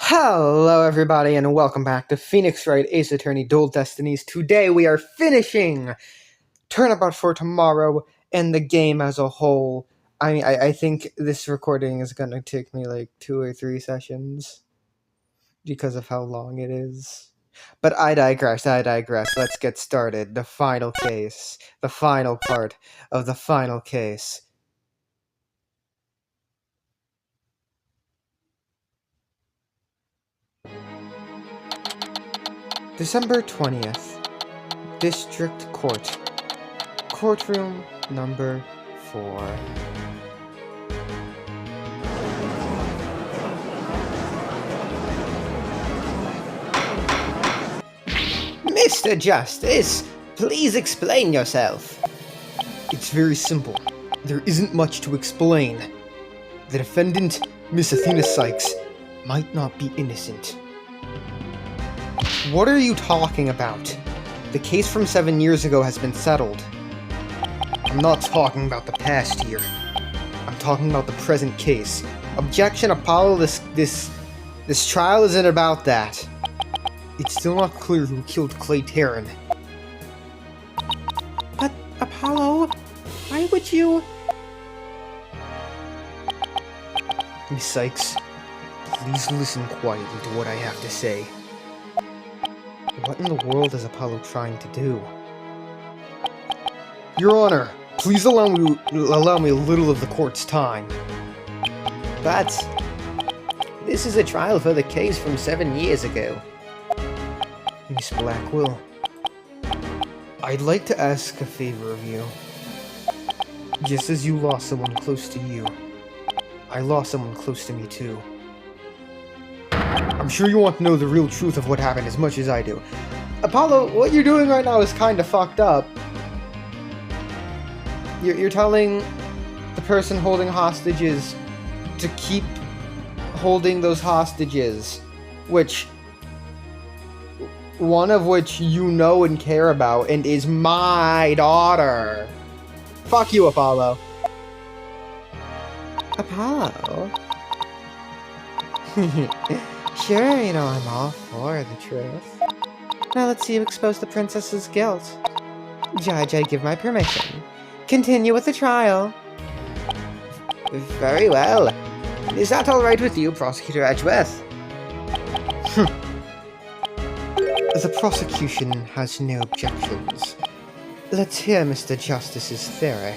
Hello, everybody, and welcome back to Phoenix Wright Ace Attorney Dual Destinies. Today we are finishing Turnabout for tomorrow and the game as a whole. I think this recording is going to take me like 2 or 3 sessions because of how long it is. But I digress. Let's get started. The final case. The final part of the final case. December 20th. District Court. Courtroom number 4. Mr. Justice, please explain yourself. It's very simple. There isn't much to explain. The defendant, Miss Athena Sykes, might not be innocent. What are you talking about? The case from 7 years ago has been settled. I'm not talking about the past here. I'm talking about the present case. Objection, Apollo, this trial isn't about that. It's still not clear who killed Clay Terran. But, Apollo, why would you... Miss Sykes, please listen quietly to what I have to say. What in the world is Apollo trying to do? Your Honor, please allow me a little of the court's time. But this is a trial for the case from 7 years ago. Miss Blackwell, I'd like to ask a favor of you. Just as you lost someone close to you, I lost someone close to me too. I'm sure you want to know the real truth of what happened as much as I do. Apollo, what you're doing right now is kind of fucked up. You're telling the person holding hostages to keep holding those hostages, one of which you know and care about, and is my daughter. Fuck you, Apollo. Apollo? Sure, I'm all for the truth. Now let's see you expose the princess's guilt. Judge, I give my permission. Continue with the trial. Very well. Is that all right with you, Prosecutor Edgeworth? The prosecution has no objections. Let's hear Mr. Justice's theory.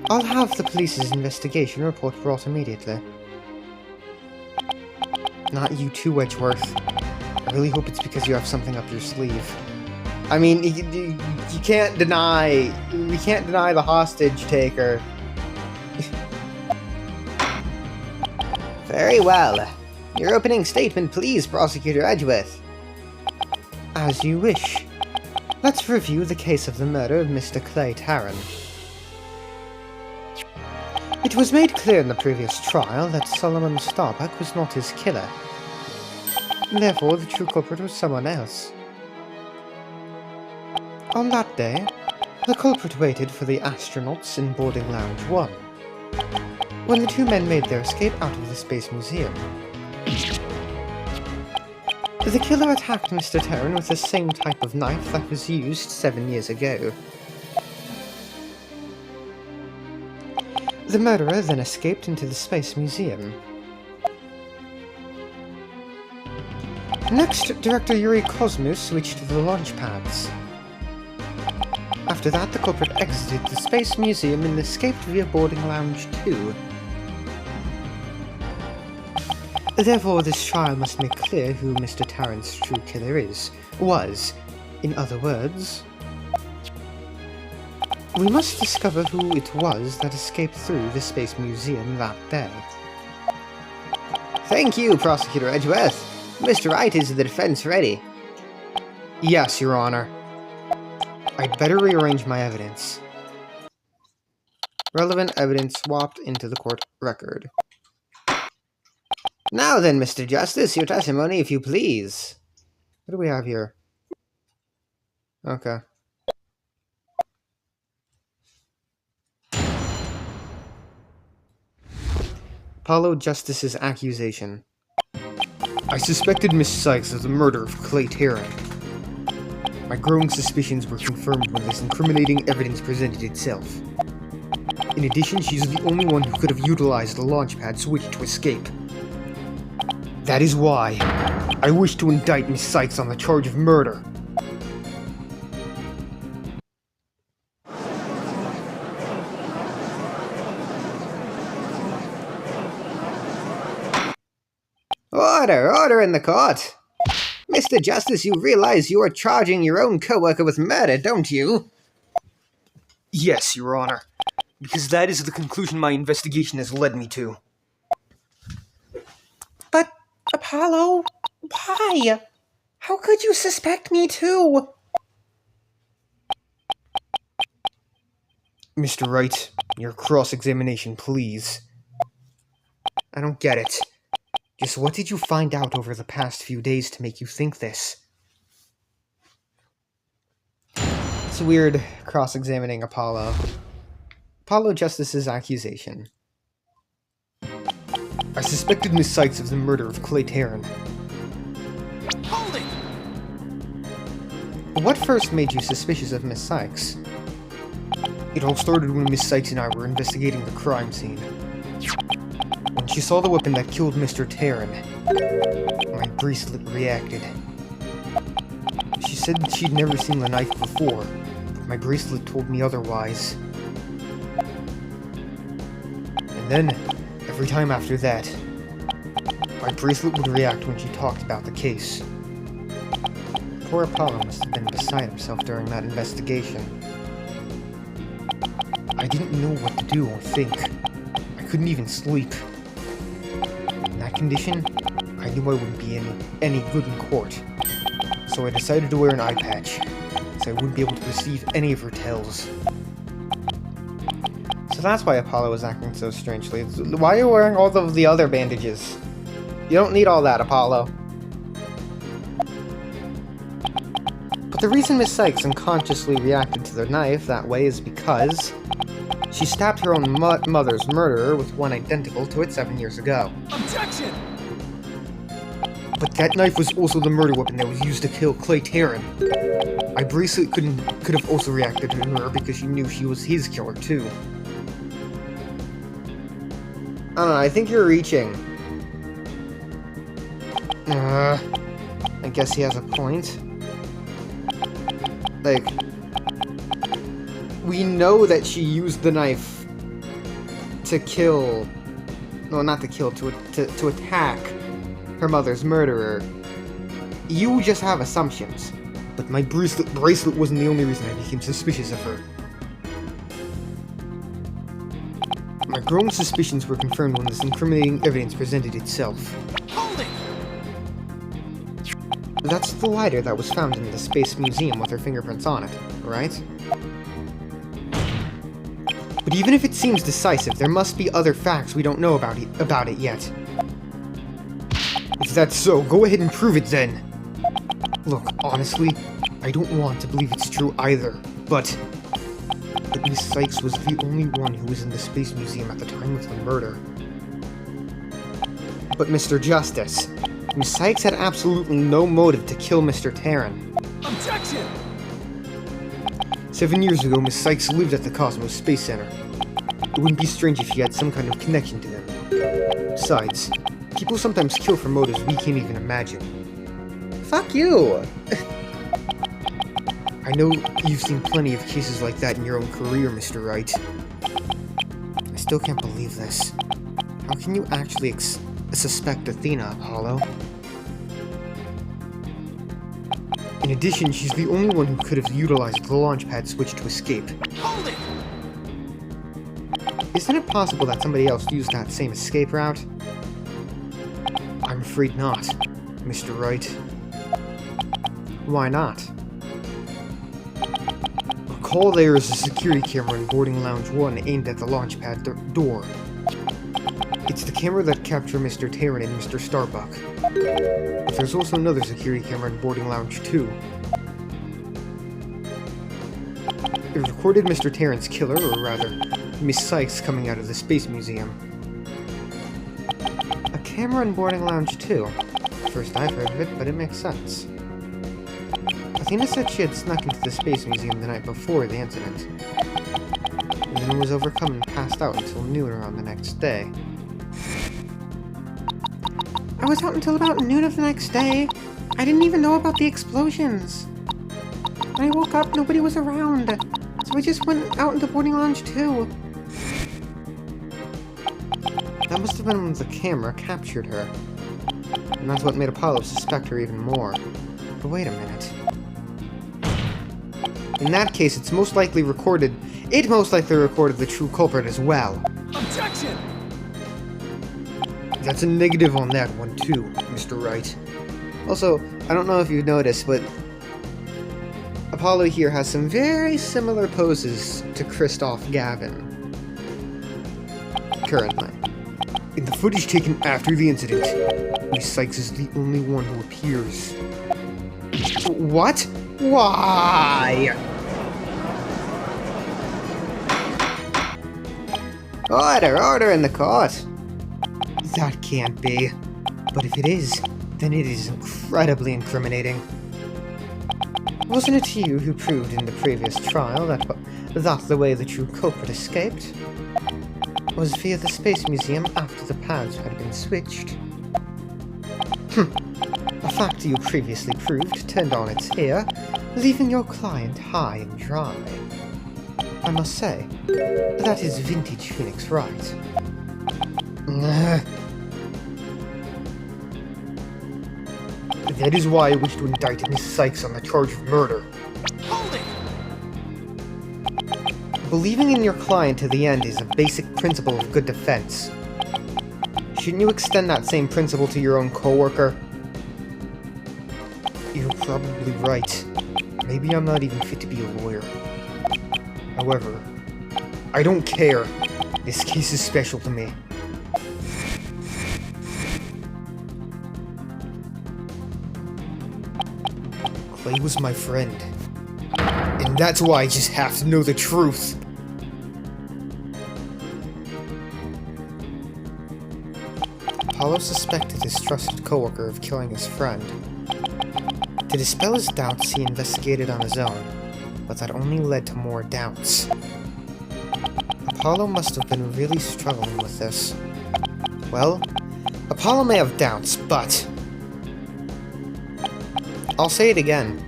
I'll have the police's investigation report brought immediately. Not you too, Edgeworth. I really hope it's because you have something up your sleeve. I mean, you can't deny... We can't deny the hostage taker. Very well. Your opening statement, please, Prosecutor Edgeworth. As you wish. Let's review the case of the murder of Mr. Clay Terran. It was made clear in the previous trial that Solomon Starbuck was not his killer. Therefore, the true culprit was someone else. On that day, the culprit waited for the astronauts in boarding lounge 1, when the two men made their escape out of the Space Museum. The killer attacked Mr. Terran with the same type of knife that was used 7 years ago. The murderer then escaped into the Space Museum. Next, Director Yuri Cosmos switched to the launch pads. After that, the culprit exited the Space Museum and escaped via boarding lounge 2. Therefore, this trial must make clear who Mr. Terran's true killer was. In other words, we must discover who it was that escaped through the Space Museum that day. Thank you, Prosecutor Edgeworth. Mr. Wright, is the defense ready? Yes, Your Honor. I'd better rearrange my evidence. Relevant evidence swapped into the court record. Now then, Mr. Justice, your testimony, if you please. What do we have here? Okay. Apollo Justice's accusation. I suspected Miss Sykes of the murder of Clay Terran. My growing suspicions were confirmed when this incriminating evidence presented itself. In addition, she's the only one who could have utilized the launchpad switch to escape. That is why I wish to indict Miss Sykes on the charge of murder. Order in the court! Mr. Justice, you realize you are charging your own co-worker with murder, don't you? Yes, Your Honor, because that is the conclusion my investigation has led me to. But, Apollo, why? How could you suspect me too? Mr. Wright, your cross-examination, please. I don't get it. Just what did you find out over the past few days to make you think this? It's weird cross-examining Apollo. Apollo Justice's accusation. I suspected Miss Sykes of the murder of Clay Terran. Hold it! What first made you suspicious of Miss Sykes? It all started when Miss Sykes and I were investigating the crime scene. When she saw the weapon that killed Mr. Terran, my bracelet reacted. She said that she'd never seen the knife before, but my bracelet told me otherwise. And then, every time after that, my bracelet would react when she talked about the case. Poor Apollo must have been beside himself during that investigation. I didn't know what to do or think. I couldn't even sleep. In that condition, I knew I wouldn't be any good in court. So I decided to wear an eye patch, so I wouldn't be able to receive any of her tells. So that's why Apollo was acting so strangely. Why are you wearing all of the other bandages? You don't need all that, Apollo. But the reason Miss Sykes unconsciously reacted to the knife that way is because she stabbed her own mother's murderer with one identical to it 7 years ago. Objection! But that knife was also the murder weapon that was used to kill Clay Terran. My bracelet could have also reacted to her because she knew she was his killer too. I don't know, I think you're reaching. I guess he has a point. Like, we know that she used the knife to kill... No, not to kill, to attack her mother's murderer. You just have assumptions. But my bracelet wasn't the only reason I became suspicious of her. My growing suspicions were confirmed when this incriminating evidence presented itself. Hold it! That's the lighter that was found in the Space Museum with her fingerprints on it, right? But even if it seems decisive, there must be other facts we don't know about it yet. If that's so, go ahead and prove it then. Look, honestly, I don't want to believe it's true either, but Miss Sykes was the only one who was in the Space Museum at the time of the murder. But Mr. Justice, Miss Sykes had absolutely no motive to kill Mr. Terran. Objection! 7 years ago, Miss Sykes lived at the Cosmos Space Center. It wouldn't be strange if she had some kind of connection to them. Besides, people sometimes kill for motives we can't even imagine. Fuck you! I know you've seen plenty of cases like that in your own career, Mr. Wright. I still can't believe this. How can you actually suspect Athena, Apollo? In addition, she's the only one who could have utilized the launchpad switch to escape. Hold it! Isn't it possible that somebody else used that same escape route? I'm afraid not, Mr. Wright. Why not? Recall there is a security camera in boarding lounge 1 aimed at the launchpad door. It's the camera that captured Mr. Terran and Mr. Starbuck. But there's also another security camera in boarding lounge 2. It recorded Mr. Terran's killer, or rather, Miss Sykes coming out of the Space Museum. A camera in boarding lounge 2. first I've heard of it, but it makes sense. Athena said she had snuck into the Space Museum the night before the incident, and then was overcome and passed out until noon around the next day. I was out until about noon of the next day. I didn't even know about the explosions. When I woke up, nobody was around, so I just went out into boarding lounge too. That must have been when the camera captured her, and that's what made Apollo suspect her even more. But wait a minute. In that case, it most likely recorded the true culprit as well. Objection! That's a negative on that one too, Mr. Wright. Also, I don't know if you've noticed, but Apollo here has some very similar poses to Christoph Gavin. Currently. In the footage taken after the incident, Miss Sykes is the only one who appears. What? Why? Order in the court! That can't be. But if it is, then it is incredibly incriminating. Wasn't it you who proved in the previous trial that the way the true culprit escaped was via the Space Museum after the paths had been switched? A fact you previously proved turned on its ear, leaving your client high and dry. I must say, that is vintage Phoenix Wright. That is why I wish to indict Miss Sykes on the charge of murder. Hold it! Believing in your client to the end is a basic principle of good defense. Shouldn't you extend that same principle to your own coworker? You're probably right. Maybe I'm not even fit to be a lawyer. However, I don't care. This case is special to me. Clay was my friend. And that's why I just have to know the truth. Apollo suspected his trusted coworker of killing his friend. To dispel his doubts, he investigated on his own, but that only led to more doubts. Apollo must have been really struggling with this. Well, Apollo may have doubts, but I'll say it again.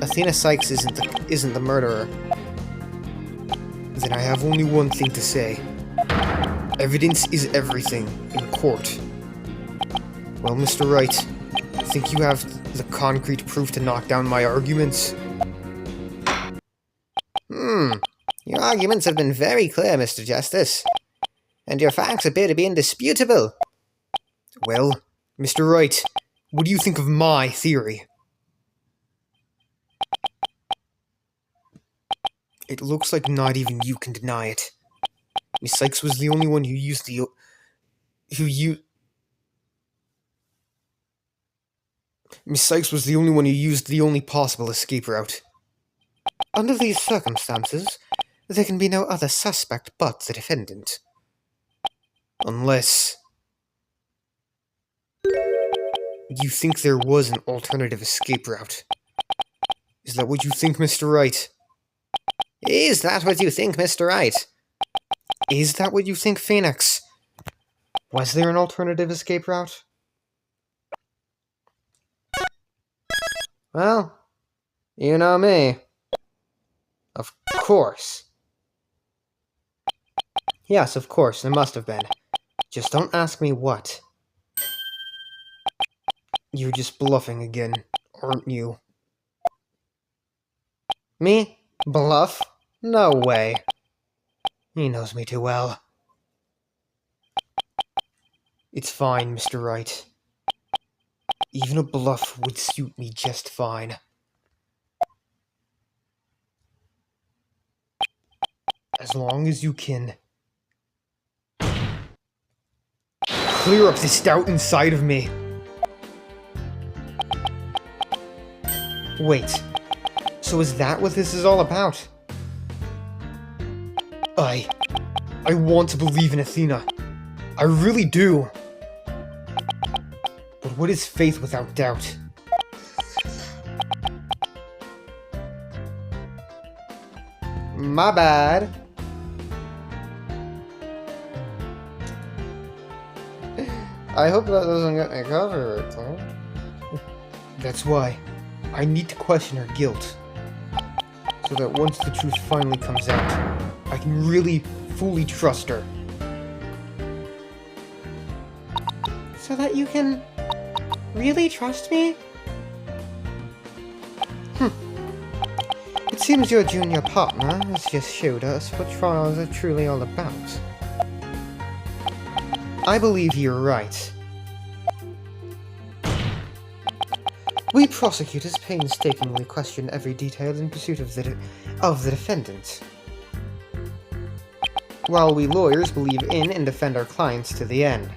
Athena Sykes isn't the murderer. Then I have only one thing to say. Evidence is everything in court. Well, Mr. Wright, think you have the concrete proof to knock down my arguments? Your arguments have been very clear, Mr. Justice. And your facts appear to be indisputable. Well, Mr. Wright, what do you think of my theory? It looks like not even you can deny it. Miss Sykes was the only one who used Miss Sykes was the only one who used the only possible escape route. Under these circumstances, there can be no other suspect but the defendant. Unless you think there was an alternative escape route. Is that what you think, Mr. Wright? Is that what you think, Mr. Wright? Is that what you think, Phoenix? Was there an alternative escape route? Well, you know me. Of course. Yes, of course, there must have been. Just don't ask me what. You're just bluffing again, aren't you? Me? Bluff? No way. He knows me too well. It's fine, Mr. Wright. Even a bluff would suit me just fine. As long as you can clear up this doubt inside of me. Wait, so is that what this is all about? I want to believe in Athena. I really do. But what is faith without doubt? My bad. I hope that doesn't get me covered, huh? That's why I need to question her guilt. So that once the truth finally comes out, I can really, fully trust her. So that you can really trust me? It seems your junior partner has just showed us what trials are truly all about. I believe you're right. We prosecutors painstakingly question every detail in pursuit of the defendant, while we lawyers believe in and defend our clients to the end.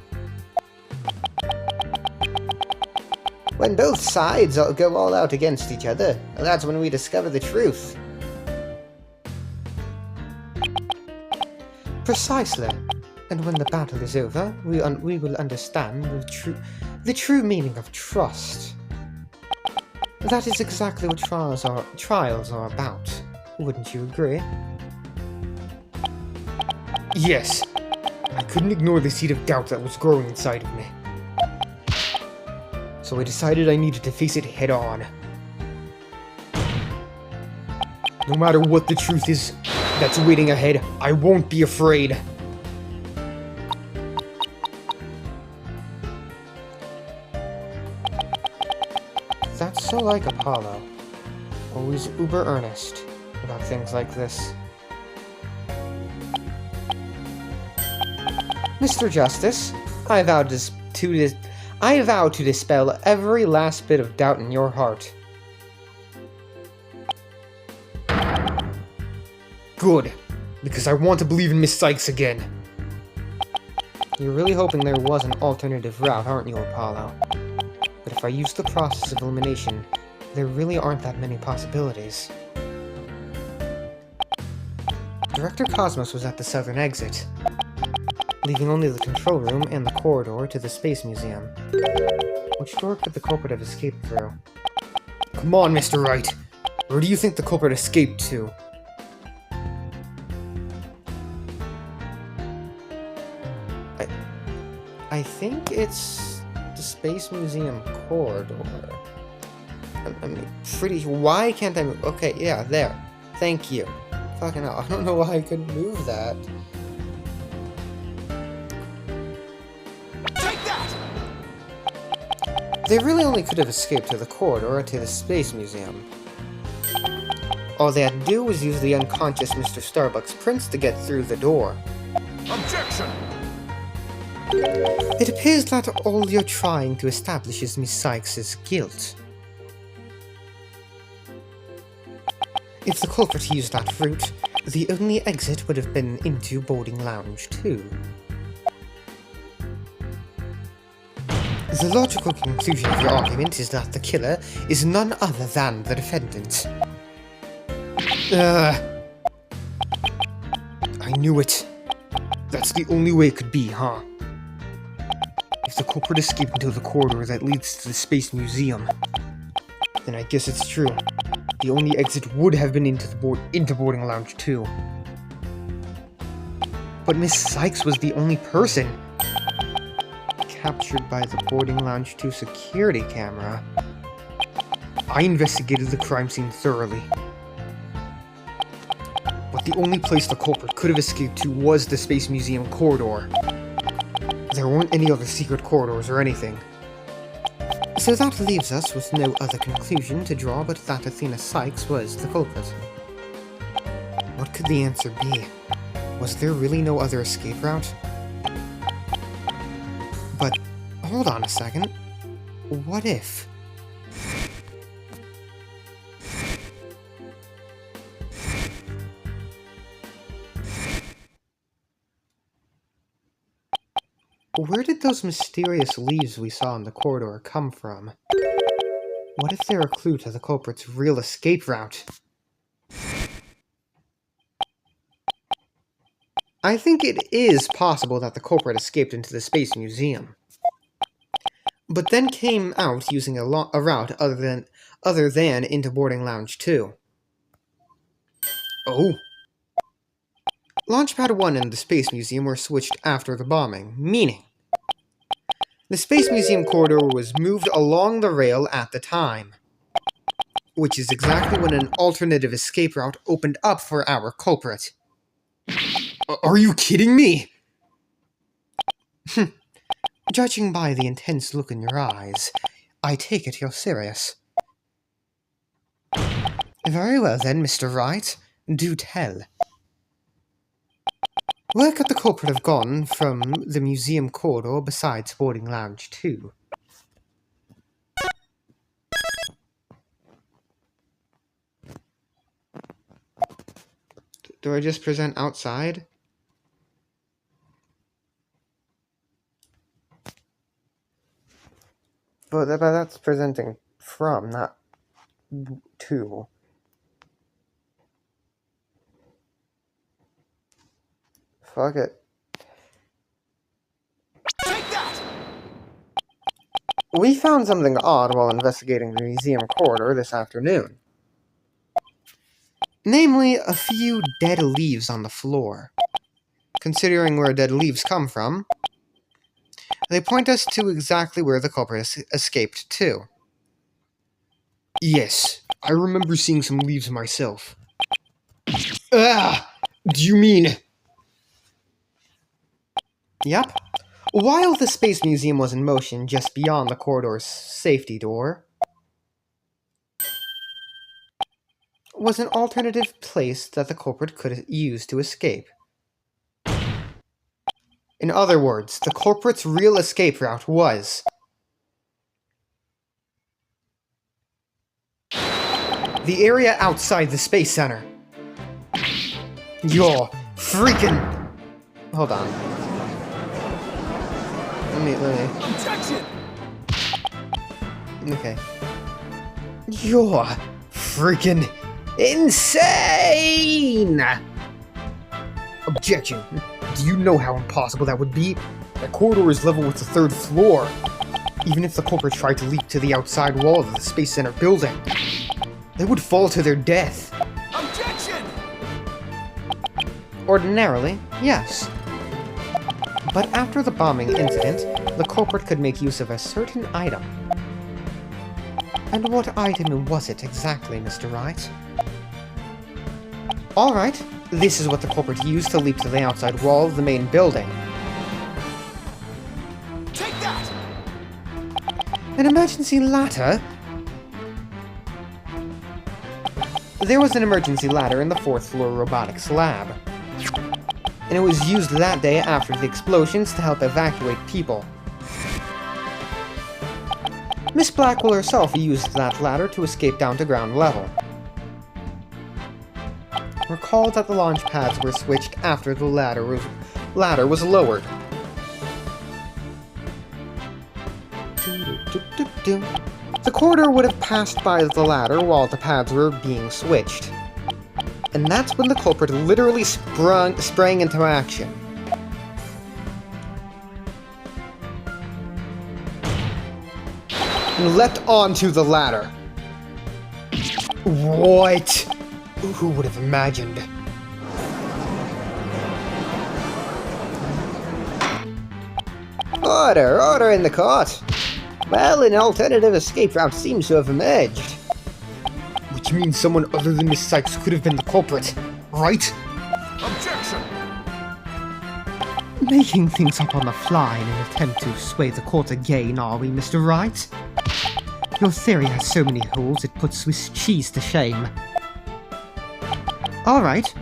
When both sides go all out against each other, that's when we discover the truth. Precisely. And when the battle is over, we will understand the true meaning of trust. That is exactly what trials are about. Wouldn't you agree? Yes. I couldn't ignore the seed of doubt that was growing inside of me. So I decided I needed to face it head on. No matter what the truth is that's waiting ahead, I won't be afraid. That's so like Apollo. Always uber earnest about things like this. Mr. Justice, I vow to dispel every last bit of doubt in your heart. Good, because I want to believe in Miss Sykes again. You're really hoping there was an alternative route, aren't you, Apollo? But if I use the process of elimination, there really aren't that many possibilities. Director Cosmos was at the southern exit, leaving only the control room and the corridor to the Space Museum. Which door could the culprit have escaped through? Come on, Mr. Wright! Where do you think the culprit escaped to? I think it's the Space Museum corridor. I'm pretty sure. Why can't I move? Okay, yeah, there. Thank you. Fucking hell, I don't know why I couldn't move that. Take that! They really only could have escaped to the corridor or to the Space Museum. All they had to do was use the unconscious Mr. Starbuck's prince to get through the door. Objection! It appears that all you're trying to establish is Miss Sykes' guilt. If the culprit used that route, the only exit would have been into boarding lounge 2. The logical conclusion of your argument is that the killer is none other than the defendant. I knew it. That's the only way it could be, huh? If the culprit escaped into the corridor that leads to the Space Museum, then I guess it's true. The only exit would have been into boarding lounge 2. But Miss Sykes was the only person captured by the boarding lounge 2 security camera. I investigated the crime scene thoroughly. But the only place the culprit could have escaped to was the Space Museum corridor. There weren't any other secret corridors or anything. So that leaves us with no other conclusion to draw but that Athena Sykes was the culprit. What could the answer be? Was there really no other escape route? But, hold on a second. What if? Where did those mysterious leaves we saw in the corridor come from? What if they're a clue to the culprit's real escape route? I think it is possible that the culprit escaped into the Space Museum. but then came out using a route other than into boarding lounge 2. Oh. Launchpad 1 and the Space Museum were switched after the bombing, meaning the Space Museum corridor was moved along the rail at the time, which is exactly when an alternative escape route opened up for our culprit. Are you kidding me? Judging by the intense look in your eyes, I take it you're serious. Very well then, Mr. Wright. Do tell. Where could the culprit have gone from the museum corridor besides boarding lounge 2? Do I just present outside? But that's presenting from, not to. Fuck it. Take that! We found something odd while investigating the museum corridor this afternoon. Namely, a few dead leaves on the floor. Considering where dead leaves come from, they point us to exactly where the culprit escaped to. Yes, I remember seeing some leaves myself. Ah! Do you mean... Yep. While the Space Museum was in motion just beyond the corridor's safety door, was an alternative place that the culprit could use to escape. In other words, the culprit's real escape route was the area outside the Space Center. You're freaking... Hold on. Let me... Objection! Okay. You're freaking insane! Objection. Do you know how impossible that would be? The corridor is level with the 3rd floor. Even if the culprit tried to leap to the outside wall of the Space Center building, they would fall to their death. Objection! Ordinarily, yes. But after the bombing incident, the culprit could make use of a certain item. And what item was it exactly, Mr. Wright? Alright, this is what the culprit used to leap to the outside wall of the main building. Take that! An emergency ladder? There was an emergency ladder in the 4th floor robotics lab, and it was used that day after the explosions to help evacuate people. Miss Blackwell herself used that ladder to escape down to ground level. Recall that the launch pads were switched after the ladder was lowered. The corridor would have passed by the ladder while the pads were being switched. And that's when the culprit literally sprang into action. And leapt onto the ladder. What? Who would have imagined? Order in the court. Well, an alternative escape route seems to have emerged. Which means someone other than Miss Sykes could have been the culprit, right? Objection! Making things up on the fly in an attempt to sway the court again, are we, Mr. Wright? Your theory has so many holes it puts Swiss cheese to shame. Alright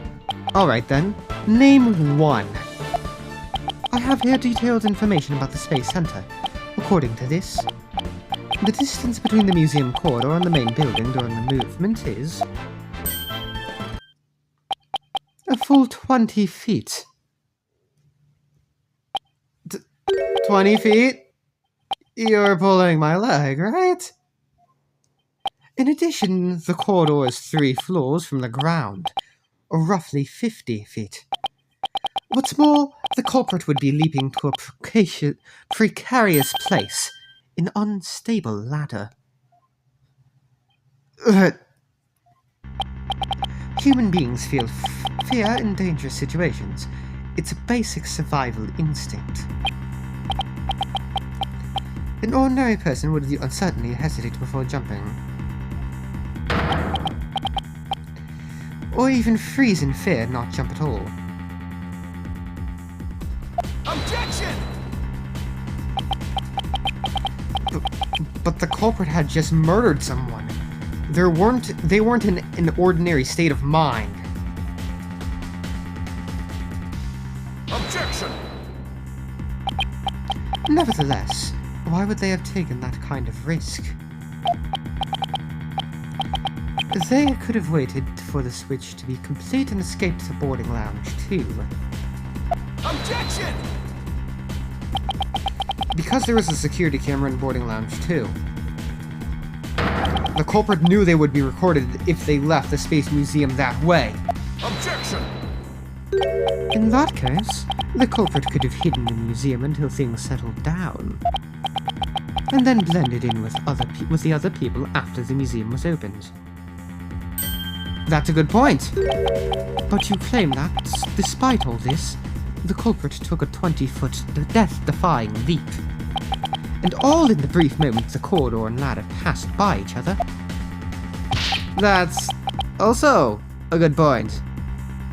then, name one. I have here detailed information about the Space Center. According to this, the distance between the museum corridor and the main building during the movement is a full 20 feet. 20 feet? You're pulling my leg, right? In addition, the corridor is 3 floors from the ground, or roughly 50 feet. What's more, the culprit would be leaping to a precarious place an unstable ladder. Human beings feel fear in dangerous situations. It's a basic survival instinct. An ordinary person would certainly hesitate before jumping. Or even freeze in fear and not jump at all. Objection! But the culprit had just murdered someone. They weren't in an ordinary state of mind. Objection! Nevertheless, why would they have taken that kind of risk? They could have waited for the switch to be complete and escaped the boarding lounge too. Objection! Because there was a security camera in boarding lounge too. The culprit knew they would be recorded if they left the Space Museum that way. Objection! In that case, the culprit could have hidden in the museum until things settled down, and then blended in with the other people after the museum was opened. That's a good point. But you claim that, despite all this, the culprit took a 20-foot death-defying leap. And all in the brief moment the corridor and ladder passed by each other. That's also a good point.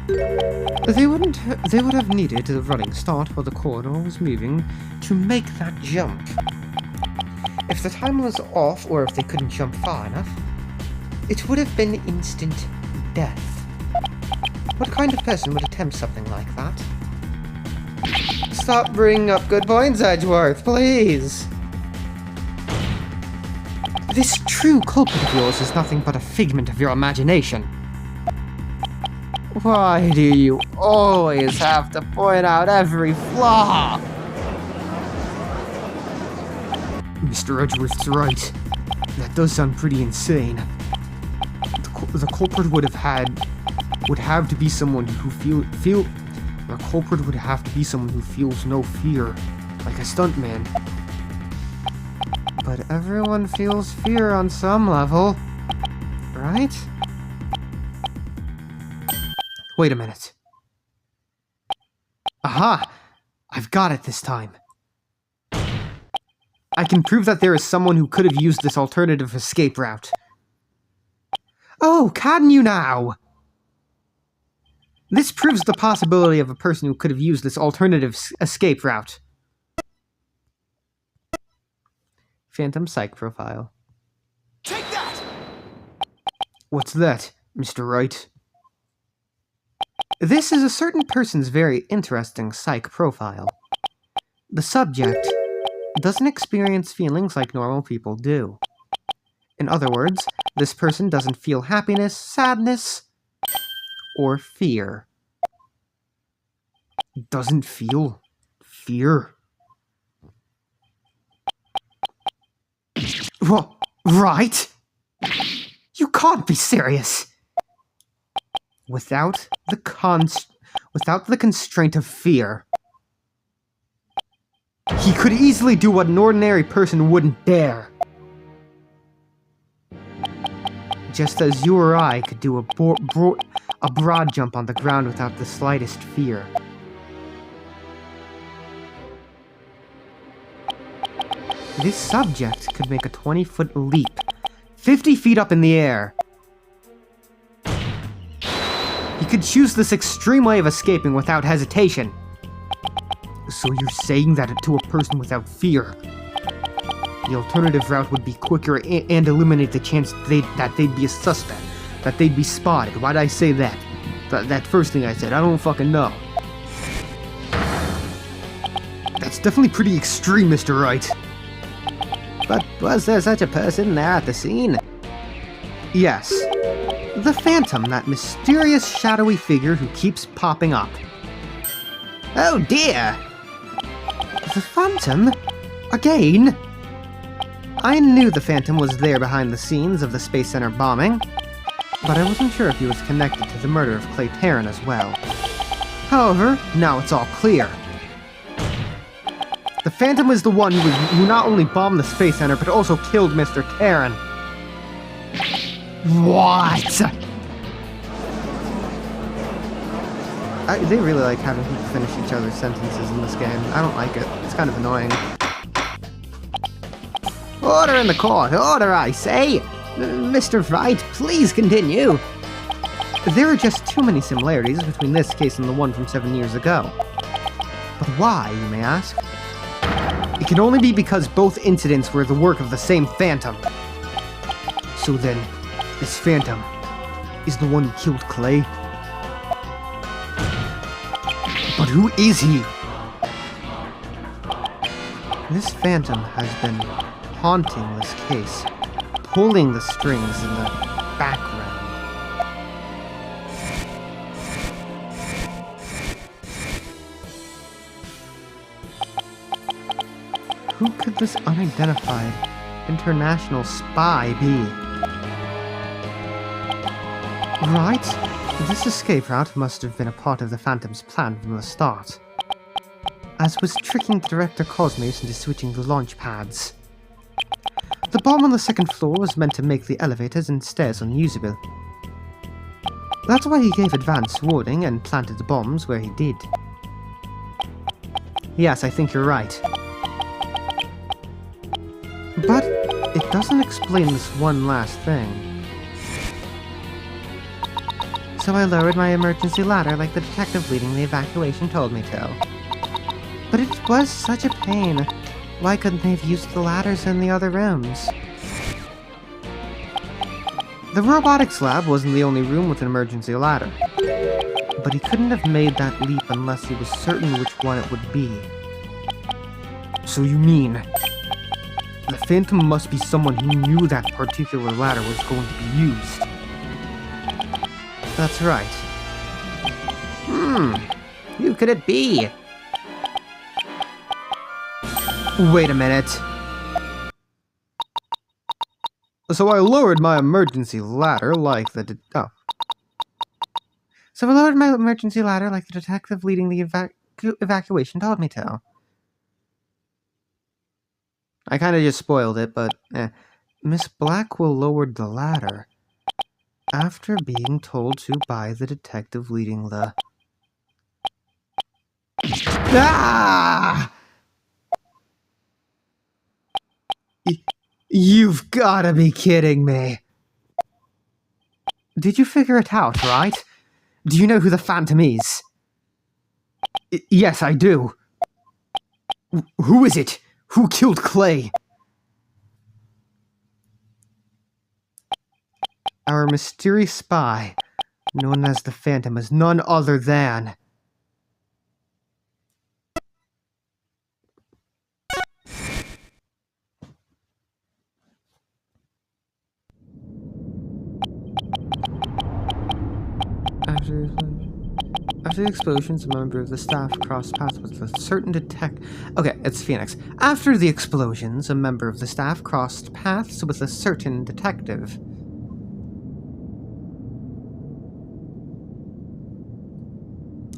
They would have needed a running start while the corridor was moving to make that jump. If the time was off or if they couldn't jump far enough, it would have been instant death. What kind of person would attempt something like that? Stop bringing up good points, Edgeworth, please! This true culprit of yours is nothing but a figment of your imagination. Why do you always have to point out every flaw? Mr. Edgeworth's right. That does sound pretty insane. The culprit would have to be someone who the culprit would have to be someone who feels no fear, like a stuntman. But everyone feels fear on some level, right? Wait a minute. Aha! I've got it this time. I can prove that there is someone who could have used this alternative escape route. Oh, can you now? This proves the possibility of a person who could have used this alternative escape route. Phantom Psych Profile. Take that! What's that, Mr. Wright? This is a certain person's very interesting psych profile. The subject doesn't experience feelings like normal people do. In other words, this person doesn't feel happiness, sadness, or fear. Doesn't feel fear. What? Right? You can't be serious. Without the constraint of fear, he could easily do what an ordinary person wouldn't dare. Just as you or I could do a broad jump on the ground without the slightest fear. This subject could make a 20-foot leap, 50 feet up in the air. He could choose this extreme way of escaping without hesitation. So you're saying that to a person without fear, the alternative route would be quicker and eliminate the chance that they'd be a suspect, that they'd be spotted. Why'd I say that? That first thing I said, I don't fucking know. That's definitely pretty extreme, Mr. Wright. But was there such a person there at the scene? Yes. The Phantom, that mysterious shadowy figure who keeps popping up. Oh dear! The Phantom? Again? I knew the Phantom was there behind the scenes of the Space Center bombing, but I wasn't sure if he was connected to the murder of Clay Terran as well. However, now it's all clear. The Phantom was the one who not only bombed the Space Center, but also killed Mr. Terran. What? They really like having people finish each other's sentences in this game. I don't like it. It's kind of annoying. Order in the court! Order, I say! Mr. Wright, please continue! There are just too many similarities between this case and the one from 7 years ago. But why, you may ask? It can only be because both incidents were the work of the same Phantom. So then, this Phantom is the one who killed Clay? But who is he? This Phantom has been haunting this case, pulling the strings in the background. Who could this unidentified international spy be? Right? This escape route must have been a part of the Phantom's plan from the start, as was tricking the Director Cosmos into switching the launch pads. The bomb on the second floor was meant to make the elevators and stairs unusable. That's why he gave advance warning and planted the bombs where he did. Yes, I think you're right. But it doesn't explain this one last thing. So I lowered my emergency ladder like the detective leading the evacuation told me to. But it was such a pain. Why couldn't they have used the ladders in the other rooms? The robotics lab wasn't the only room with an emergency ladder. But he couldn't have made that leap unless he was certain which one it would be. So you mean the Phantom must be someone who knew that particular ladder was going to be used? That's right. Who could it be? Wait a minute. So I lowered my emergency ladder like the detective leading the evacuation told me to. I kind of just spoiled it, but Miss Blackwell lowered the ladder after being told to by the detective leading the... Ah! You've gotta be kidding me. Did you figure it out, right? Do you know who the Phantom is? Yes, I do. Who is it? Who killed Clay? Our mysterious spy, known as the Phantom, is none other than... After the explosions, a member of the staff crossed paths with a certain Okay, it's Phoenix. After the explosions, a member of the staff crossed paths with a certain detective.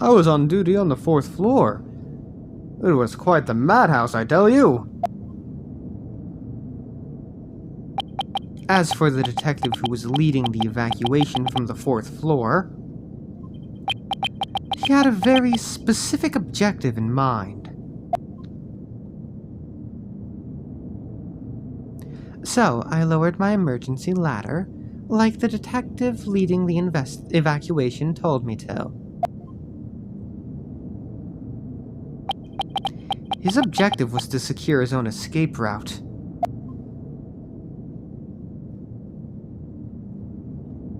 I was on duty on the 4th floor. It was quite the madhouse, I tell you. As for the detective who was leading the evacuation from the 4th floor, he had a very specific objective in mind. So, I lowered my emergency ladder, like the detective leading the evacuation told me to. His objective was to secure his own escape route.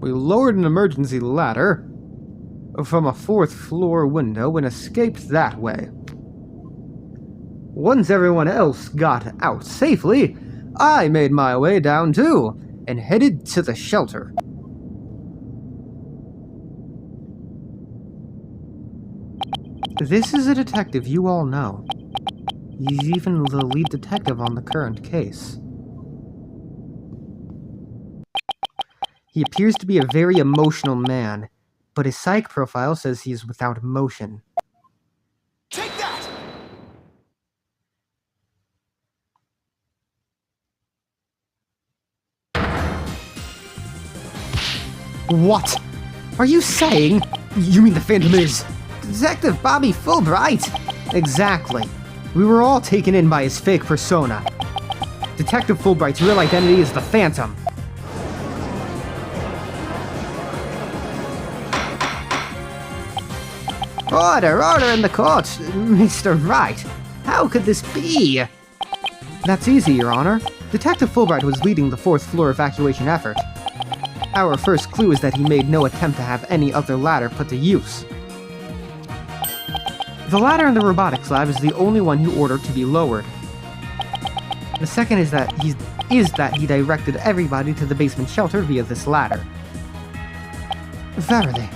We lowered an emergency ladder from a 4th floor window and escaped that way. Once everyone else got out safely, I made my way down too, and headed to the shelter. This is a detective you all know. He's even the lead detective on the current case. He appears to be a very emotional man, but his psych profile says he is without emotion. Take that! What? Are you saying? You mean the Phantom is... Detective Bobby Fulbright? Exactly. We were all taken in by his fake persona. Detective Fulbright's real identity is the Phantom. Order in the court, Mr. Wright. How could this be? That's easy, Your Honor. Detective Fulbright was leading the fourth floor evacuation effort. Our first clue is that he made no attempt to have any other ladder put to use. The ladder in the robotics lab is the only one he ordered to be lowered. The second is that he directed everybody to the basement shelter via this ladder. Verily,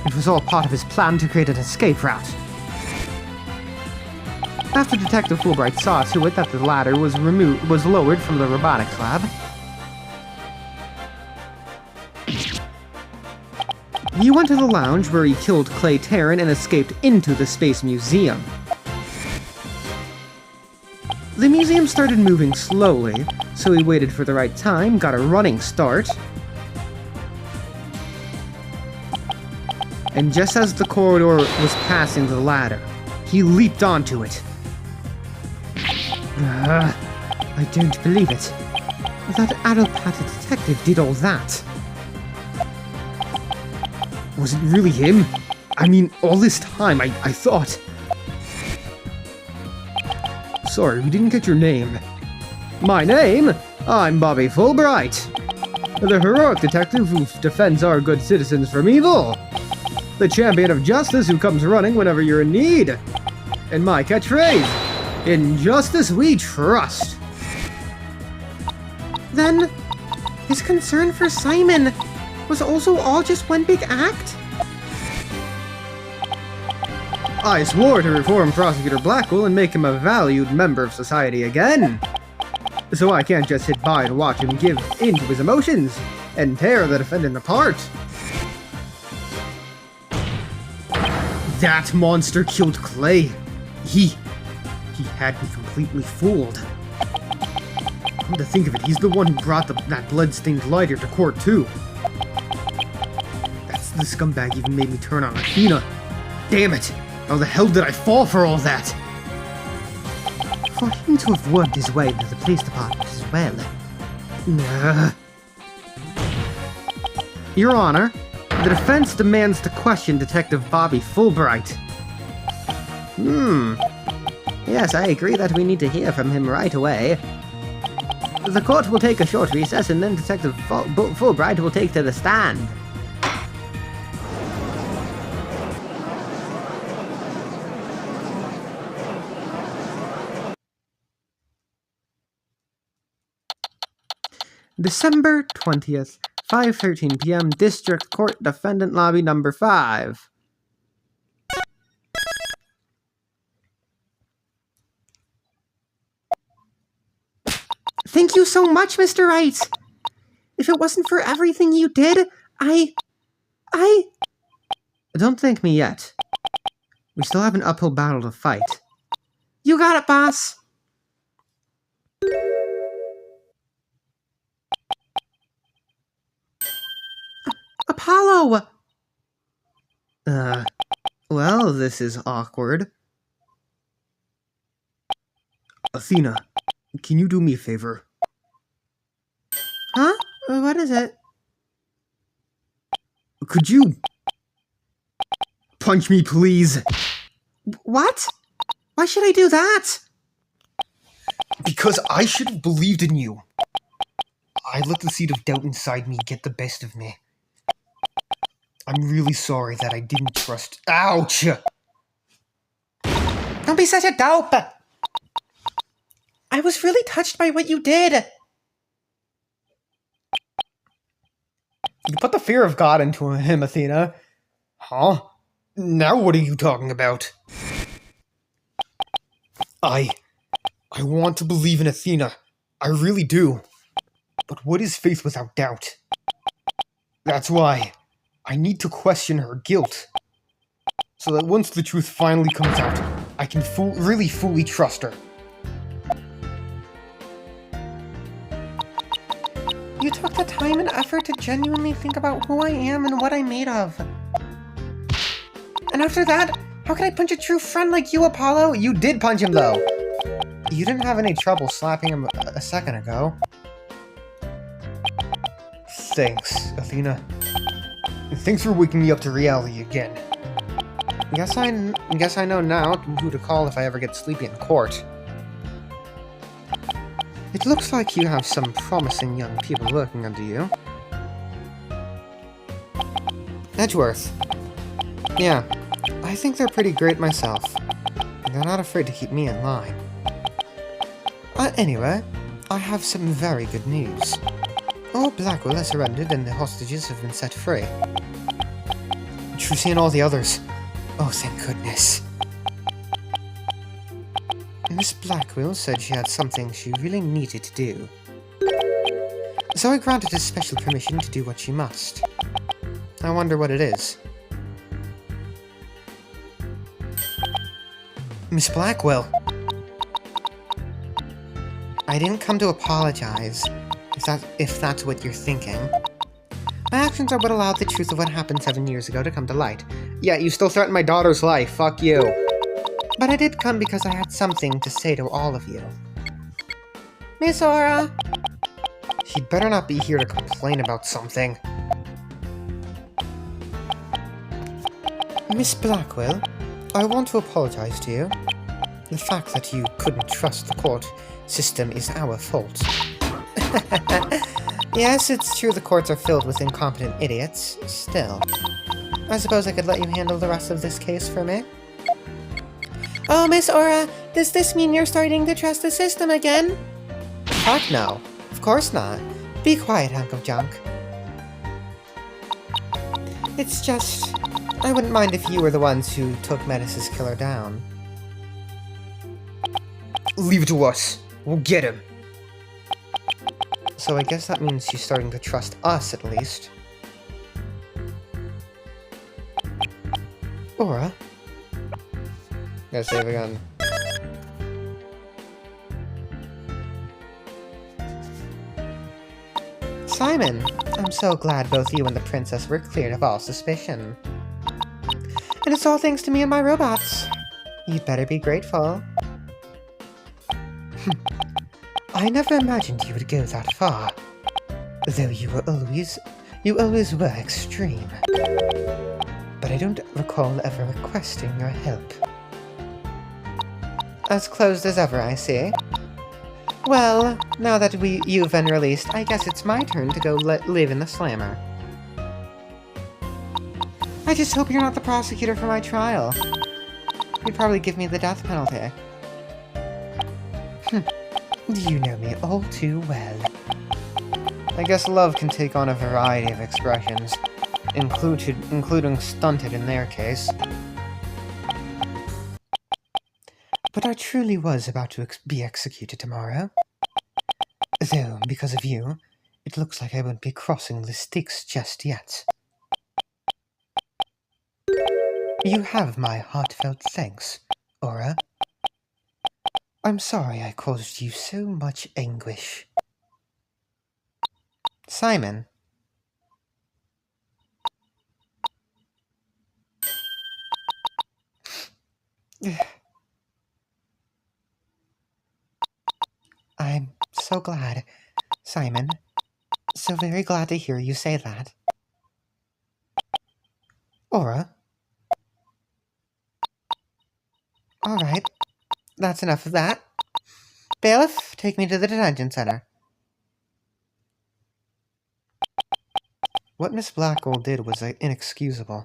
it was all part of his plan to create an escape route. After Detective Fulbright saw to it that the ladder was lowered from the robotics lab, he went to the lounge where he killed Clay Terran and escaped into the Space Museum. The museum started moving slowly, so he waited for the right time, got a running start, and just as the corridor was passing the ladder, he leaped onto it. I don't believe it. That allopathic detective did all that. Was it really him? I mean, all this time, I thought... Sorry, we didn't get your name. My name? I'm Bobby Fulbright. The heroic detective who defends our good citizens from evil. The champion of justice who comes running whenever you're in need. And my catchphrase, in justice we trust. Then, his concern for Simon was also all just one big act? I swore to reform Prosecutor Blackwell and make him a valued member of society again. So I can't just sit by and watch him give in to his emotions and tear the defendant apart. That monster killed Clay. He had me completely fooled. Come to think of it, he's the one who brought that blood-stained lighter to court too. The scumbag even made me turn on Athena. Damn it! How the hell did I fall for all that? For him to have worked his way into the police department as well. Your Honor, the defense demands to question Detective Bobby Fulbright. Yes, I agree that we need to hear from him right away. The court will take a short recess and then Detective Fulbright will take to the stand. December 20th, 5:13 p.m., District Court, Defendant Lobby number 5. Thank you so much, Mr. Wright! If it wasn't for everything you did, I... Don't thank me yet. We still have an uphill battle to fight. You got it, boss! Apollo! Well, this is awkward. Athena, can you do me a favor? Huh? What is it? Could you... punch me, please? What? Why should I do that? Because I should have believed in you. I let the seed of doubt inside me get the best of me. I'm really sorry that I didn't trust... Ouch! Don't be such a dope! I was really touched by what you did. You put the fear of God into him, Athena. Huh? Now what are you talking about? I want to believe in Athena. I really do. But what is faith without doubt? That's why I need to question her guilt. So that once the truth finally comes out, I can really fully trust her. You took the time and effort to genuinely think about who I am and what I'm made of. And after that, how could I punch a true friend like you, Apollo? You did punch him, though. You didn't have any trouble slapping him a second ago. Thanks, Athena. Thanks for waking me up to reality again. Guess I know now who to call if I ever get sleepy in court. It looks like you have some promising young people working under you. Edgeworth. Yeah, I think they're pretty great myself. They're not afraid to keep me in line. Anyway, I have some very good news. All Blackwell has surrendered and the hostages have been set free. Trucy and all the others. Oh, thank goodness. Miss Blackwell said she had something she really needed to do. So I granted her special permission to do what she must. I wonder what it is. Miss Blackwell! I didn't come to apologize, if that's what you're thinking. My actions are what allowed the truth of what happened 7 years ago to come to light. Yeah, you still threatened my daughter's life, fuck you. But I did come because I had something to say to all of you. Miss Aura! She'd better not be here to complain about something. Miss Blackwell, I want to apologize to you. The fact that you couldn't trust the court system is our fault. Yes, it's true the courts are filled with incompetent idiots. Still, I suppose I could let you handle the rest of this case for me? Oh, Miss Aura, does this mean you're starting to trust the system again? Fuck no. Of course not. Be quiet, hunk of junk. It's just, I wouldn't mind if you were the ones who took Metis' killer down. Leave it to us. We'll get him. So I guess that means she's starting to trust us, at least. Aura? Gotta save again. Simon! I'm so glad both you and the princess were cleared of all suspicion. And it's all thanks to me and my robots. You'd better be grateful. I never imagined you would go that far. Though you always were extreme. But I don't recall ever requesting your help. As closed as ever, I see. Well, now that you've been released, I guess it's my turn to go live in the slammer. I just hope you're not the prosecutor for my trial. You'd probably give me the death penalty. You know me all too well. I guess love can take on a variety of expressions, including stunted in their case. But I truly was about to be executed tomorrow. Though, because of you, it looks like I won't be crossing the Styx just yet. You have my heartfelt thanks, Aura. I'm sorry I caused you so much anguish. Simon. I'm so glad, Simon. So very glad to hear you say that. Aura? Alright, that's enough of that. Bailiff, take me to the detention center. What Miss Blackwell did was inexcusable.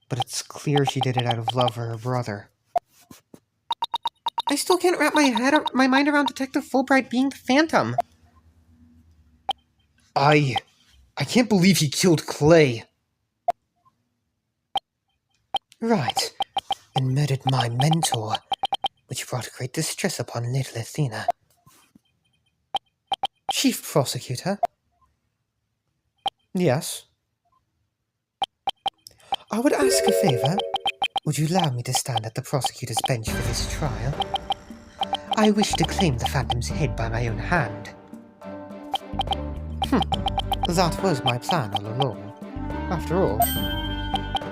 But it's clear she did it out of love for her brother. I still can't wrap my mind around Detective Fulbright being the Phantom. I can't believe he killed Clay. Right, and murdered my mentor, which brought great distress upon little Athena. Chief Prosecutor? Yes? I would ask a favor. Would you allow me to stand at the prosecutor's bench for this trial? I wish to claim the Phantom's head by my own hand. That was my plan all along. After all,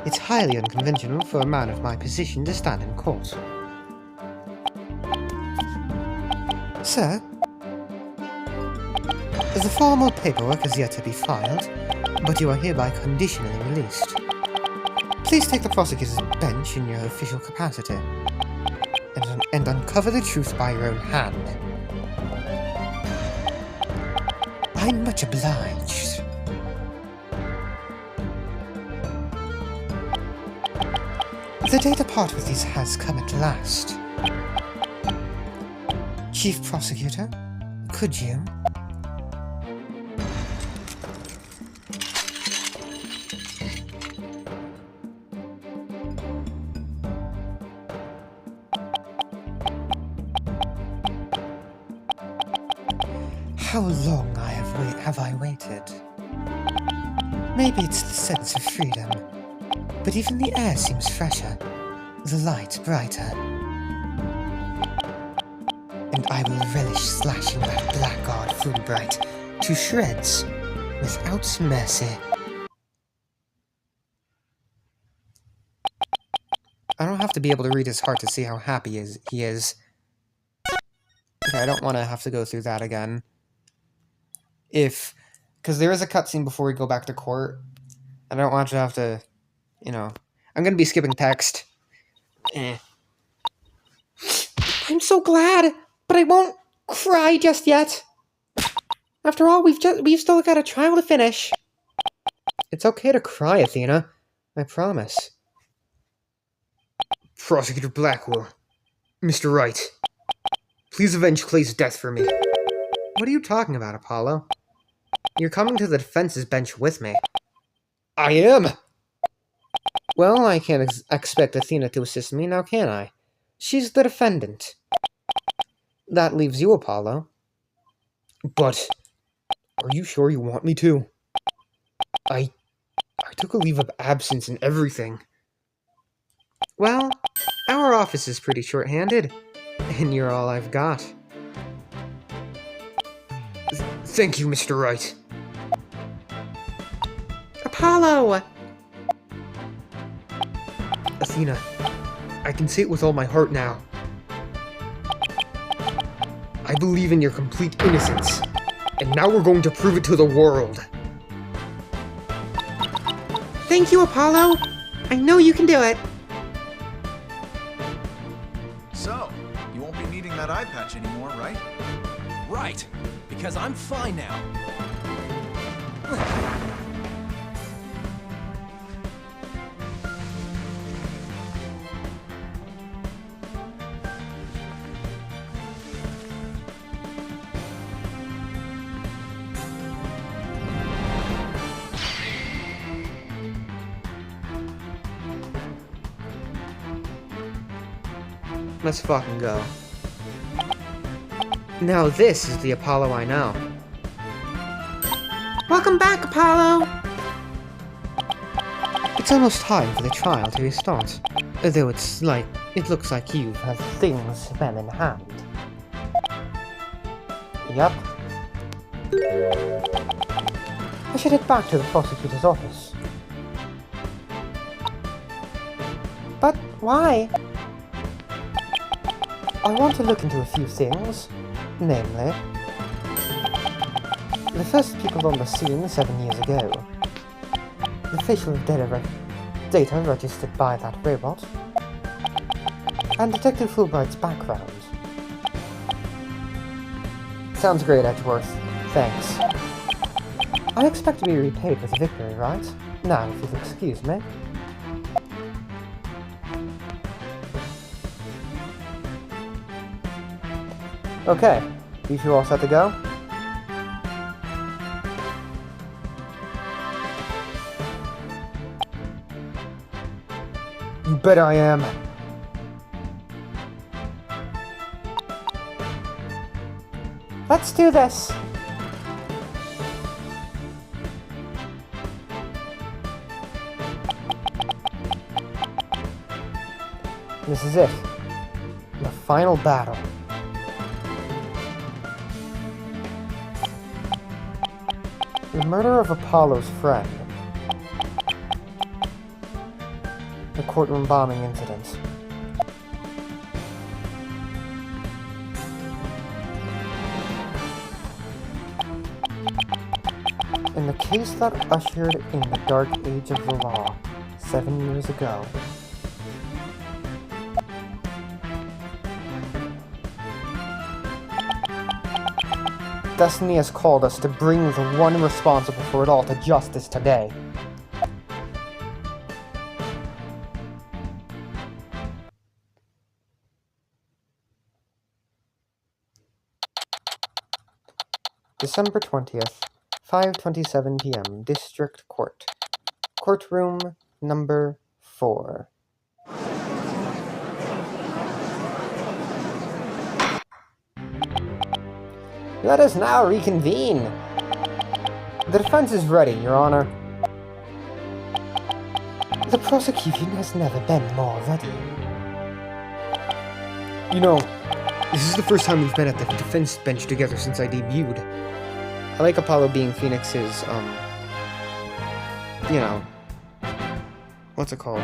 it's highly unconventional for a man of my position to stand in court. Sir, the formal paperwork is yet to be filed, but you are hereby conditionally released. Please take the prosecutor's bench in your official capacity, and uncover the truth by your own hand. I'm much obliged. The day to part with these has come at last. Chief Prosecutor, could you? How long have I waited? Maybe it's the sense of freedom, but even the air seems fresher, the light brighter. And I will relish slashing that blackguard Fulbright to shreds without mercy. I don't have to be able to read his heart to see how happy he is. Okay, I don't want to have to go through that again. Because there is a cutscene before we go back to court. I don't want you to have to, I'm going to be skipping text. I'm so glad, but I won't cry just yet. After all, we've still got a trial to finish. It's okay to cry, Athena. I promise. Prosecutor Blackwell. Mr. Wright. Please avenge Clay's death for me. What are you talking about, Apollo? You're coming to the defense's bench with me. I am! Well, I can't expect Athena to assist me, now can I? She's the defendant. That leaves you, Apollo. But, are you sure you want me to? I took a leave of absence and everything. Well, our office is pretty short-handed, and you're all I've got. Thank you, Mr. Wright. Apollo! Athena, I can say it with all my heart now. I believe in your complete innocence, and now we're going to prove it to the world. Thank you, Apollo. I know you can do it. So, you won't be needing that eye patch anymore, right? Right, because I'm fine now. Let's fucking go. Now this is the Apollo I know. Welcome back, Apollo! It's almost time for the trial to restart. Though it looks like you have things well in hand. Yup. I should head back to the prosecutor's office. But why? I want to look into a few things, namely, the first people on the scene 7 years ago, the facial data registered by that robot, and Detective Fulbright's background. Sounds great, Edgeworth. Thanks. I expect to be repaid with a victory, right? Now, if you'll excuse me. Okay, you two all set to go? You bet I am. Let's do this. This is it. The final battle. The murder of Apollo's friend. The courtroom bombing incident. In the case that ushered in the dark age of the law, 7 years ago. Destiny has called us to bring the one responsible for it all to justice today. December 20th, 5:27 p.m. District Court. Courtroom number 4. Let us now reconvene. The defense is ready, Your Honor. The prosecution has never been more ready. You know, this is the first time we've been at the defense bench together since I debuted. I like Apollo being Phoenix's, you know, what's it called?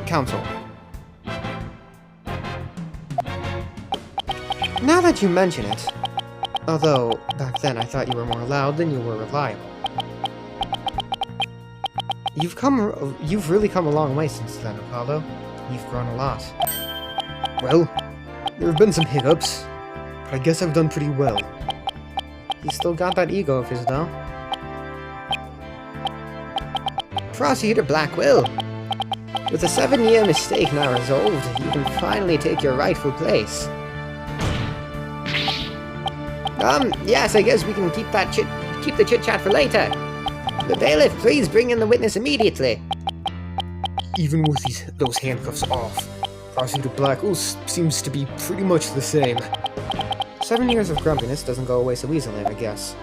Counsel. Now that you mention it, although back then I thought you were more loud than you were reliable. You've really come a long way since then, Apollo. You've grown a lot. Well, there have been some hiccups, but I guess I've done pretty well. He's still got that ego of his, though. Prosecutor Blackwell, with a 7-year mistake now resolved, you can finally take your rightful place. Yes, I guess we can keep the chit-chat for later. The bailiff, please bring in the witness immediately. Even with those handcuffs off, Prosecutor Blackwell seems to be pretty much the same. 7 years of grumpiness doesn't go away so easily, I guess.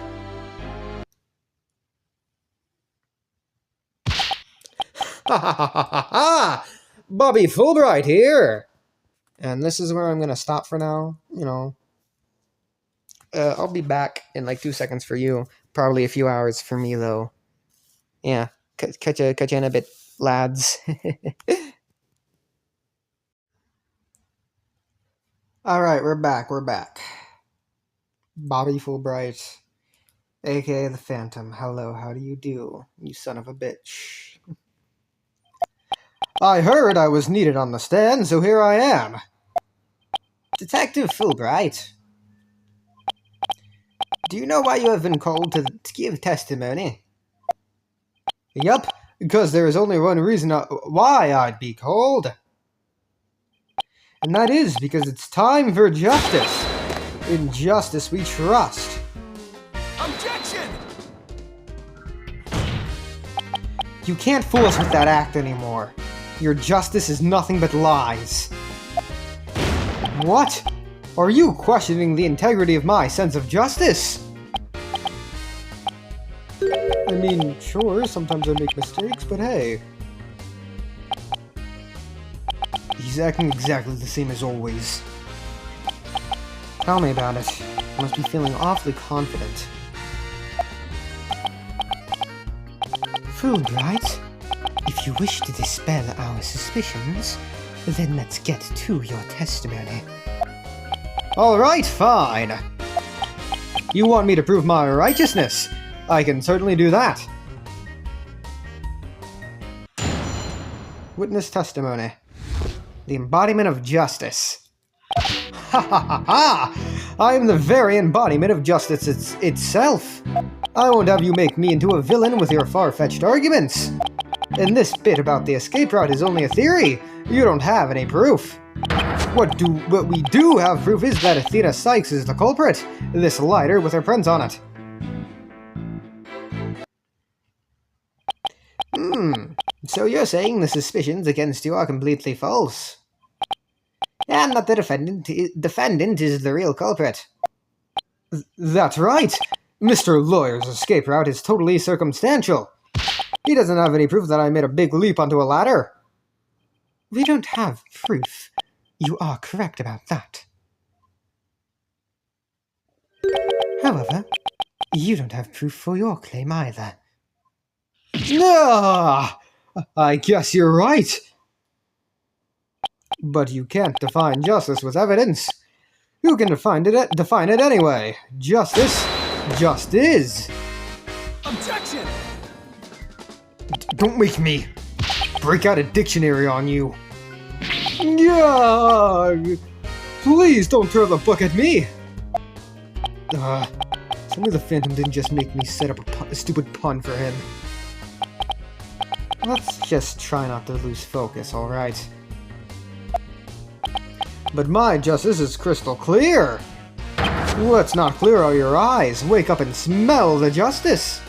Ha ha ha ha ha ha! Bobby Fulbright here! And this is where I'm gonna stop for now, you know. I'll be back in like 2 seconds for you. Probably a few hours for me, though. Yeah, catch you in a bit, lads. Alright, we're back. Bobby Fulbright, aka the Phantom. Hello, how do you do, you son of a bitch? I heard I was needed on the stand, so here I am. Detective Fulbright. Do you know why you have been called to give testimony? Yup, because there is only one reason why I'd be called. And that is because it's time for justice. In justice we trust. Objection! You can't fool us with that act anymore. Your justice is nothing but lies. What? Are you questioning the integrity of my sense of justice? I mean, sure, sometimes I make mistakes, but hey. He's acting exactly the same as always. Tell me about it. You must be feeling awfully confident. Fulbright, if you wish to dispel our suspicions, then let's get to your testimony. Alright, fine. You want me to prove my righteousness? I can certainly do that. Witness testimony. The embodiment of justice. Ha ha ha ha! I am the very embodiment of justice itself. I won't have you make me into a villain with your far-fetched arguments. And this bit about the escape route is only a theory. You don't have any proof. What we do have proof is that Athena Sykes is the culprit. This lighter with her prints on it. So you're saying the suspicions against you are completely false? And that the defendant is the real culprit? That's right! Mr. Lawyer's escape route is totally circumstantial. He doesn't have any proof that I made a big leap onto a ladder. We don't have proof. You are correct about that. However, You don't have proof for your claim either. No! I guess you're right. But you can't define justice with evidence. You can define it anyway. Justice just is. Objection! Don't make me break out a dictionary on you. Yeah! Please don't throw the book at me! Tell me the Phantom didn't just make me set up a stupid pun for him. Let's just try not to lose focus, alright? But my justice is crystal clear! Let's not clear all your eyes. Wake up and smell the justice!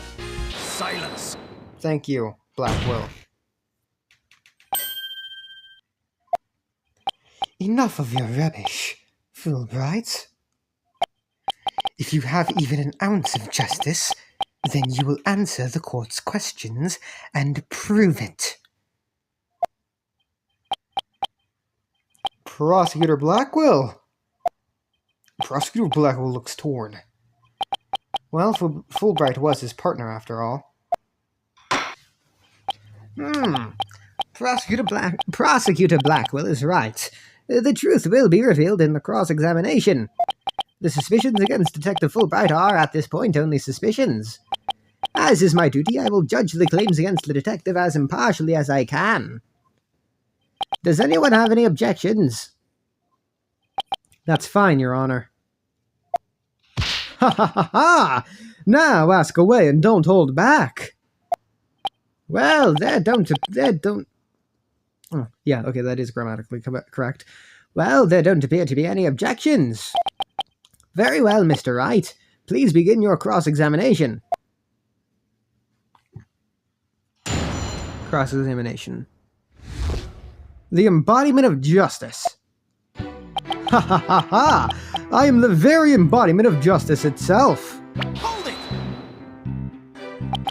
Silence! Thank you, Black Will. Enough of your rubbish, Fulbright. If you have even an ounce of justice, then you will answer the court's questions and prove it. Prosecutor Blackwell. Prosecutor Blackwell looks torn. Well, Fulbright was his partner after all. Prosecutor Blackwell is right. The truth will be revealed in the cross-examination. The suspicions against Detective Fulbright are, at this point, only suspicions. As is my duty, I will judge the claims against the detective as impartially as I can. Does anyone have any objections? That's fine, Your Honor. Ha ha ha ha! Now ask away and don't hold back. Well, Oh, yeah, okay, that is grammatically correct. Well, there don't appear to be any objections. Very well, Mr. Wright. Please begin your cross-examination. Cross-examination. The embodiment of justice. Ha ha ha ha! I am the very embodiment of justice itself. Hold it!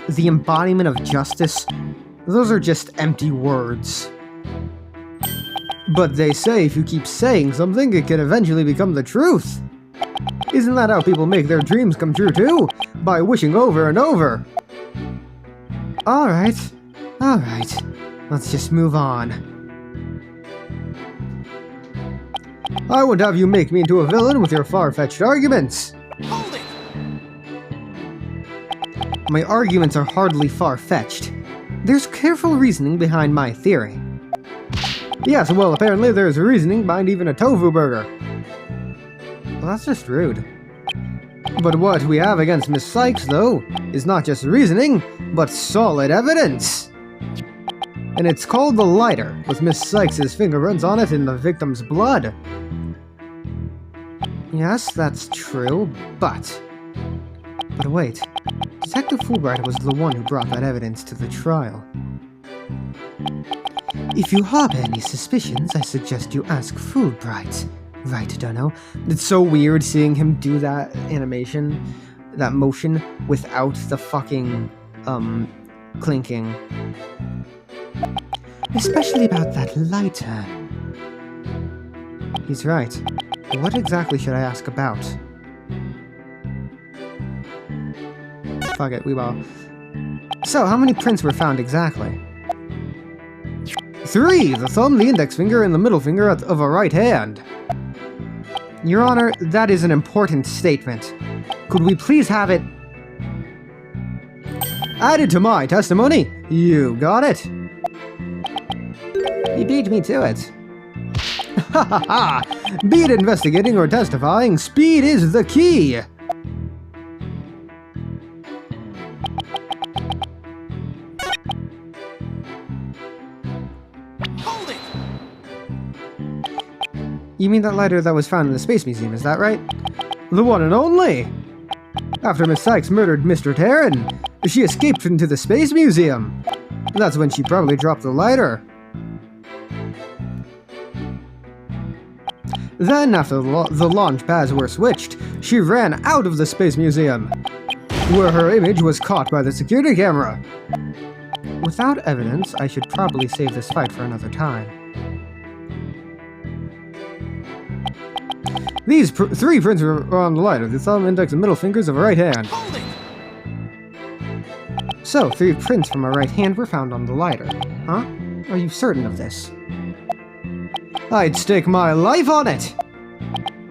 The embodiment of justice? Those are just empty words. But they say if you keep saying something, it can eventually become the truth. Isn't that how people make their dreams come true too? By wishing over and over. Alright. Let's just move on. I won't have you make me into a villain with your far-fetched arguments. Hold it! My arguments are hardly far-fetched. There's careful reasoning behind my theory. Yes, well, apparently there's reasoning behind even a tofu burger. Well, that's just rude. But what we have against Miss Sykes, though, is not just reasoning, but solid evidence. And it's called the lighter, with Miss Sykes' fingerprints on it in the victim's blood. Yes, that's true, but wait. Detective Fulbright was the one who brought that evidence to the trial. If you harbor any suspicions, I suggest you ask Fulbright. Right, Dunno? It's so weird seeing him do that animation, that motion, without the fucking, clinking. Especially about that lighter. He's right. What exactly should I ask about? Fuck it, we will. So, how many prints were found exactly? 3! The thumb, the index finger, and the middle finger of a right hand. Your Honor, that is an important statement. Could we please have it added to my testimony? You got it. He beat me to it. Ha ha ha! Be it investigating or testifying, speed is the key! Hold it! You mean that lighter that was found in the Space Museum, is that right? The one and only! After Miss Sykes murdered Mr. Terran, she escaped into the Space Museum. That's when she probably dropped the lighter. Then, after the launch pads were switched, she ran out of the Space Museum, where her image was caught by the security camera. Without evidence, I should probably save this fight for another time. These 3 prints were on the lighter, the thumb, index, and middle fingers of her right hand. Hold it! So, 3 prints from her right hand were found on the lighter. Huh? Are you certain of this? I'd stake my life on it!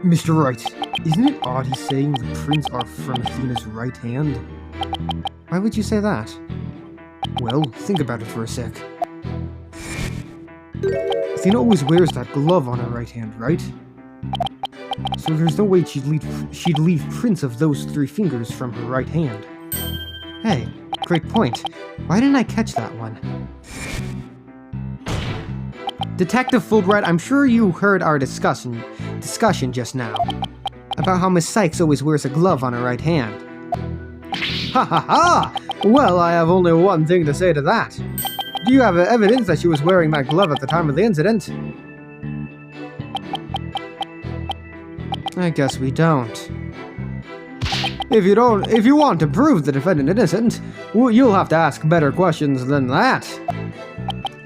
Mr. Wright, isn't it odd he's saying the prints are from Athena's right hand? Why would you say that? Well, think about it for a sec. Athena always wears that glove on her right hand, right? So there's no way she'd leave prints of those 3 fingers from her right hand. Hey, great point. Why didn't I catch that one? Detective Fulbright, I'm sure you heard our discussion just now about how Miss Sykes always wears a glove on her right hand. Ha ha ha! Well, I have only one thing to say to that. Do you have evidence that she was wearing that glove at the time of the incident? I guess we don't. If you want to prove the defendant innocent, you'll have to ask better questions than that.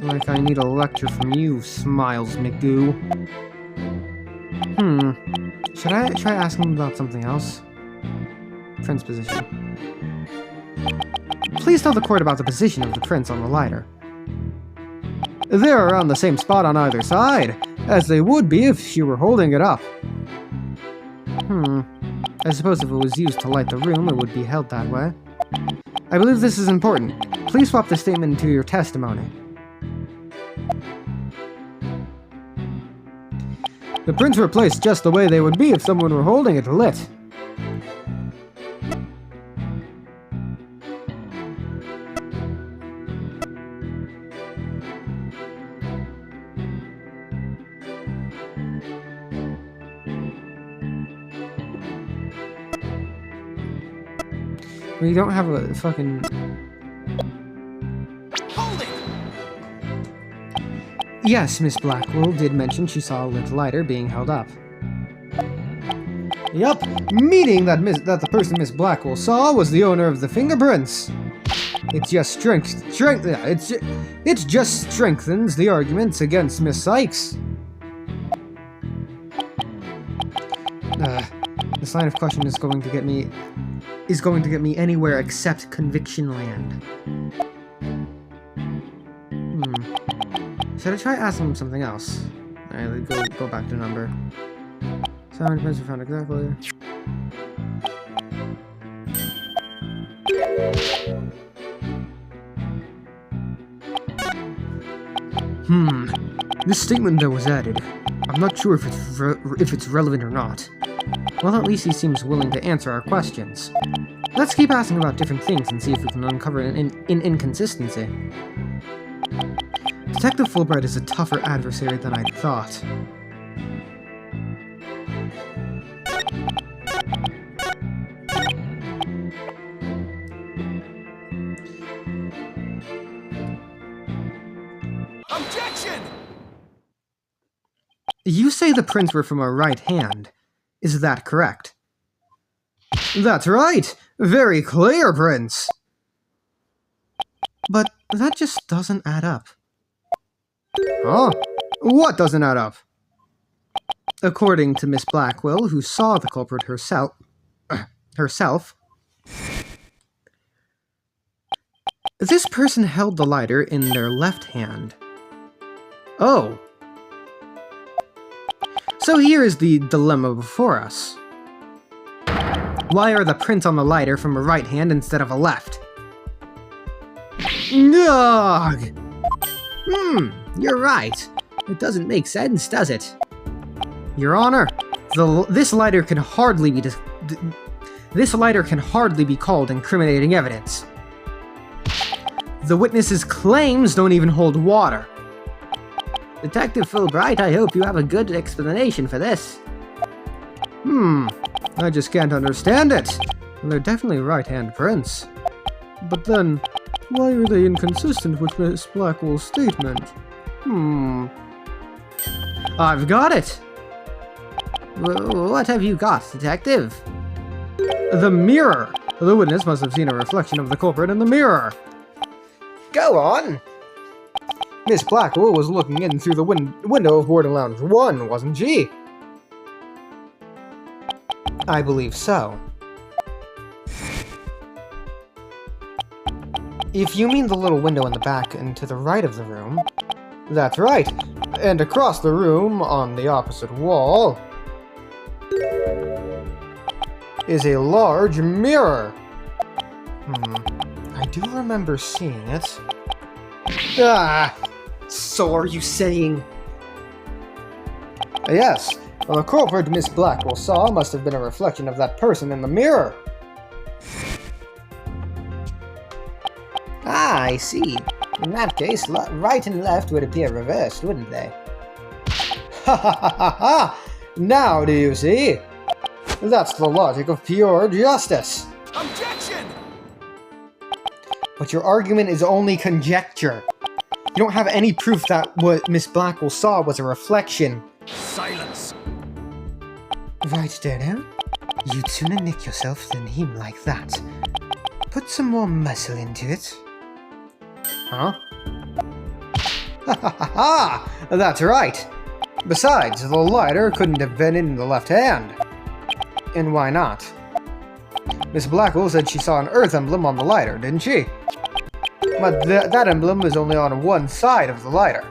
Like I need a lecture from you, Smiles McGoo. Should I try asking about something else? Prince position. Please tell the court about the position of the prints on the lighter. They're around the same spot on either side, as they would be if she were holding it up. I suppose if it was used to light the room, it would be held that way. I believe this is important. Please swap the statement into your testimony. The prints were placed just the way they would be if someone were holding it lit. We don't have a fucking... Hold it! Yes, Miss Blackwell did mention she saw a lit lighter being held up. Yup, meaning that the person Miss Blackwell saw was the owner of the fingerprints. It just strengthens the arguments against Miss Sykes. This line of question is going to get me anywhere except conviction land. Should I try asking him something else? Alright, go back to number. Sound prints were found exactly. This statement that was added, I'm not sure if it's relevant or not. Well, at least he seems willing to answer our questions. Let's keep asking about different things and see if we can uncover an inconsistency. Detective Fulbright is a tougher adversary than I'd thought. Objection! You say the prints were from her right hand. Is that correct? That's right! Very clear prints! But that just doesn't add up. Huh? What doesn't add up? According to Miss Blackwell, who saw the culprit herself, this person held the lighter in their left hand. Oh. So here is the dilemma before us. Why are the prints on the lighter from a right hand instead of a left? Ugh! You're right. It doesn't make sense, does it? Your Honor, this lighter can hardly be called incriminating evidence. The witness's claims don't even hold water. Detective Fulbright, I hope you have a good explanation for this. I just can't understand it. They're definitely right-hand prints. But then, why are they inconsistent with Miss Blackwell's statement? I've got it! What have you got, Detective? The mirror! The witness must have seen a reflection of the culprit in the mirror. Go on! Miss Blackwell was looking in through the window of Boarding Lounge 1, wasn't she? I believe so. If you mean the little window in the back and to the right of the room, that's right. And across the room, on the opposite wall, is a large mirror. I do remember seeing it. Ah! So are you saying... Yes. Well, the culprit Miss Blackwell saw must have been a reflection of that person in the mirror. Ah, I see. In that case, right and left would appear reversed, wouldn't they? Ha ha ha ha ha! Now do you see? That's the logic of pure justice. Objection! But your argument is only conjecture. You don't have any proof that what Miss Blackwell saw was a reflection. Silence! Right, Dano. You'd sooner nick yourself than him like that. Put some more muscle into it. Huh? Ha ha ha ha! That's right! Besides, the lighter couldn't have been in the left hand. And why not? Miss Blackwell said she saw an Earth emblem on the lighter, didn't she? But that emblem was only on one side of the lighter.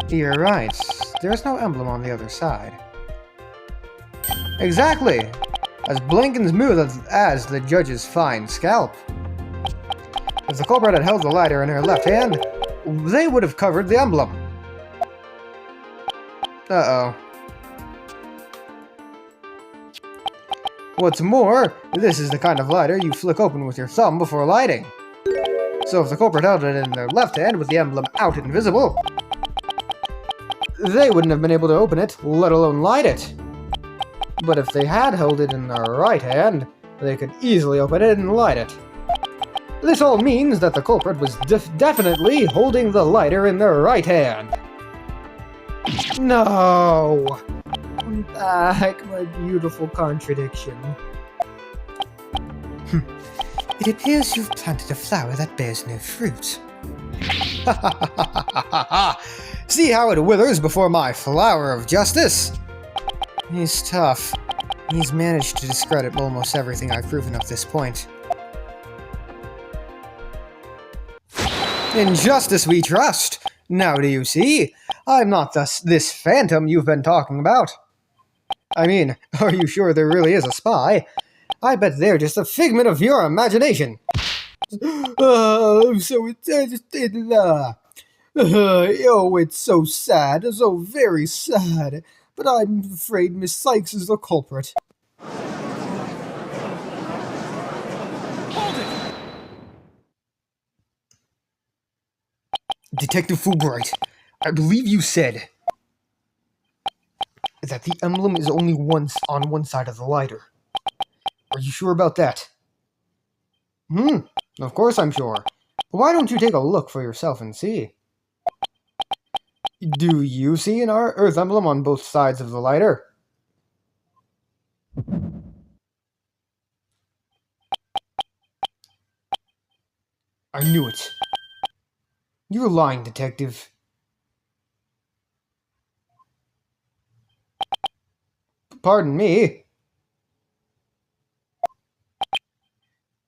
You're right. There's no emblem on the other side. Exactly! As blank and smooth as the judge's fine scalp. If the culprit had held the lighter in her left hand, they would have covered the emblem. Uh-oh. What's more, this is the kind of lighter you flick open with your thumb before lighting. So if the culprit held it in their left hand with the emblem out and visible, they wouldn't have been able to open it, let alone light it. But if they had held it in their right hand, they could easily open it and light it. This all means that the culprit was definitely holding the lighter in their right hand. No! I'm back, my beautiful contradiction. It appears you've planted a flower that bears no fruit. Ha ha ha ha ha ha! See how it withers before my flower of justice? He's tough. He's managed to discredit almost everything I've proven up to this point. In justice we trust! Now do you see? I'm not this phantom you've been talking about. I mean, are you sure there really is a spy? I bet they're just a figment of your imagination. Oh, it's so sad, so very sad. But I'm afraid Miss Sykes is the culprit. Hold it! Detective Fulbright, I believe you said that the emblem is only once on one side of the lighter. Are you sure about that? Of course I'm sure. But why don't you take a look for yourself and see? Do you see an Earth emblem on both sides of the lighter? I knew it. You're lying, detective. Pardon me?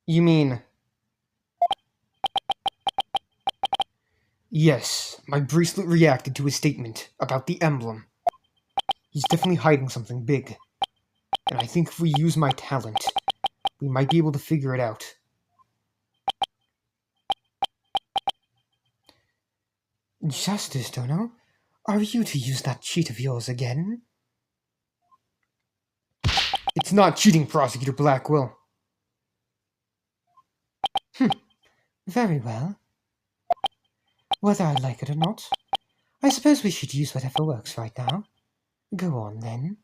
You mean... Yes, my bracelet reacted to his statement about the emblem. He's definitely hiding something big. And I think if we use my talent, we might be able to figure it out. Justice, Dono? Are you to use that cheat of yours again? It's not cheating, Prosecutor Blackwell. Very well. Whether I like it or not, I suppose we should use whatever works right now. Go on, then.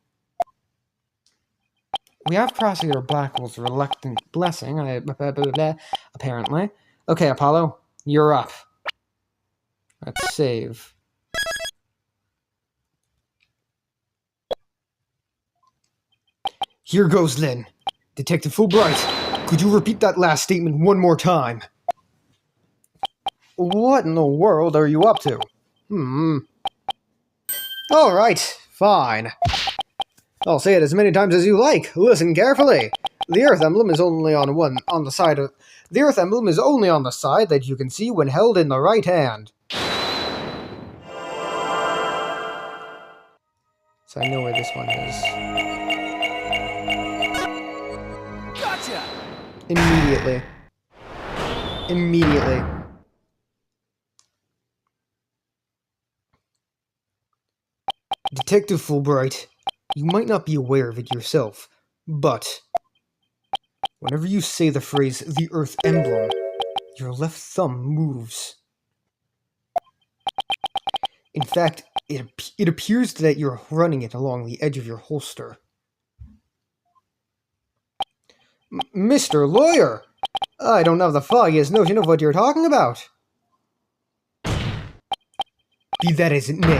We have Prosecutor Blackwell's reluctant blessing, apparently. Okay, Apollo, you're up. Let's save. Here goes, then. Detective Fulbright, could you repeat that last statement one more time? What in the world are you up to? Alright, fine. I'll say it as many times as you like. Listen carefully. The Earth emblem is only on the side that you can see when held in the right hand. So I know where this one is. Gotcha! Immediately. Detective Fulbright, you might not be aware of it yourself, but whenever you say the phrase, the Earth emblem, your left thumb moves. In fact, it appears that you're running it along the edge of your holster. Mr. Lawyer! I don't have the foggiest notion of what you're talking about. Be that as it may,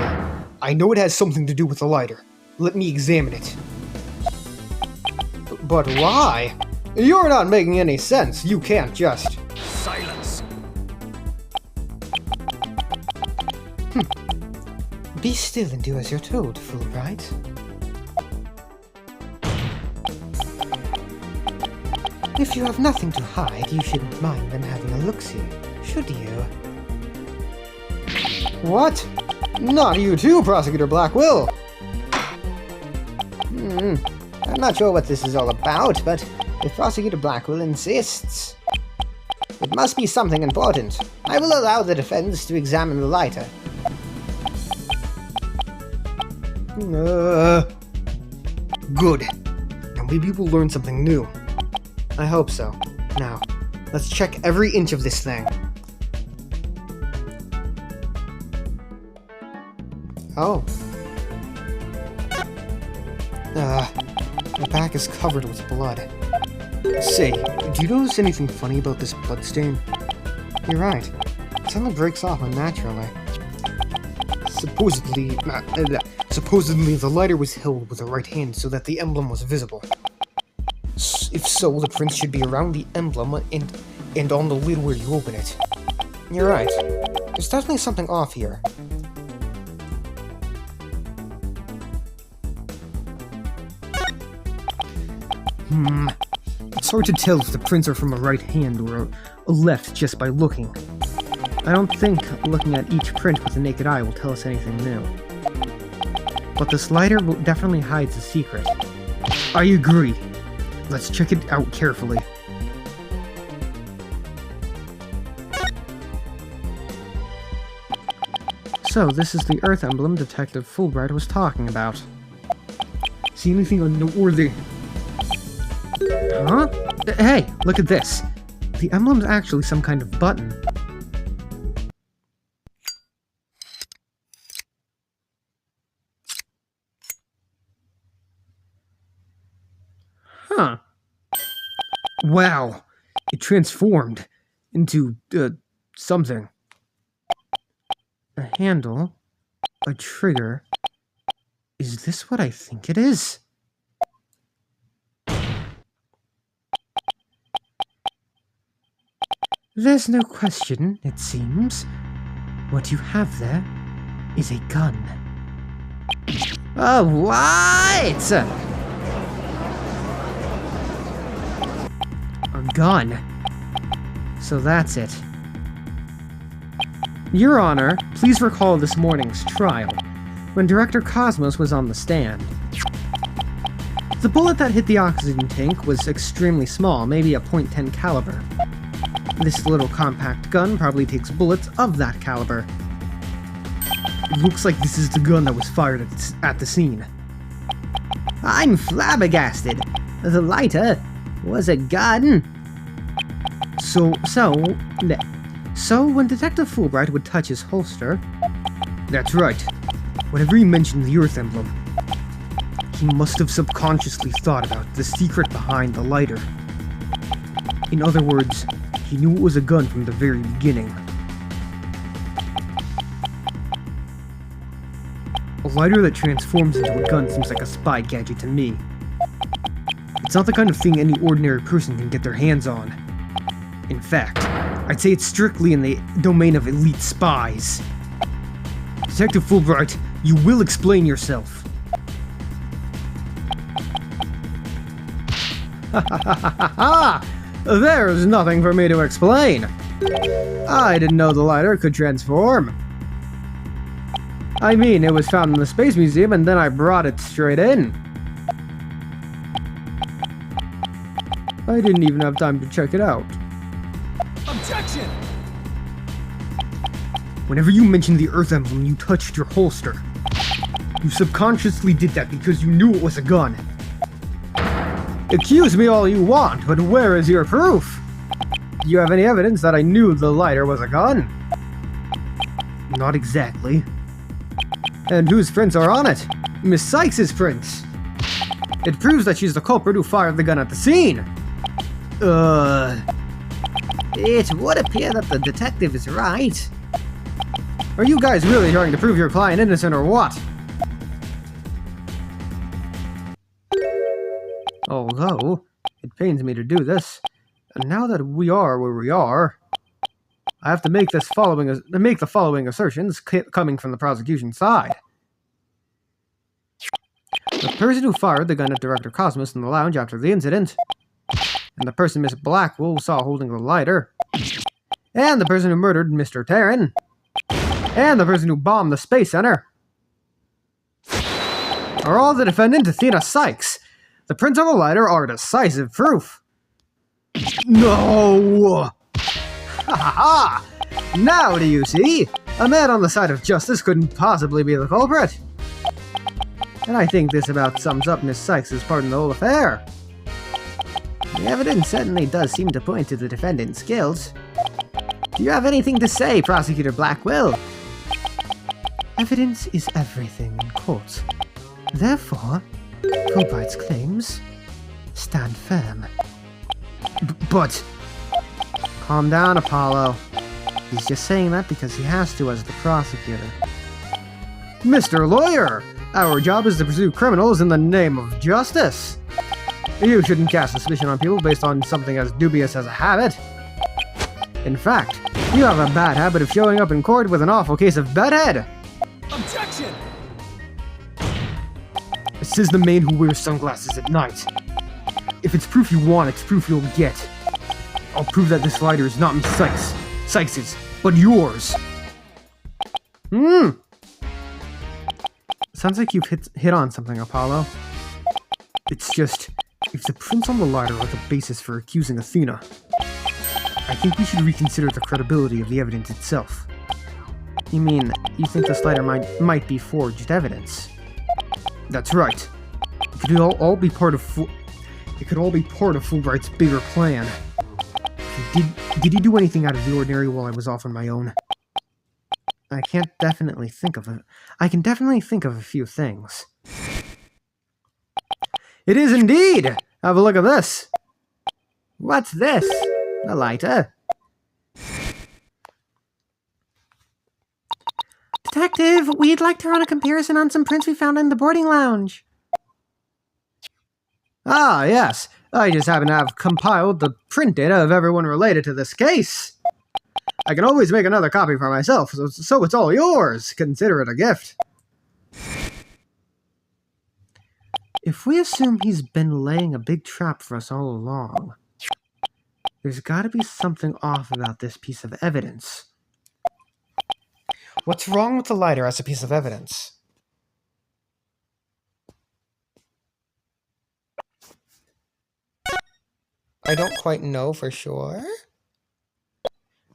I know it has something to do with the lighter. Let me examine it. But why? You're not making any sense. You can't just... Silence! Be still and do as you're told, Fulbright. If you have nothing to hide, you shouldn't mind them having a look-see, should you? What? Not you too, Prosecutor Blackwell! I'm not sure what this is all about, but if Prosecutor Blackwell insists, it must be something important. I will allow the defense to examine the lighter. Good. Now maybe we'll learn something new. I hope so. Now, let's check every inch of this thing. Oh. The back is covered with blood. Say, do you notice anything funny about this bloodstain? You're right. It suddenly breaks off unnaturally. Supposedly the lighter was held with the right hand so that the emblem was visible. If so, the prints should be around the emblem and on the lid where you open it. You're right. There's definitely something off here. It's hard to tell if the prints are from a right hand or a left just by looking. I don't think looking at each print with the naked eye will tell us anything new. But this lighter definitely hides a secret. I agree. Let's check it out carefully. So, this is the Earth emblem Detective Fulbright was talking about. See anything unworthy? Huh? Hey, look at this. The emblem's actually some kind of button. Huh. Wow. It transformed into, something. A handle? A trigger? Is this what I think it is? There's no question, it seems. What you have there is a gun. Oh, what? A gun. So that's it. Your Honor, please recall this morning's trial, when Director Cosmos was on the stand. The bullet that hit the oxygen tank was extremely small, maybe a .10 caliber. This little compact gun probably takes bullets of that caliber. It looks like this is the gun that was fired at the scene. I'm flabbergasted. The lighter was a gun. So when Detective Fulbright would touch his holster... That's right. Whenever he mentioned the Earth emblem, he must have subconsciously thought about the secret behind the lighter. In other words, he knew it was a gun from the very beginning. A lighter that transforms into a gun seems like a spy gadget to me. It's not the kind of thing any ordinary person can get their hands on. In fact, I'd say it's strictly in the domain of elite spies. Detective Fulbright, you will explain yourself. There's nothing for me to explain. I didn't know the lighter could transform. I mean, it was found in the Space Museum and then I brought it straight in. I didn't even have time to check it out. Objection! Whenever you mentioned the Earth emblem, you touched your holster. You subconsciously did that because you knew it was a gun. Accuse me all you want, but where is your proof? Do you have any evidence that I knew the lighter was a gun? Not exactly. And whose prints are on it? Miss Sykes' prints. It proves that she's the culprit who fired the gun at the scene. It would appear that the detective is right. Are you guys really trying to prove your client innocent or what? Although, it pains me to do this, and now that we are where we are, I have to make the following assertions coming from the prosecution side. The person who fired the gun at Director Cosmos in the lounge after the incident, and the person Miss Blackwell saw holding the lighter, and the person who murdered Mr. Terran, and the person who bombed the Space Center, are all the defendant Athena Sykes. The prints on the lighter are decisive proof. No! Ha ha ha! Now do you see? A man on the side of justice couldn't possibly be the culprit. And I think this about sums up Miss Sykes' part in the whole affair. The evidence certainly does seem to point to the defendant's guilt. Do you have anything to say, Prosecutor Blackwell? Evidence is everything in court. Therefore, Fulbright's claims stand firm. But... Calm down, Apollo. He's just saying that because he has to as the prosecutor. Mr. Lawyer! Our job is to pursue criminals in the name of justice. You shouldn't cast suspicion on people based on something as dubious as a habit. In fact, you have a bad habit of showing up in court with an awful case of bedhead. Objection! This is the man who wears sunglasses at night. If it's proof you want, it's proof you'll get. I'll prove that this lighter is not Miss Sykes's, but yours. Sounds like you've hit on something, Apollo. It's just, if the prints on the lighter are the basis for accusing Athena, I think we should reconsider the credibility of the evidence itself. You mean, you think this lighter might be forged evidence? That's right. It could all be part of Fulbright's bigger plan. Did he do anything out of the ordinary while I was off on my own? I can definitely think of a few things. It is indeed! Have a look at this! What's this? A lighter? Detective, we'd like to run a comparison on some prints we found in the boarding lounge. Ah, yes. I just happen to have compiled the print data of everyone related to this case. I can always make another copy for myself, so it's all yours. Consider it a gift. If we assume he's been laying a big trap for us all along, there's gotta be something off about this piece of evidence. What's wrong with the lighter as a piece of evidence? I don't quite know for sure.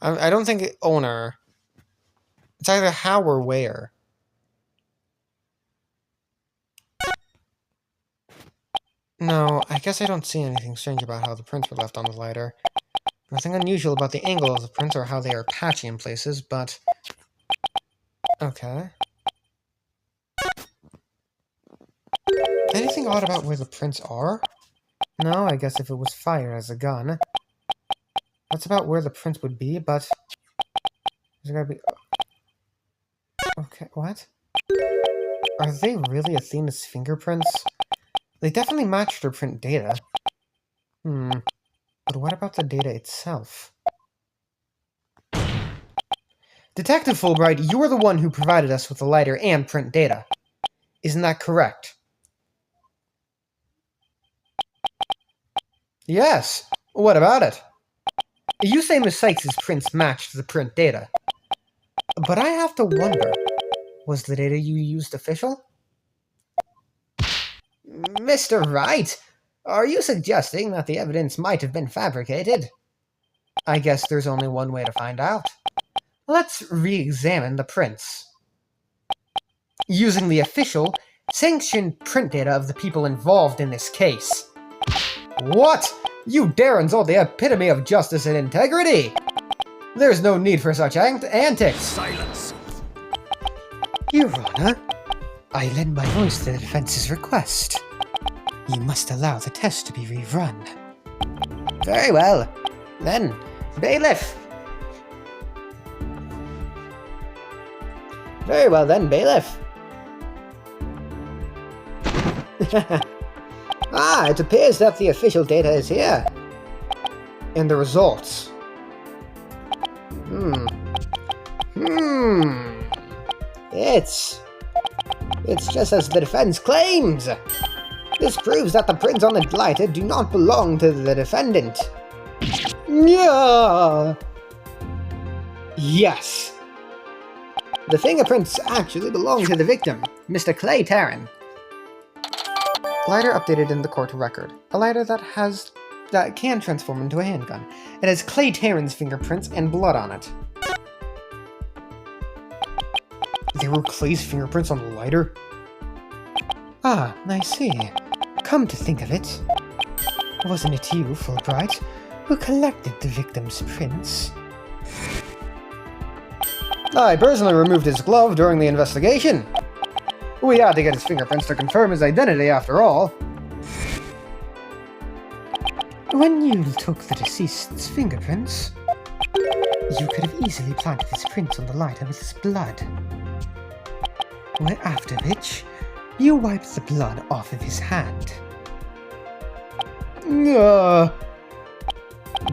I don't think owner. It's either how or where. No, I guess I don't see anything strange about how the prints were left on the lighter. Nothing unusual about the angle of the prints or how they are patchy in places, but... Okay. Anything odd about where the prints are? No, I guess if it was fired as a gun. That's about where the prints would be, but... There's gotta be... Okay, what? Are they really Athena's fingerprints? They definitely matched her print data. But what about the data itself? Detective Fulbright, you are the one who provided us with the lighter and print data. Isn't that correct? Yes. What about it? You say Miss Sykes' prints matched the print data. But I have to wonder, was the data you used official? Mr. Wright, are you suggesting that the evidence might have been fabricated? I guess there's only one way to find out. Let's re-examine the prints. Using the official, sanctioned print data of the people involved in this case. What? You dare insult the epitome of justice and integrity? There's no need for such antics. Silence. Your Honor, I lend my voice to the defense's request. You must allow the test to be rerun. Very well. Then, bailiff. Very well then, bailiff. Ah, it appears that the official data is here. And the results. It's just as the defense claims. This proves that the prints on the lighter do not belong to the defendant. Yeah. Yes. The fingerprints actually belong to the victim, Mr. Clay Tarrant. Lighter updated in the court record. A lighter that can transform into a handgun. It has Clay Tarrant's fingerprints and blood on it. There were Clay's fingerprints on the lighter? Ah, I see. Come to think of it, wasn't it you, Fulbright, who collected the victim's prints? I personally removed his glove during the investigation. We had to get his fingerprints to confirm his identity after all. When you took the deceased's fingerprints, you could have easily planted his prints on the lighter with his blood. After which, you wiped the blood off of his hand.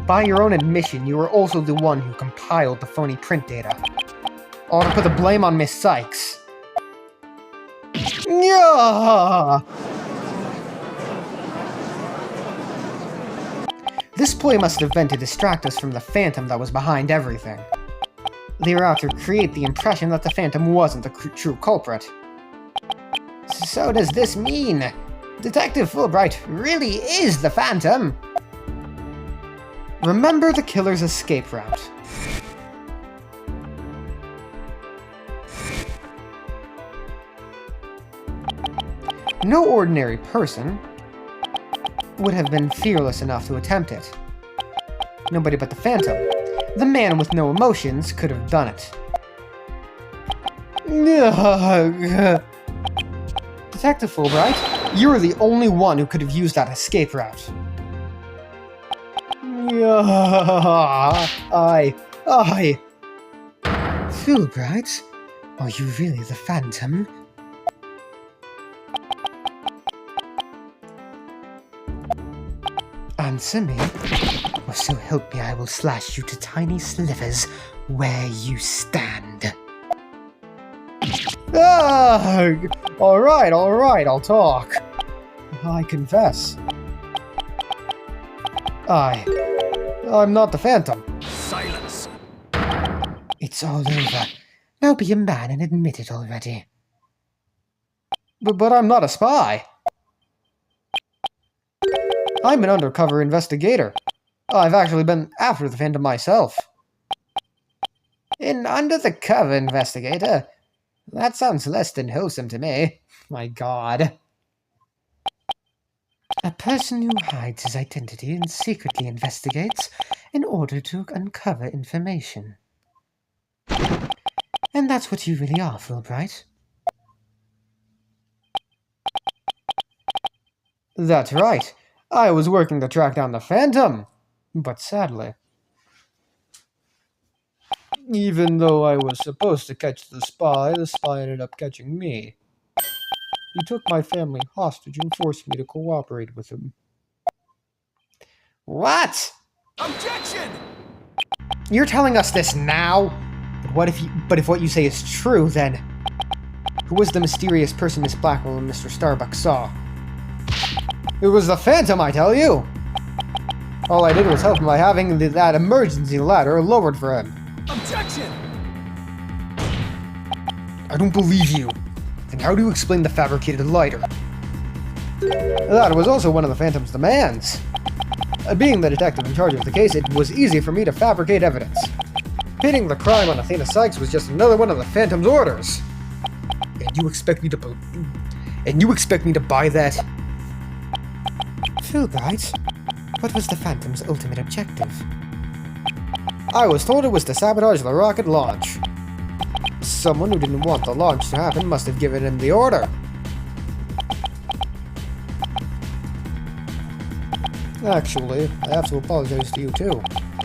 By your own admission, you were also the one who compiled the phony print data. Ought to put the blame on Miss Sykes. This ploy must have been to distract us from the Phantom that was behind everything. They were out to create the impression that the Phantom wasn't the true culprit. So does this mean Detective Fulbright really is the Phantom? Remember the killer's escape route. No ordinary person would have been fearless enough to attempt it. Nobody but the Phantom, the man with no emotions, could have done it. Detective Fulbright, you were the only one who could have used that escape route. Fulbright, are you really the Phantom? Answer me, or so help me I will slash you to tiny slivers where you stand. Alright, I'll talk. I confess. I'm not the Phantom. Silence. It's all over. Now be a man and admit it already. But I'm not a spy. I'm an undercover investigator. I've actually been after the Phantom myself. An undercover investigator? That sounds less than wholesome to me. My God. A person who hides his identity and secretly investigates in order to uncover information. And that's what you really are, Fulbright. That's right. I was working to track down the Phantom. But sadly, even though I was supposed to catch the spy ended up catching me. He took my family hostage and forced me to cooperate with him. What? Objection! You're telling us this now? But if what you say is true, then who was the mysterious person Miss Blackwell and Mr. Starbuck saw? It was the Phantom, I tell you! All I did was help him by having that emergency ladder lowered for him. Objection! I don't believe you. Then how do you explain the fabricated lighter? That was also one of the Phantom's demands. Being the detective in charge of the case, it was easy for me to fabricate evidence. Pinning the crime on Athena Sykes was just another one of the Phantom's orders. And you expect me to buy that? Fulbright, what was the Phantom's ultimate objective? I was told it was to sabotage the rocket launch. Someone who didn't want the launch to happen must have given him the order. Actually, I have to apologize to you too.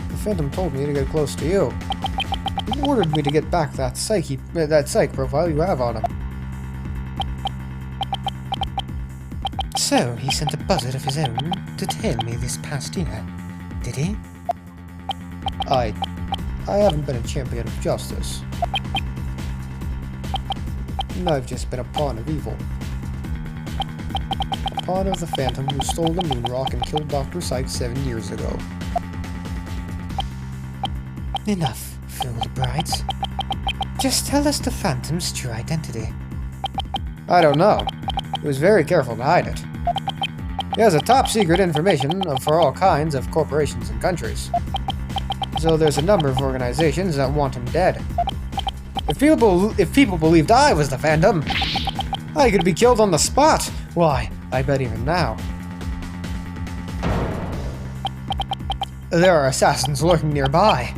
The Phantom told me to get close to you. He ordered me to get back that psych profile you have on him. So, he sent a buzzard of his own to tell me this past year, did he? I haven't been a champion of justice. I've just been a pawn of evil. A pawn of the Phantom who stole the moon rock and killed Dr. Sykes 7 years ago. Enough, Fulbright. Just tell us the Phantom's true identity. I don't know. He was very careful to hide it. He has a top secret information for all kinds of corporations and countries. So there's a number of organizations that want him dead. If people believed I was the Phantom, I could be killed on the spot. Why, I bet even now. There are assassins lurking nearby.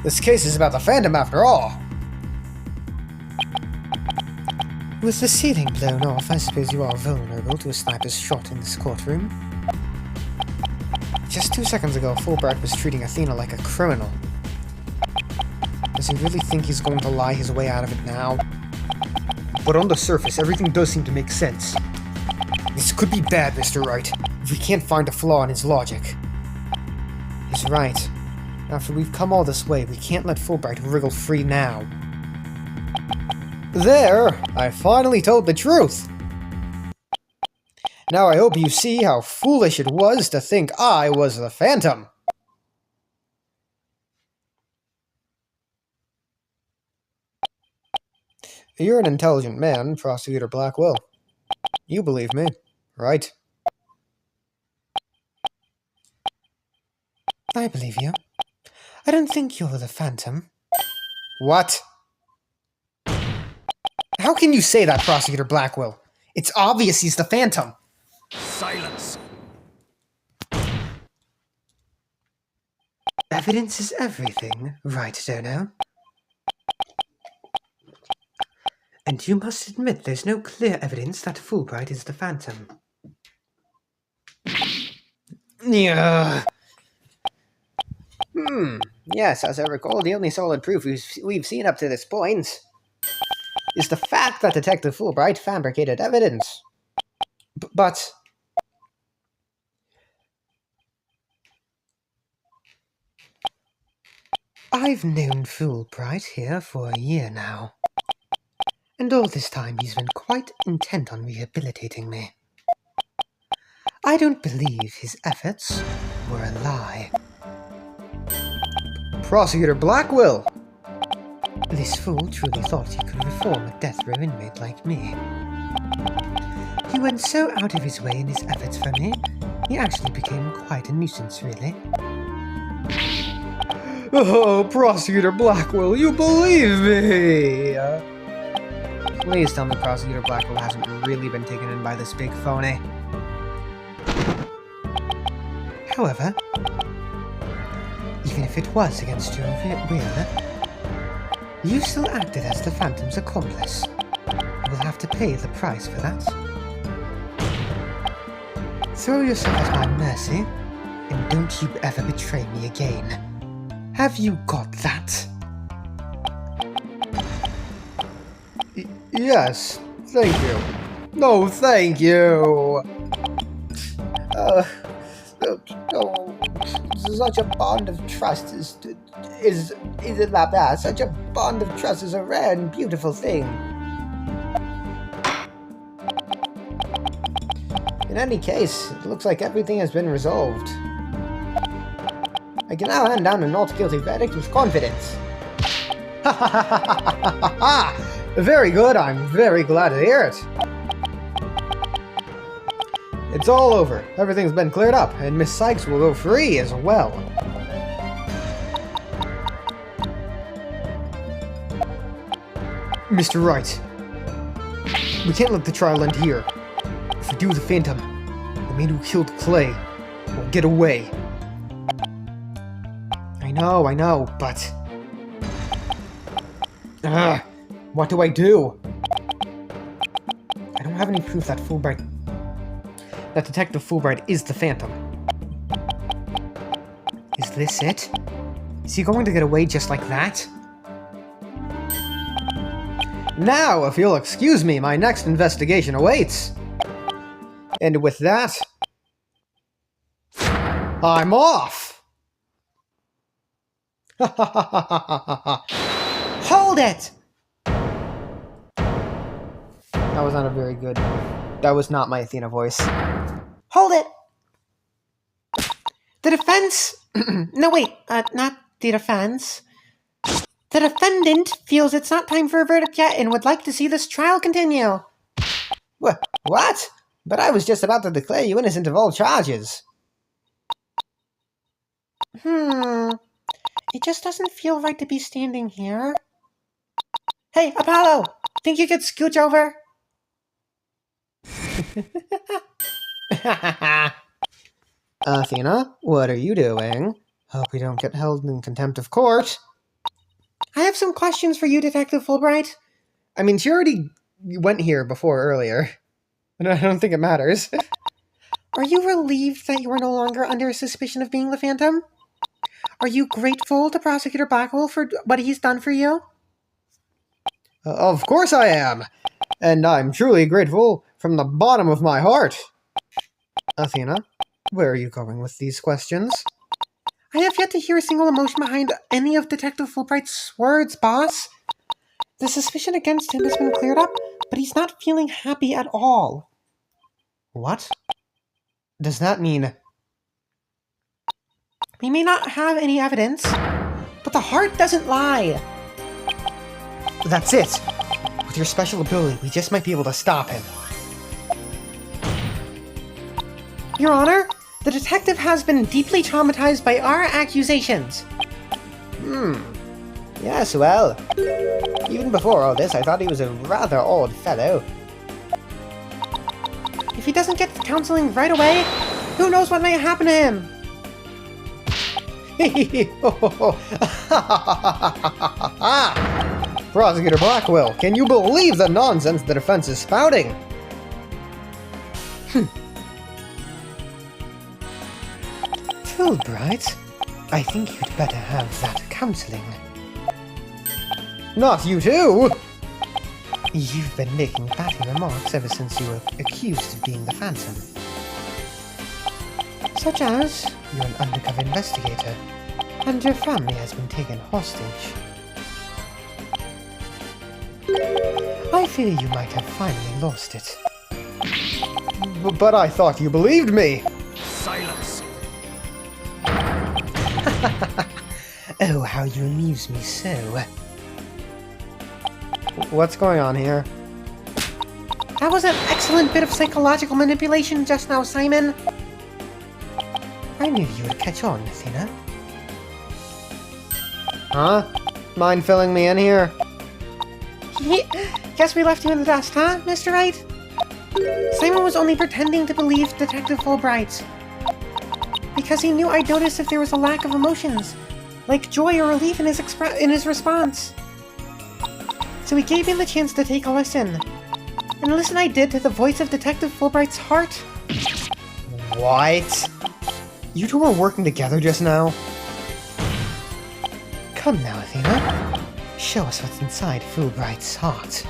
This case is about the Phantom after all. With the ceiling blown off, I suppose you are vulnerable to a sniper's shot in this courtroom. Just 2 seconds ago, Fulbright was treating Athena like a criminal. Does he really think he's going to lie his way out of it now? But on the surface, everything does seem to make sense. This could be bad, Mr. Wright, if we can't find a flaw in his logic. He's right. After we've come all this way, we can't let Fulbright wriggle free now. There! I finally told the truth! Now I hope you see how foolish it was to think I was the Phantom! You're an intelligent man, Prosecutor Blackwell. You believe me, right? I believe you. I don't think you're the Phantom. What? How can you say that, Prosecutor Blackwell? It's obvious he's the Phantom. Silence! Evidence is everything, right, Dono? And you must admit there's no clear evidence that Fulbright is the Phantom. Yeah. Yes, as I recall, the only solid proof we've seen up to this point is the fact that Detective Fulbright fabricated evidence. But I've known Fulbright here for a year now. And all this time he's been quite intent on rehabilitating me. I don't believe his efforts were a lie. Prosecutor Blackwell! This fool truly thought he could reform a death row inmate like me. He went so out of his way in his efforts for me, he actually became quite a nuisance, really. Oh, Prosecutor Blackwell, you believe me! Please tell me Prosecutor Blackwell hasn't really been taken in by this big phony. However, even if it was against your will, you still acted as the Phantom's accomplice. You will have to pay the price for that. Throw yourself at my mercy, and don't you ever betray me again. Have you got that? Yes, thank you. No, thank you! Such a bond of trust is such a bond of trust is a rare and beautiful thing. In any case, it looks like everything has been resolved. I can now hand down a not guilty verdict with confidence. Ha ha ha ha ha ha ha! Very good, I'm very glad to hear it. It's all over. Everything's been cleared up, and Miss Sykes will go free as well. Mr. Wright, we can't let the trial end here. If we do, the Phantom, the man who killed Clay, will get away. I know, but... what do I do? I don't have any proof that Detective Fulbright is the Phantom. Is this it? Is he going to get away just like that? Now, if you'll excuse me, my next investigation awaits. And with that, I'm off! Hold it! That was not a very good... That was not my Athena voice. Hold it! The defense... no, wait. Not the defense. The defendant feels it's not time for a verdict yet and would like to see this trial continue. What? But I was just about to declare you innocent of all charges. It just doesn't feel right to be standing here. Hey, Apollo! Think you could scooch over? Athena, what are you doing? Hope we don't get held in contempt of court. I have some questions for you, Detective Fulbright. I mean, she already went here before earlier. And I don't think it matters. Are you relieved that you are no longer under suspicion of being the Phantom? Are you grateful to Prosecutor Blackwell for what he's done for you? Of course I am. And I'm truly grateful from the bottom of my heart. Athena, where are you going with these questions? I have yet to hear a single emotion behind any of Detective Fulbright's words, boss. The suspicion against him has been cleared up, but he's not feeling happy at all. What? Does that mean... We may not have any evidence, but the heart doesn't lie. That's it. With your special ability, we just might be able to stop him. Your Honor, the detective has been deeply traumatized by our accusations. Yes, well, even before all this, I thought he was a rather odd fellow. If he doesn't get the counseling right away, who knows what might happen to him? Prosecutor Blackwell, can you believe the nonsense the defense is spouting? Fulbright, I think you'd better have that counseling. Not you too! You've been making batty remarks ever since you were accused of being the Phantom. Such as, you're an undercover investigator, and your family has been taken hostage. I fear you might have finally lost it. But I thought you believed me! Silence! Oh, how you amuse me so. What's going on here? That was an excellent bit of psychological manipulation just now, Simon. I knew you would catch on, Athena. Huh? Mind filling me in here? Guess we left you in the dust, huh, Mr. Wright? Simon was only pretending to believe Detective Fulbright. Because he knew I'd notice if there was a lack of emotions, like joy or relief in his response. So he gave me the chance to take a listen. And listen I did to the voice of Detective Fulbright's heart. What? You two were working together just now? Come now, Athena. Show us what's inside Fulbright's heart.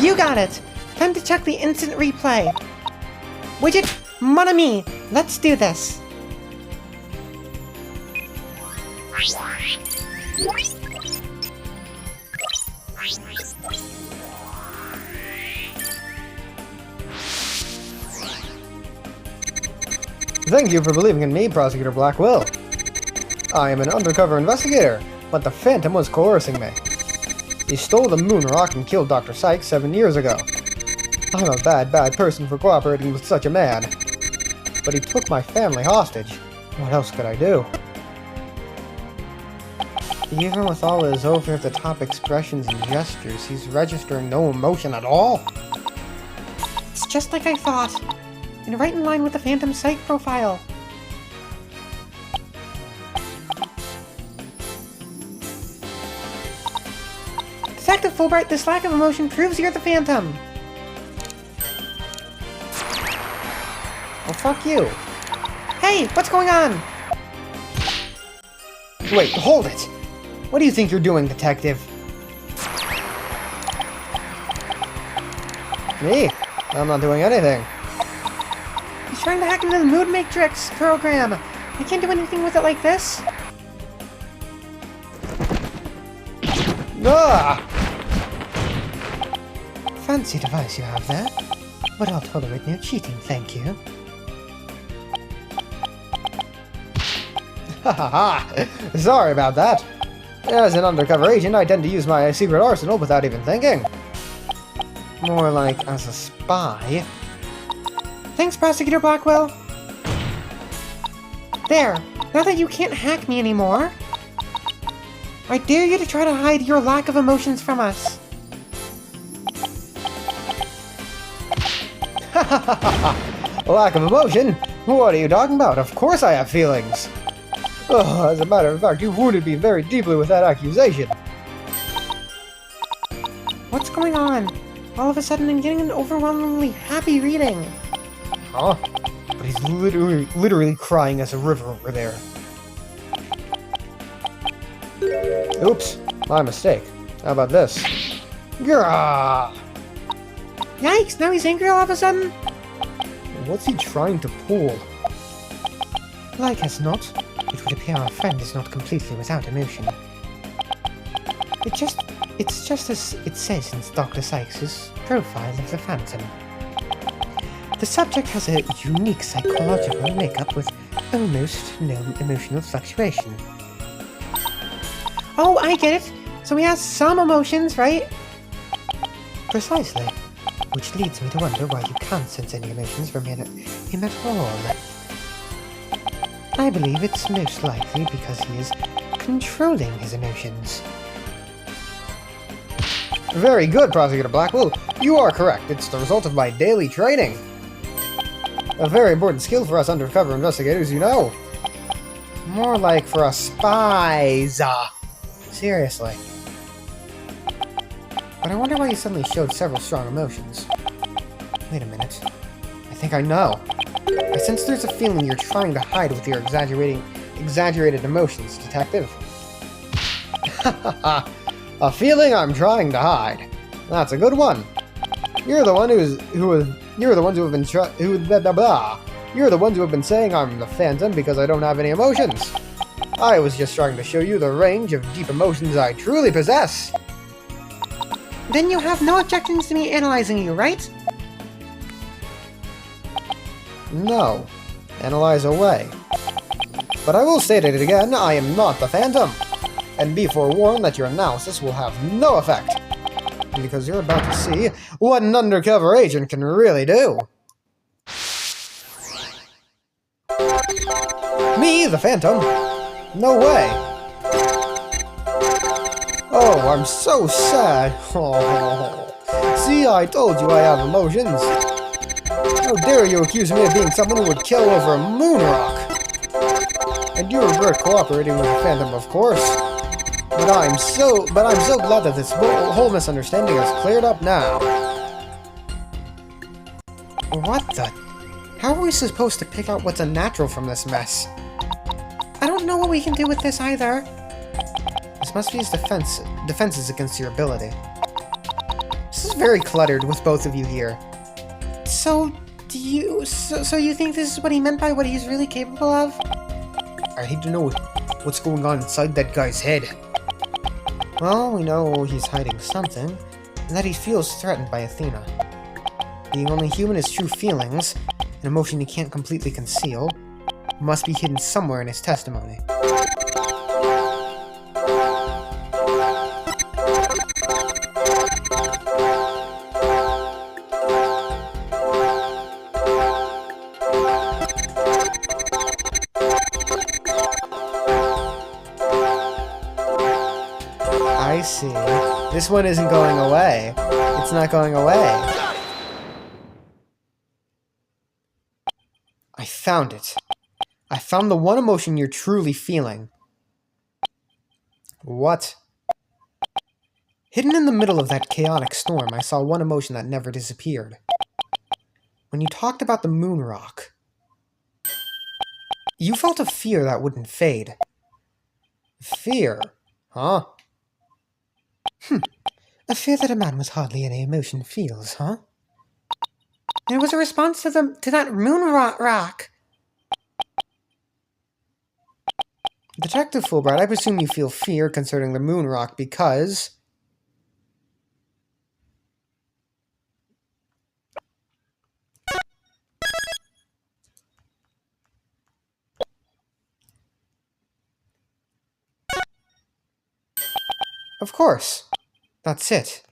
You got it! Time to check the instant replay. Widget, mon ami, let's do this. Thank you for believing in me, Prosecutor Blackwell. I am an undercover investigator, but the Phantom was coercing me. He stole the moon rock and killed Dr. Sykes 7 years ago. I'm a bad person for cooperating with such a man. But he took my family hostage. What else could I do? Even with all his over-the-top expressions and gestures, he's registering no emotion at all. It's just like I thought, and right in line with the Phantom Psych profile. Detective Fulbright, this lack of emotion proves you're the Phantom. Well, fuck you. Hey, what's going on? Wait, hold it! What do you think you're doing, Detective? Me? I'm not doing anything. He's trying to hack into the Mood Matrix program. I can't do anything with it like this. Ah! Fancy device you have there, but I'll tolerate no cheating, thank you. Ha ha ha! Sorry about that. As an undercover agent, I tend to use my secret arsenal without even thinking. More like as a spy. Thanks, Prosecutor Blackwell. There, now that you can't hack me anymore, I dare you to try to hide your lack of emotions from us. Lack of emotion? What are you talking about? Of course I have feelings. Oh, as a matter of fact, you've wounded me very deeply with that accusation. What's going on? All of a sudden I'm getting an overwhelmingly happy reading. Huh? But he's literally crying as a river over there. Oops, my mistake. How about this? Gah! Yikes, now he's angry all of a sudden? What's he trying to pull? Like as not, it would appear our friend is not completely without emotion. It's just as it says in Dr. Sykes' profile of the Phantom. The subject has a unique psychological makeup with almost no emotional fluctuation. Oh, I get it! So he has some emotions, right? Precisely. Which leads me to wonder why you can't sense any emotions from him at all. I believe it's most likely because he is controlling his emotions. Very good, Prosecutor Blackwell. You are correct. It's the result of my daily training. A very important skill for us undercover investigators, you know. More like for us spies. Seriously. But I wonder why you suddenly showed several strong emotions. Wait a minute. I think I know. I sense there's a feeling you're trying to hide with your exaggerated emotions, Detective. A feeling I'm trying to hide. That's a good one. You're the ones who have been saying I'm the Phantom because I don't have any emotions. I was just trying to show you the range of deep emotions I truly possess. Then you have no objections to me analyzing you, right? No. Analyze away. But I will state it again, I am not the Phantom. And be forewarned that your analysis will have no effect. Because you're about to see what an undercover agent can really do. Me, the Phantom? No way. Oh, I'm so sad. Oh. See, I told you I have emotions. How dare you accuse me of being someone who would kill over a moon rock? And you regret cooperating with the Phantom, of course. But I'm so glad that this whole misunderstanding is cleared up now. What the? How are we supposed to pick out what's unnatural from this mess? I don't know what we can do with this either. This must be his defenses against your ability. This is very cluttered with both of you here. So you think this is what he meant by what he's really capable of? I hate to know what's going on inside that guy's head. Well, we know he's hiding something, and that he feels threatened by Athena. Being only human is true feelings, an emotion he can't completely conceal. must be hidden somewhere in his testimony. I see. This one isn't going away. It's not going away. I found it. I found the one emotion you're truly feeling. What? Hidden in the middle of that chaotic storm, I saw one emotion that never disappeared. When you talked about the moon rock, you felt a fear that wouldn't fade. Fear? Huh? A fear that a man with hardly any emotion feels, huh? And it was a response to that moon rock. Detective Fulbright, I presume you feel fear concerning the moon rock because... Of course. That's it.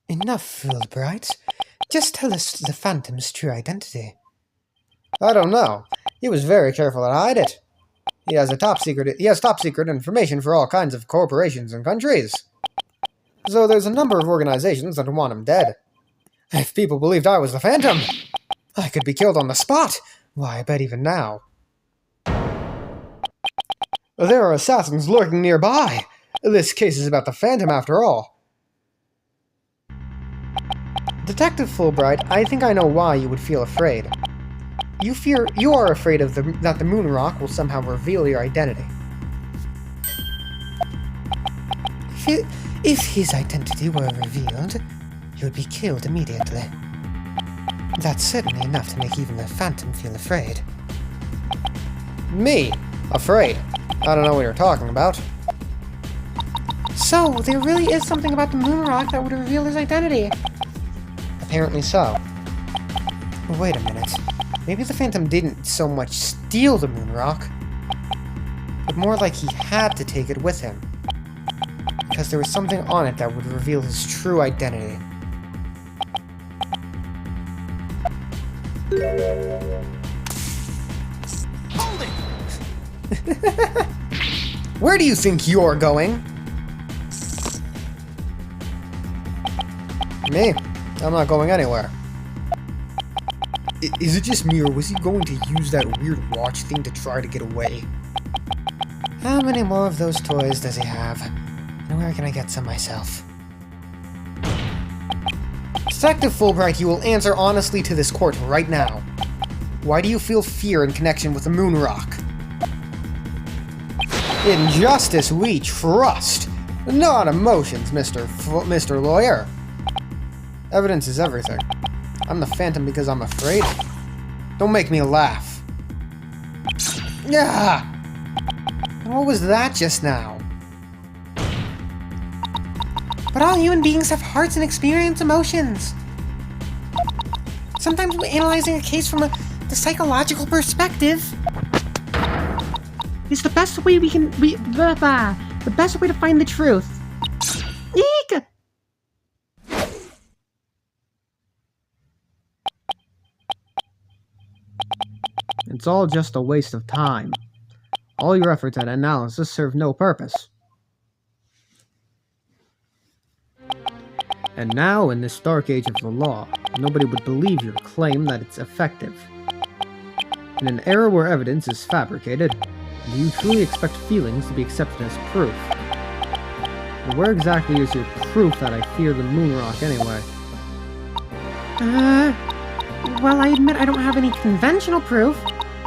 Enough, Fulbright. Just tell us the Phantom's true identity. I don't know. He was very careful to hide it. He has top secret information for all kinds of corporations and countries. So there's a number of organizations that want him dead. If people believed I was the Phantom, I could be killed on the spot. Why, I bet even now. There are assassins lurking nearby. This case is about the Phantom after all. Detective Fulbright, I think I know why you would feel afraid. You are afraid of that the moon rock will somehow reveal your identity. If his identity were revealed, he would be killed immediately. That's certainly enough to make even the Phantom feel afraid. Me? Afraid? I don't know what you're talking about. So, there really is something about the moon rock that would reveal his identity. Apparently so. Wait a minute. Maybe the Phantom didn't so much steal the moon rock, but more like he had to take it with him. Because there was something on it that would reveal his true identity. Hold it! Where do you think you're going? Me? I'm not going anywhere. Is it just me, or was he going to use that weird watch thing to try to get away? How many more of those toys does he have? And where can I get some myself? Detective Fulbright, you will answer honestly to this court right now. Why do you feel fear in connection with the moon rock? In justice we trust, not emotions, Mr. Lawyer. Evidence is everything. I'm the Phantom because I'm afraid. Don't make me laugh. Yeah. And what was that just now? But all human beings have hearts and experience emotions. Sometimes when analyzing a case from the psychological perspective is the best way the best way to find the truth. Eek! It's all just a waste of time. All your efforts at analysis serve no purpose. And now, in this dark age of the law, nobody would believe your claim that it's effective. In an era where evidence is fabricated, do you truly expect feelings to be accepted as proof? But where exactly is your proof that I fear the moon rock anyway? Well, I admit I don't have any conventional proof,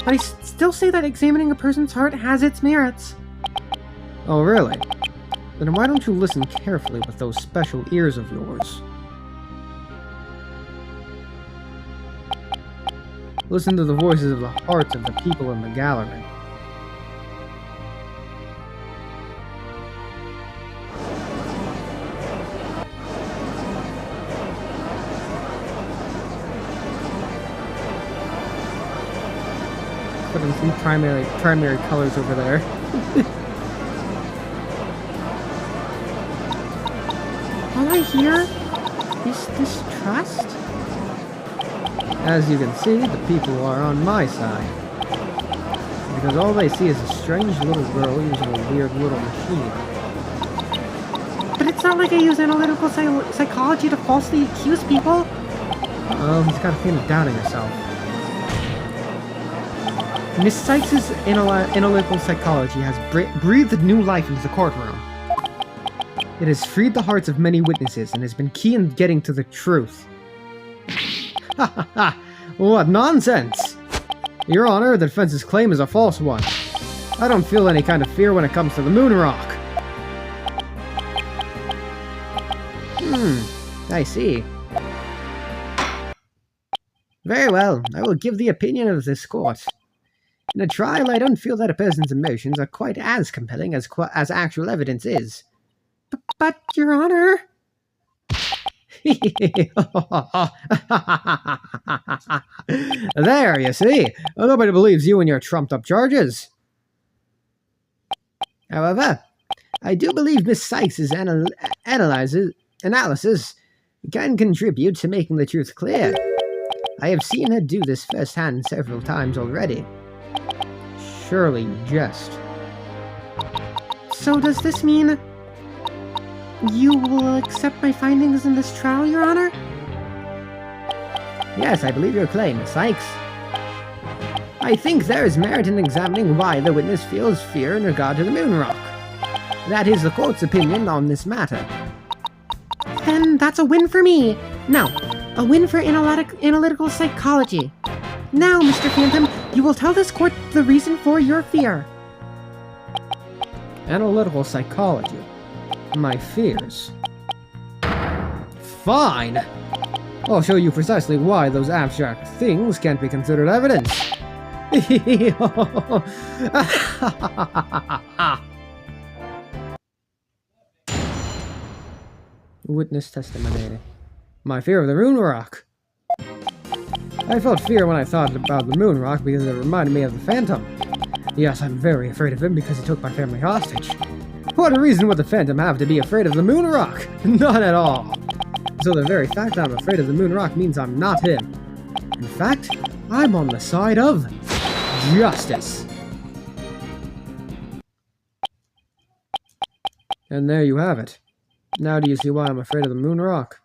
but I still say that examining a person's heart has its merits. Oh, really? Then why don't you listen carefully with those special ears of yours? Listen to the voices of the hearts of the people in the gallery. put in some primary colors over there. All I hear is distrust. As you can see, the people are on my side. Because all they see is a strange little girl using a weird little machine. But it's not like I use analytical psychology to falsely accuse people. Oh, he's got a feeling of doubting herself. Miss Sykes' analytical psychology has breathed new life into the courtroom. It has freed the hearts of many witnesses and has been key in getting to the truth. Ha ha ha! What nonsense! Your Honor, the defense's claim is a false one. I don't feel any kind of fear when it comes to the moon rock. I see. Very well, I will give the opinion of this court. In a trial, I don't feel that a person's emotions are quite as compelling as actual evidence is. But, Your Honor... There, you see? Nobody believes you and your trumped-up charges. However, I do believe Miss Sykes' analysis can contribute to making the truth clear. I have seen her do this firsthand several times already. Surely you jest. So does this mean you will accept my findings in this trial, Your Honor? Yes, I believe your claim, Miss Sykes. I think there is merit in examining why the witness feels fear in regard to the moon rock. That is the court's opinion on this matter. Then that's a win for me. Now, a win for analytical psychology. Now, Mr. Phantom, you will tell this court the reason for your fear. Analytical psychology. My fears. Fine! I'll show you precisely why those abstract things can't be considered evidence. Witness testimony. My fear of the moon rock. I felt fear when I thought about the moon rock because it reminded me of the Phantom. Yes, I'm very afraid of him because he took my family hostage. What reason would the Phantom have to be afraid of the moon rock? None at all. So the very fact that I'm afraid of the moon rock means I'm not him. In fact, I'm on the side of justice. And there you have it. Now do you see why I'm afraid of the moon rock?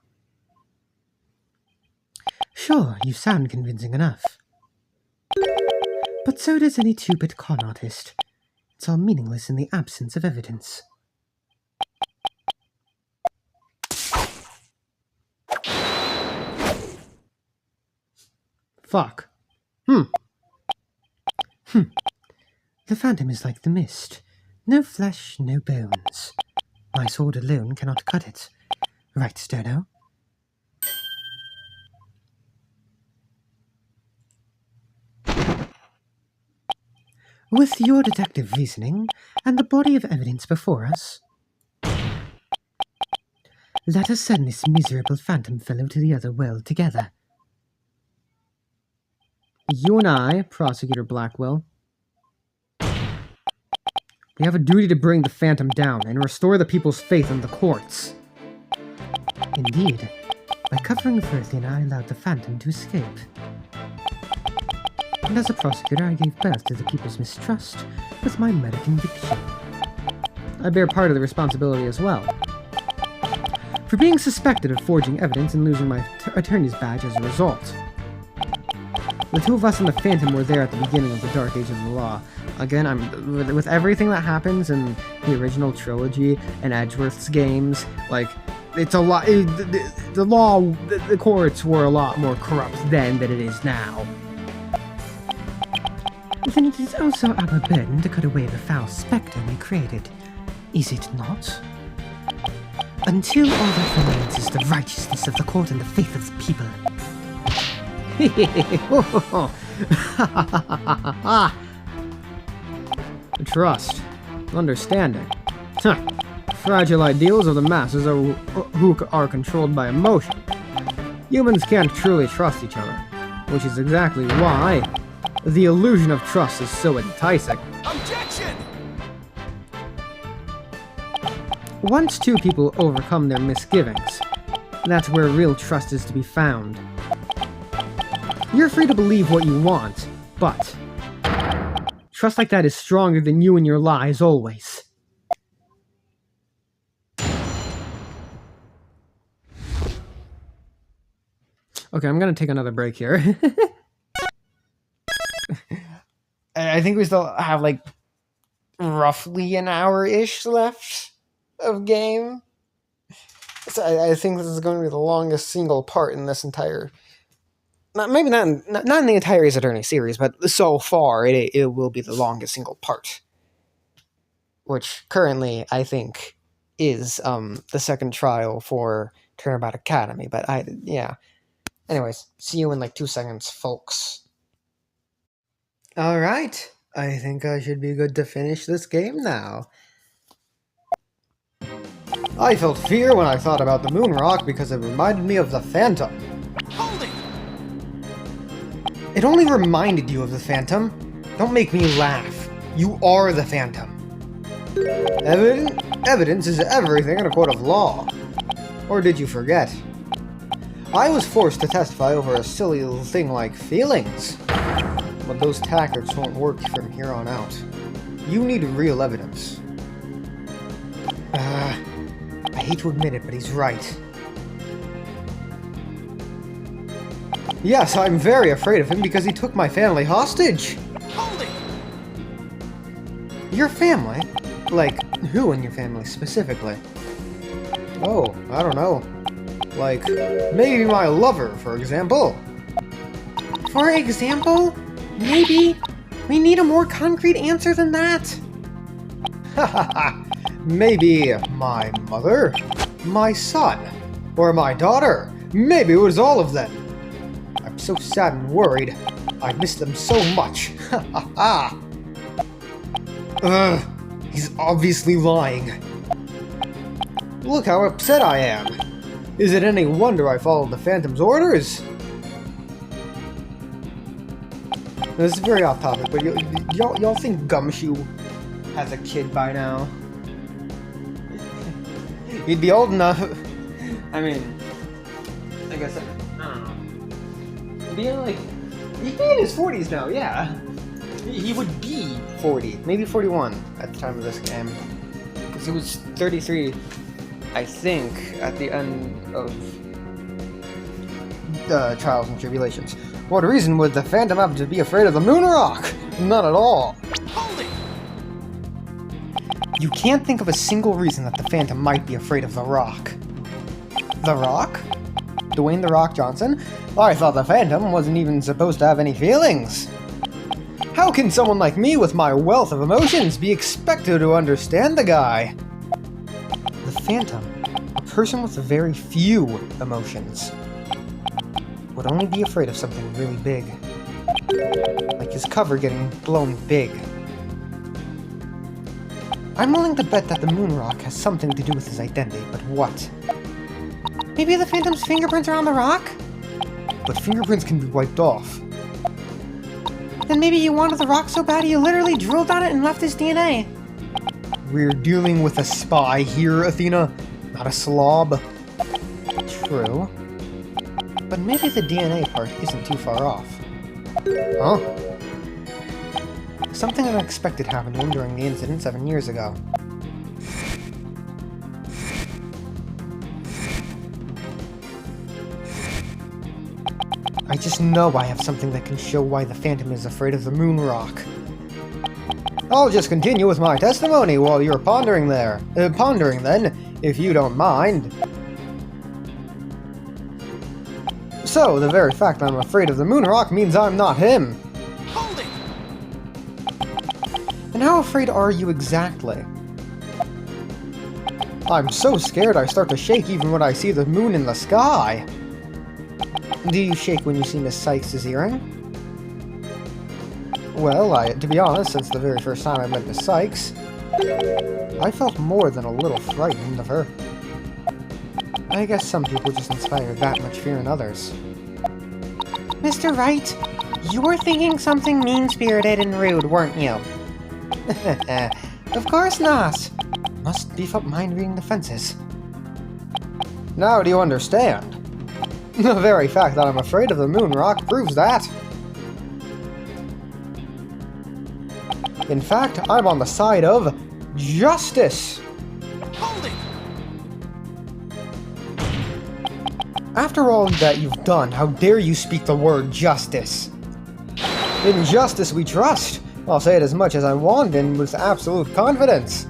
Sure, you sound convincing enough. But so does any two-bit con artist. It's all meaningless in the absence of evidence. Fuck. The Phantom is like the mist. No flesh, no bones. My sword alone cannot cut it. Right, Sterno? With your deductive reasoning and the body of evidence before us, let us send this miserable phantom fellow to the other world together. You and I, Prosecutor Blackwell, we have a duty to bring the Phantom down and restore the people's faith in the courts. Indeed, by covering Verthian, I allowed the Phantom to escape. And as a prosecutor, I gave birth to the people's mistrust with my murder conviction. I bear part of the responsibility as well. For being suspected of forging evidence and losing my attorney's badge as a result. The two of us and the Phantom were there at the beginning of the Dark Age of the Law. Again, with everything that happens in the original trilogy and Edgeworth's games, like, it's a lot. The courts were a lot more corrupt then than it is now. Then it is also our burden to cut away the foul spectre we created, is it not? Until all that remains is the righteousness of the court and the faith of the people. Trust. Understanding. Fragile ideals of the masses who are controlled by emotion. Humans can't truly trust each other, which is exactly why The illusion of trust is so enticing. Objection! Once two people overcome their misgivings, that's where real trust is to be found. You're free to believe what you want, but trust like that is stronger than you and your lies always. Okay, I'm gonna take another break here. I think we still have like roughly an hour-ish left of game. So I think this is going to be the longest single part in this entire... Maybe not in the entire Ace Attorney series, but so far it will be the longest single part. Which currently, I think, is the second trial for Turnabout Academy. But yeah. Anyways, see you in like 2 seconds, folks. Alright, I think I should be good to finish this game now. I felt fear when I thought about the moon rock because it reminded me of the Phantom. Hold it! It only reminded you of the Phantom. Don't make me laugh. You are the Phantom. Evidence is everything in a court of law. Or did you forget? I was forced to testify over a silly little thing like feelings. But those tactics won't work from here on out. You need real evidence. I hate to admit it, but he's right. Yes, I'm very afraid of him because he took my family hostage. Hold it! Your family? Like, who in your family specifically? Oh, I don't know. Like, maybe my lover, for example. For example? Maybe? We need a more concrete answer than that. Hahaha. Maybe my mother, my son, or my daughter. Maybe it was all of them. I'm so sad and worried. I miss them so much. Ha ha ha. Ugh, he's obviously lying. Look how upset I am. Is it any wonder I followed the Phantom's orders? This is very off topic, but y'all think Gumshoe has a kid by now? He'd be old enough. I mean, I guess I don't know. He'd be in his 40s now, yeah. He would be 40, maybe 41 at the time of this game. Because he was 33, I think, at the end of Trials and Tribulations. What reason would the Phantom have to be afraid of the moon rock? None at all. Hold it! You can't think of a single reason that the Phantom might be afraid of the rock. The Rock? Dwayne "The Rock" Johnson? I thought the Phantom wasn't even supposed to have any feelings. How can someone like me with my wealth of emotions be expected to understand the guy? The Phantom, a person with very few emotions, would only be afraid of something really big. Like his cover getting blown big. I'm willing to bet that the moon rock has something to do with his identity, but what? Maybe the Phantom's fingerprints are on the rock? But fingerprints can be wiped off. Then maybe he wanted the rock so bad he literally drilled on it and left his DNA. We're dealing with a spy here, Athena, not a slob. True. But maybe the DNA part isn't too far off. Huh? Something unexpected happened to him during the incident 7 years ago. I just know I have something that can show why the Phantom is afraid of the moon rock. I'll just continue with my testimony while you're pondering then, if you don't mind. So, the very fact that I'm afraid of the moon rock means I'm not him. Hold it! And how afraid are you exactly? I'm so scared I start to shake even when I see the moon in the sky. Do you shake when you see Miss Sykes' earring? Well, to be honest, since the very first time I met Miss Sykes, I felt more than a little frightened of her. I guess some people just inspire that much fear in others. Mr. Wright, You were thinking something mean-spirited and rude, weren't you? Of course not. Must beef up mind-reading defenses. Now do you understand? The very fact that I'm afraid of the moon rock proves that. In fact, I'm on the side of justice. Hold it! After all that you've done, how dare you speak the word justice? In justice we trust. I'll say it as much as I want and with absolute confidence.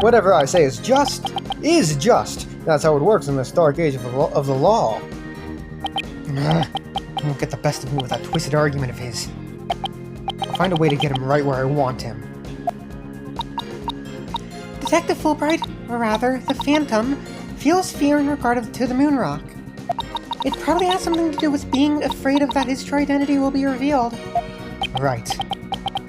Whatever I say is just. That's how it works in this dark age of the law. He won't get the best of me with that twisted argument of his. I'll find a way to get him right where I want him. Detective Fulbright, or rather, the Phantom, feels fear in regard to the moon rock. It probably has something to do with being afraid of that his true identity will be revealed. Right.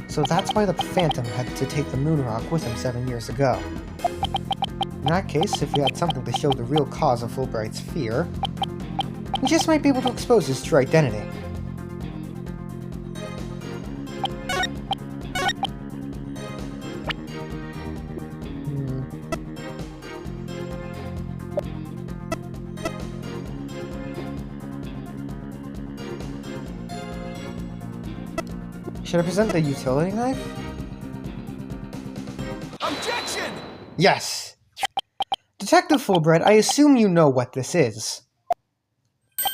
So that's why the Phantom had to take the moon rock with him 7 years ago. In that case, if we had something to show the real cause of Fulbright's fear, we just might be able to expose his true identity. Should I present the utility knife? Objection! Yes! Detective Fulbright, I assume you know what this is.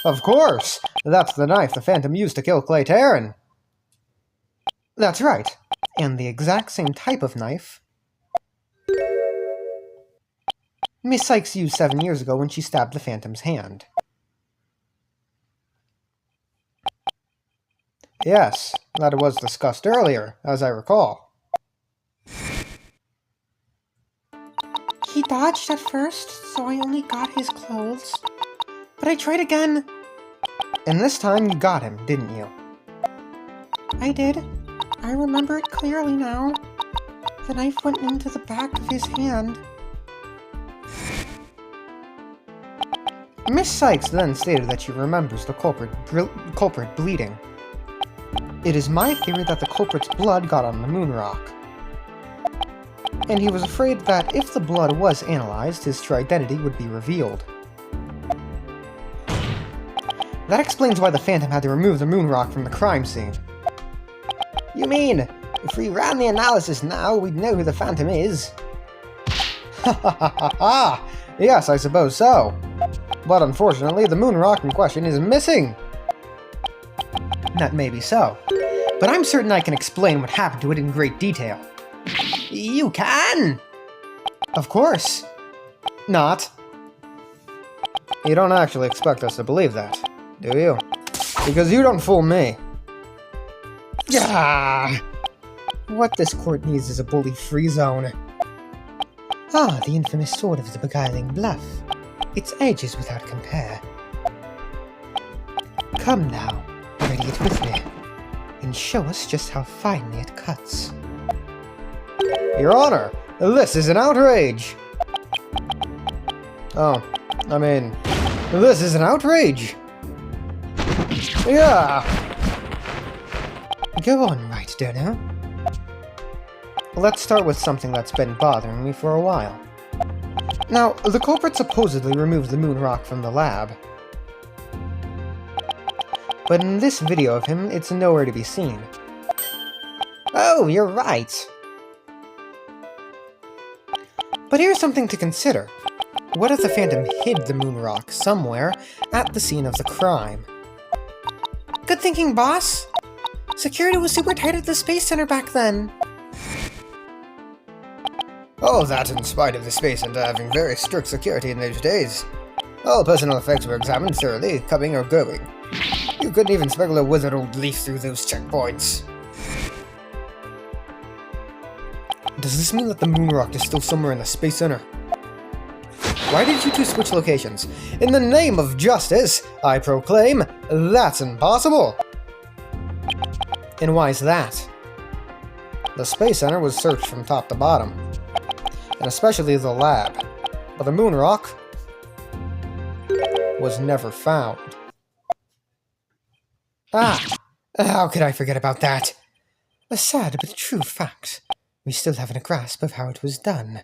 Of course! That's the knife the Phantom used to kill Clay Taryn. That's right. And the exact same type of knife Miss Sykes used 7 years ago when she stabbed the Phantom's hand. Yes, that was discussed earlier, as I recall. He dodged at first, so I only got his clothes. But I tried again. And this time you got him, didn't you? I did. I remember it clearly now. The knife went into the back of his hand. Miss Sykes then stated that she remembers the culprit bleeding. It is my theory that the culprit's blood got on the moon rock. And he was afraid that if the blood was analyzed, his true identity would be revealed. That explains why the Phantom had to remove the moon rock from the crime scene. You mean, if we ran the analysis now, we'd know who the Phantom is? Ha ha ha ha ha! Yes, I suppose so. But unfortunately, the moon rock in question is missing. That may be so, but I'm certain I can explain what happened to it in great detail. You can? Of course. Not. You don't actually expect us to believe that, do you? Because you don't fool me. Ah! What this court needs is a bully-free zone. Ah, the infamous sword of the beguiling bluff. Its edge is without compare. Come now, ready it with me, and show us just how finely it cuts. Your Honor, this is an outrage! Oh, I mean, this is an outrage! Yeah! Go on, Wright, Dono. Let's start with something that's been bothering me for a while. Now, the culprit supposedly removed the moon rock from the lab. But in this video of him, it's nowhere to be seen. Oh, you're right! But here's something to consider. What if the Phantom hid the moon rock somewhere at the scene of the crime? Good thinking, boss! Security was super tight at the Space Center back then. Oh, that in spite of the Space Center having very strict security in those days. All personal effects were examined thoroughly, coming or going. You couldn't even smuggle a withered old leaf through those checkpoints. Does this mean that the moon rock is still somewhere in the Space Center? Why did you two switch locations? In the name of justice, I proclaim that's impossible! And why is that? The Space Center was searched from top to bottom, and especially the lab, but the moon rock was never found. Ah, How could I forget about that? A sad but true fact. We still haven't a grasp of how it was done.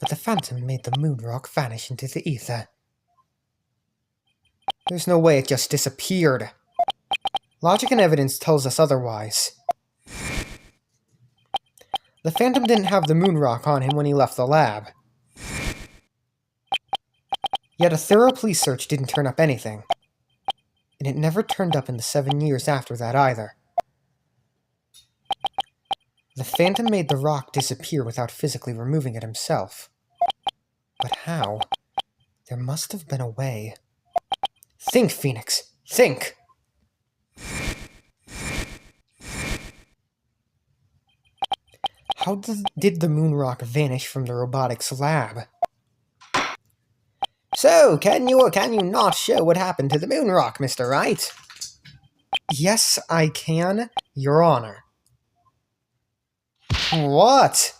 But the Phantom made the moon rock vanish into the ether. There's no way it just disappeared. Logic and evidence tells us otherwise. The Phantom didn't have the moon rock on him when he left the lab. Yet a thorough police search didn't turn up anything. And it never turned up in the 7 years after that either. The Phantom made the rock disappear without physically removing it himself. But how? There must have been a way. Think, Phoenix! Think! How did the moon rock vanish from the robotics lab? So, can you or can you not show what happened to the moon rock, Mr. Wright? Yes, I can, Your Honor. What?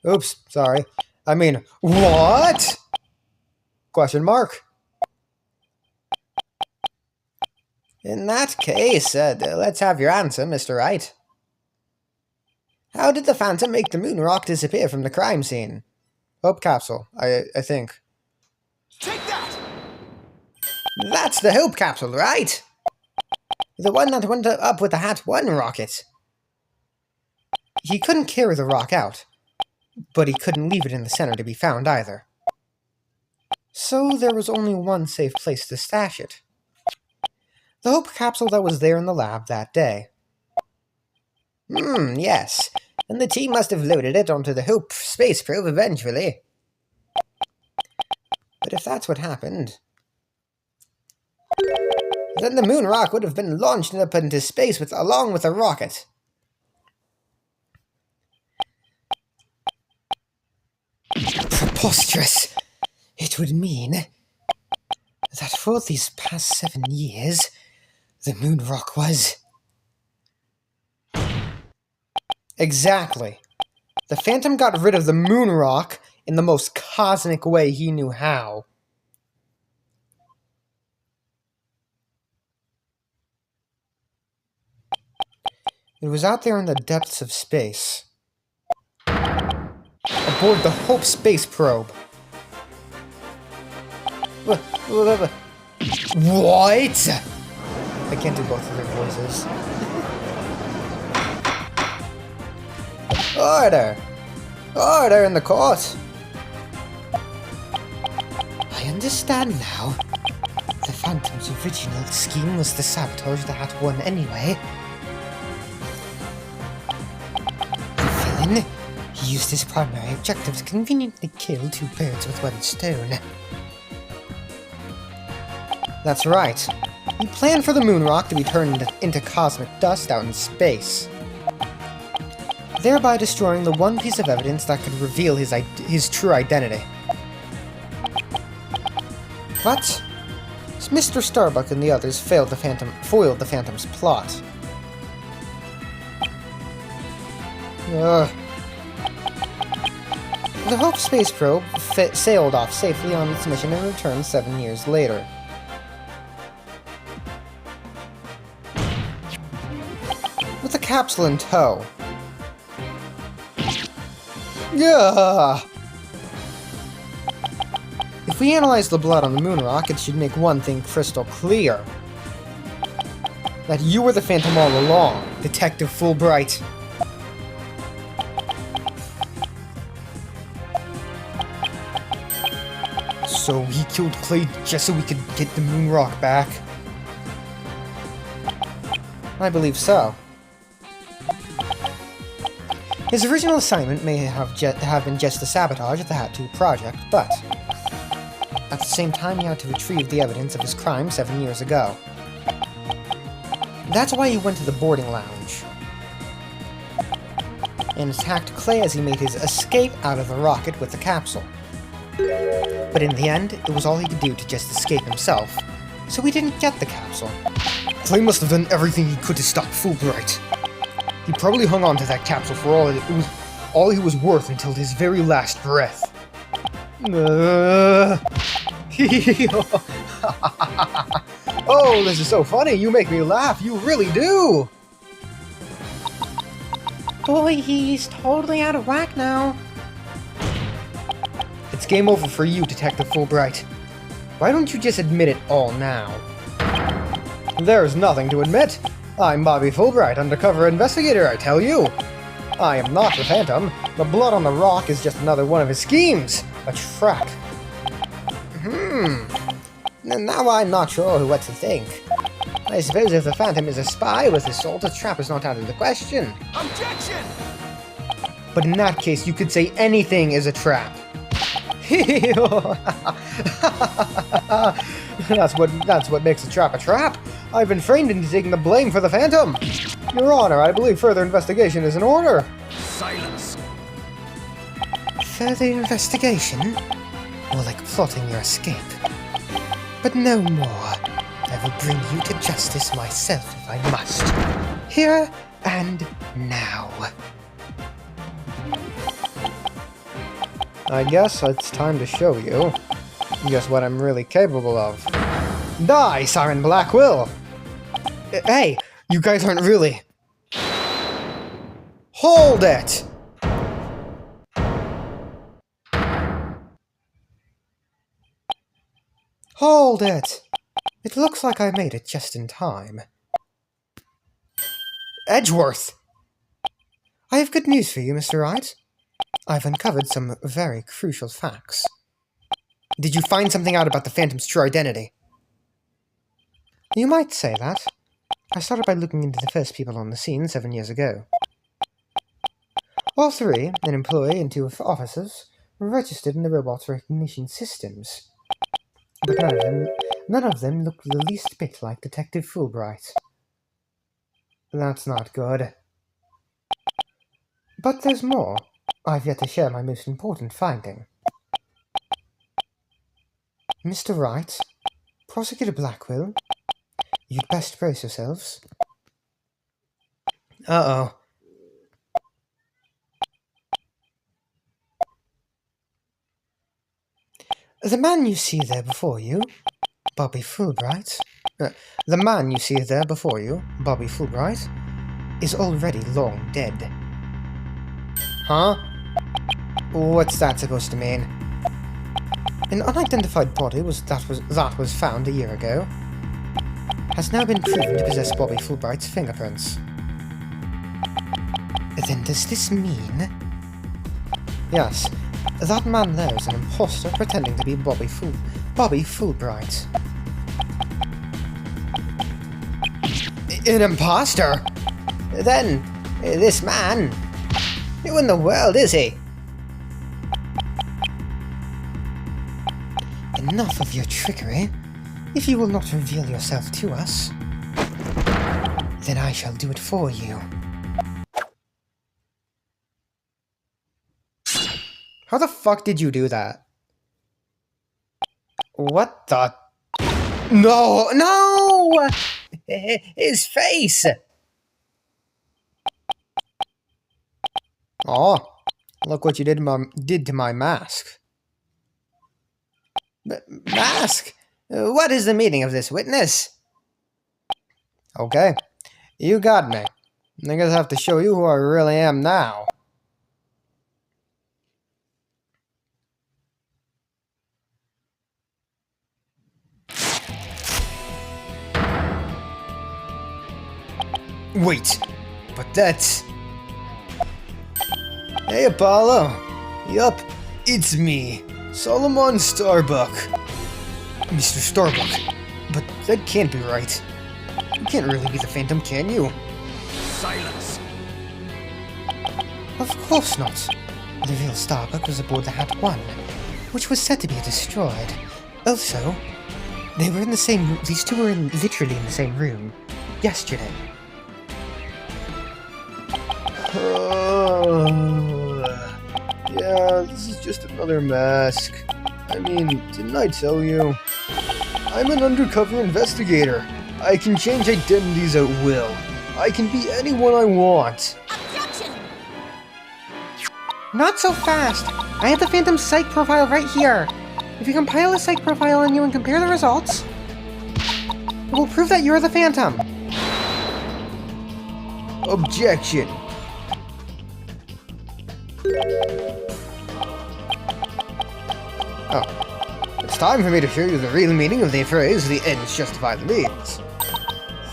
Oops, sorry. I mean, what? Question mark. In that case, let's have your answer, Mr. Wright. How did the Phantom make the moon rock disappear from the crime scene? Hope capsule, I think. Take that! That's the Hope capsule, right? The one that went up with the Hat 1 rocket. He couldn't carry the rock out, but he couldn't leave it in the center to be found either. So there was only one safe place to stash it. The Hope capsule that was there in the lab that day. Yes. And the team must have loaded it onto the Hope space probe eventually. But if that's what happened, then the moon rock would have been launched up into space along with the rocket. Preposterous! It would mean that for these past 7 years, the moon rock was... Exactly. The Phantom got rid of the moon rock in the most cosmic way he knew how. It was out there in the depths of space, aboard the Hope space probe. What? I can't do both of their voices. Order! Order in the court! I understand now. The Phantom's original scheme was to sabotage the Hat 1 anyway. The villain, he used his primary objective to conveniently kill 2 birds with 1 stone. That's right. He planned for the moon rock to be turned into cosmic dust out in space, thereby destroying the one piece of evidence that could reveal his true identity. But Mr. Starbuck and the others foiled the Phantom's plot. The Hope space probe sailed off safely on its mission and returned 7 years later. With the capsule in tow. Yeah. If we analyze the blood on the moon rock, it should make one thing crystal clear. That you were the Phantom all along, Detective Fulbright. So he killed Clay just so we could get the moon rock back? I believe so. His original assignment may have been just to sabotage the Hat 2 project, but at the same time he had to retrieve the evidence of his crime 7 years ago. That's why he went to the boarding lounge and attacked Clay as he made his escape out of the rocket with the capsule. But in the end, it was all he could do to just escape himself, so he didn't get the capsule. Clay must have done everything he could to stop Fulbright. He probably hung on to that capsule for all he was worth until his very last breath. Oh, this is so funny. You make me laugh. You really do. Boy, he's totally out of whack now. It's game over for you, Detective Fulbright. Why don't you just admit it all now? There's nothing to admit. I'm Bobby Fulbright, undercover investigator, I tell you. I am not the Phantom. The blood on the rock is just another one of his schemes. A trap. Now I'm not sure what to think. I suppose if the Phantom is a spy with assault, a trap is not out of the question. Objection! But in that case, you could say anything is a trap. That's what makes a trap. I've been framed into taking the blame for the Phantom. Your Honor, I believe further investigation is in order. Silence! Further investigation? More like plotting your escape. But no more. I will bring you to justice myself if I must. Here and now. I guess it's time to show you just what I'm really capable of. Die, Siren Blackwill! Hey, you guys aren't really... Hold it! Hold it! It looks like I made it just in time. Edgeworth! I have good news for you, Mr. Wright. I've uncovered some very crucial facts. Did you find something out about the Phantom's true identity? You might say that. I started by looking into the first people on the scene 7 years ago. All three, an employee and 2 officers, were registered in the robot's recognition systems. But none of them looked the least bit like Detective Fulbright. That's not good. But there's more. I've yet to share my most important finding. Mr. Wright, Prosecutor Blackwill, you'd best brace yourselves. Uh-oh. The man you see there before you, Bobby Fulbright, is already long dead. Huh? What's that supposed to mean? An unidentified body that was found a year ago has now been proven to possess Bobby Fulbright's fingerprints. Then does this mean... Yes, that man there is an imposter pretending to be Bobby Fulbright. An imposter? Then, this man... Who in the world is he? Enough of your trickery. If you will not reveal yourself to us, then I shall do it for you. How the fuck did you do that? What the... No! No! His face! Oh, look what you did to my mask. Mask? What is the meaning of this, witness? Okay, you got me. I guess I have to show you who I really am now. Wait, but that's... Hey, Apollo. Yup, it's me, Solomon Starbuck. Mr. Starbuck. But that can't be right. You can't really be the Phantom, can you? Silence! Of course not. The real Starbuck was aboard the Hat 1, which was said to be destroyed. Also, they were in the same... These two were literally in the same room yesterday. Yeah, this is just another mask. I mean, didn't I tell you? I'm an undercover investigator. I can change identities at will. I can be anyone I want. Objection! Not so fast! I have the Phantom's psych profile right here. If you compile a psych profile on you and compare the results... We'll prove that you're the Phantom. Objection. Oh. It's time for me to show you the real meaning of the phrase, the ends justify the means.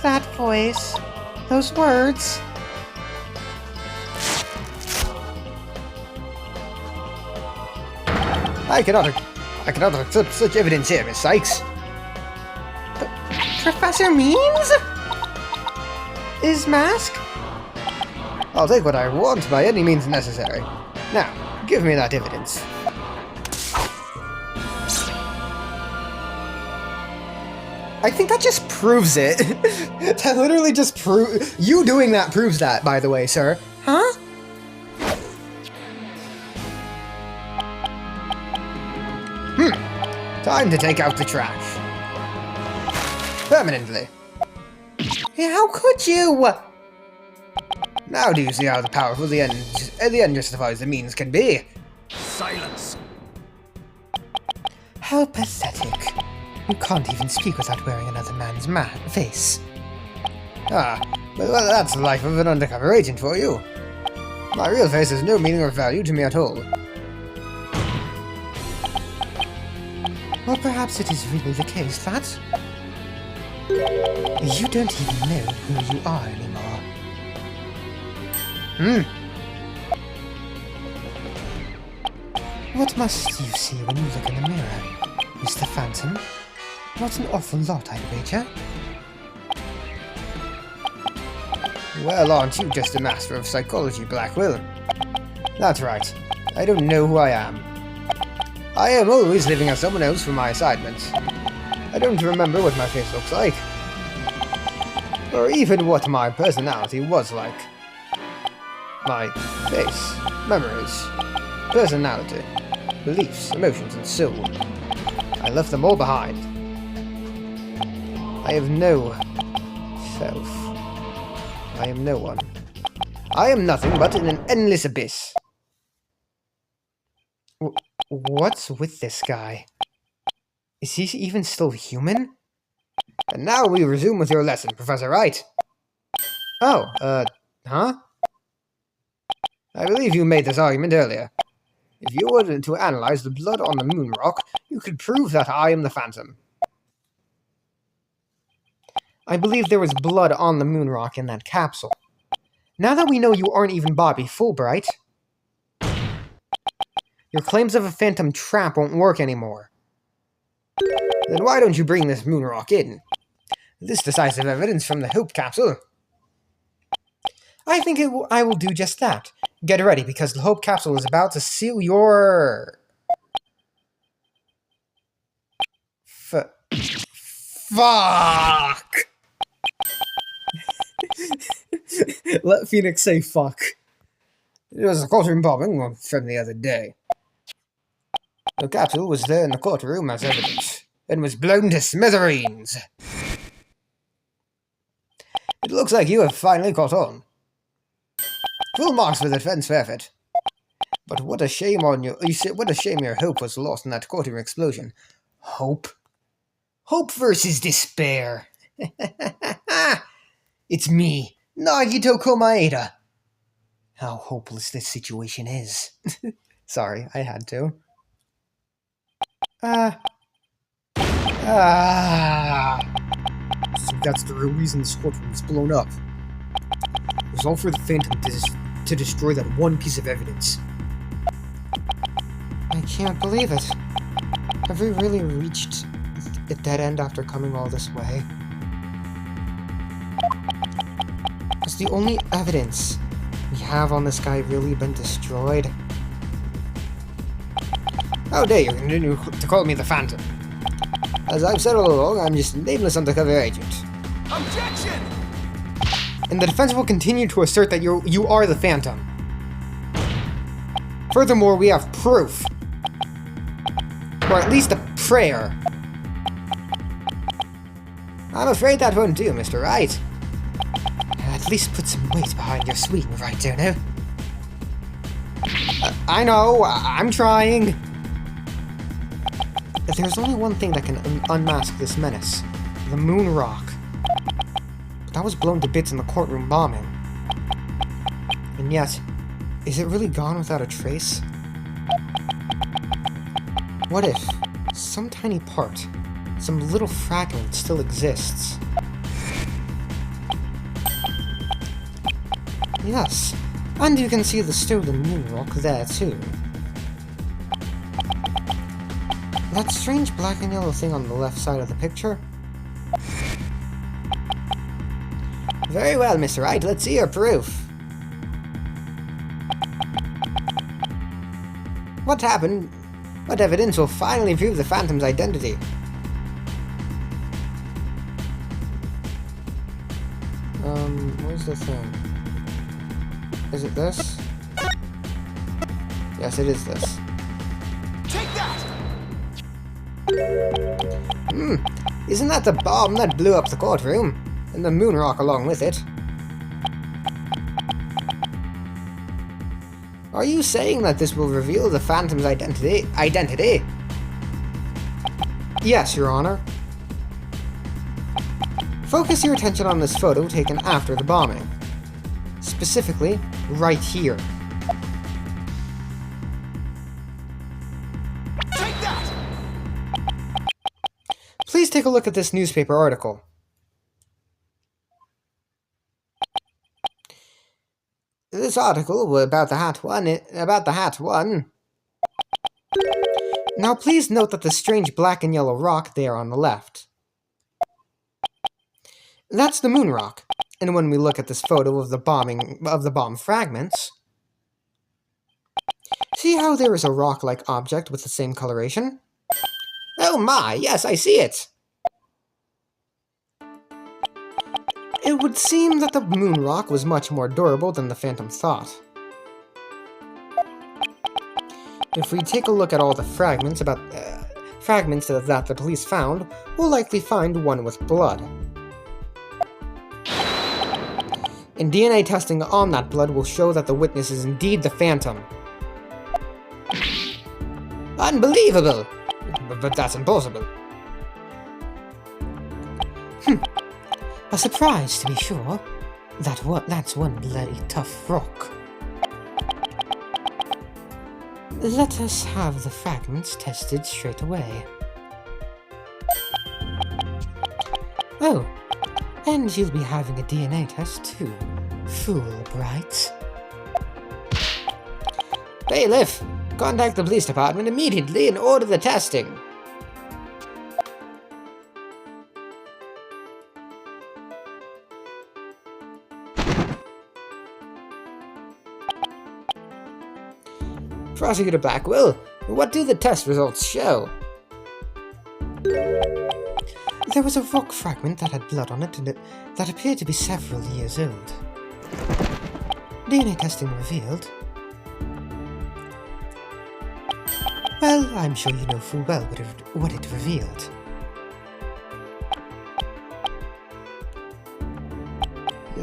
That voice. Those words. I cannot accept such evidence here, Miss Sykes. Professor Means? His mask? I'll take what I want by any means necessary. Now, give me that evidence. I think that just proves it. That literally just proves... You doing that proves that, by the way, sir. Huh? Time to take out the trash. Permanently. How could you? Now do you see how powerful the end justifies the means can be? Silence. How pathetic. You can't even speak without wearing another man's face. Ah, well, that's the life of an undercover agent for you. My real face has no meaning or value to me at all. Or perhaps it is really the case that you don't even know who you are anymore. What must you see when you look in the mirror, Mr. Phantom? Not an awful lot, I'd wager. Well, aren't you just a master of psychology, Blackwell? That's right. I don't know who I am. I am always living as someone else for my assignments. I don't remember what my face looks like. Or even what my personality was like. My face, memories, personality, beliefs, emotions, and so on. I left them all behind. I have no self. I am no one. I am nothing but in an endless abyss. What's with this guy? Is he even still human? And now we resume with your lesson, Professor Wright. Oh, Huh? I believe you made this argument earlier. If you were to analyze the blood on the moon rock, you could prove that I am the Phantom. I believe there was blood on the moon rock in that capsule. Now that we know you aren't even Bobby Fulbright, your claims of a phantom trap won't work anymore. Then why don't you bring this moon rock in? This decisive evidence from the Hope capsule. I think I will do just that. Get ready, because the Hope capsule is about to seal your... Fuck! Let Phoenix say fuck. It was a courtroom bombing from the other day. The capsule was there in the courtroom as evidence, and was blown to smithereens. It looks like you have finally caught on. Full marks for the defense for effort. But what a shame what a shame your hope was lost in that courtroom explosion. Hope? Hope versus despair. It's me, Nagito Komaeda. How hopeless this situation is. Sorry, I had to. So that's the real reason this courtroom was blown up. It was all for the Phantom to destroy that one piece of evidence. I can't believe it. Have we really reached a dead end after coming all this way? Has the only evidence we have on this guy really been destroyed? How dare you continue to call me the Phantom? As I've said all along, I'm just a nameless undercover agent. Objection! And the defense will continue to assert that you are the Phantom. Furthermore, we have proof. Or at least a prayer. I'm afraid that won't do, Mr. Wright. At least put some weight behind your sweet, right, Dono? I know, I'm trying. There's only one thing that can unmask this menace. The moon rock. that was blown to bits in the courtroom bombing. And yet, is it really gone without a trace? What if some tiny part, some little fragment still exists? Yes, and you can see the stolen moon rock there too. That strange black and yellow thing on the left side of the picture? Very well, Mr. Wright, let's see your proof. What happened? What evidence will finally prove the Phantom's identity? Where's the thing? Is it this? Yes, it is this. Take that! Isn't that the bomb that blew up the courtroom? And the moon rock along with it? Are you saying that this will reveal the Phantom's identity? Yes, Your Honor. Focus your attention on this photo taken after the bombing. Specifically, right here. Take that! Please take a look at this newspaper article. This article about the hat won. Now please note that the strange black and yellow rock there on the left. That's the moon rock. And when we look at this photo of the bomb fragments, see how there is a rock-like object with the same coloration? Oh my, yes, I see it! It would seem that the moon rock was much more durable than the Phantom thought. If we take a look at all the fragments that the police found, we'll likely find one with blood. And DNA testing on that blood will show that the witness is indeed the Phantom. Unbelievable! But that's impossible. A surprise, to be sure. That's one bloody tough rock. Let us have the fragments tested straight away. Oh, and you'll be having a DNA test too, fool Bright. Bailiff, contact the police department immediately and order the testing. Prosecutor Blackwell, what do the test results show? There was a rock fragment that had blood on it and that appeared to be several years old. DNA testing revealed... Well, I'm sure you know full well what it revealed.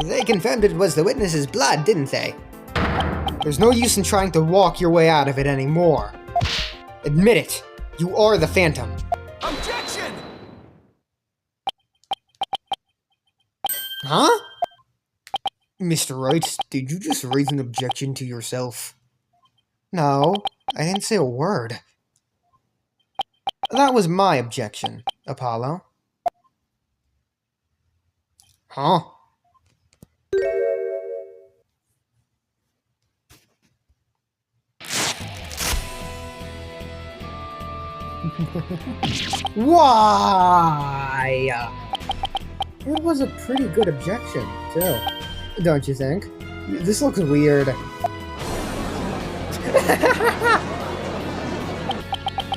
They confirmed it was the witness's blood, didn't they? There's no use in trying to walk your way out of it anymore. Admit it, you are the Phantom. Objection! Huh? Mr. Wright, did you just raise an objection to yourself? No, I didn't say a word. That was my objection, Apollo. Huh? Why? It was a pretty good objection, too. Don't you think? This looks weird.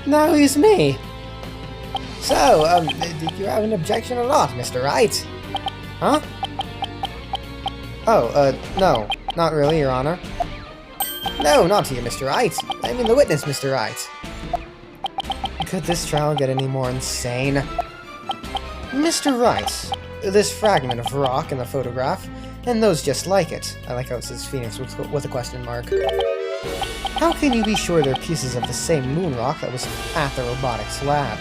Now it's me. So, did you have an objection or not, Mr. Wright? Huh? Oh, no. Not really, Your Honor. No, not to you, Mr. Wright. I mean the witness, Mr. Wright. Could this trial get any more insane? Mr. Wright, this fragment of rock in the photograph, and those just like it. I like how it says Phoenix with a question mark. How can you be sure they're pieces of the same moon rock that was at the robotics lab?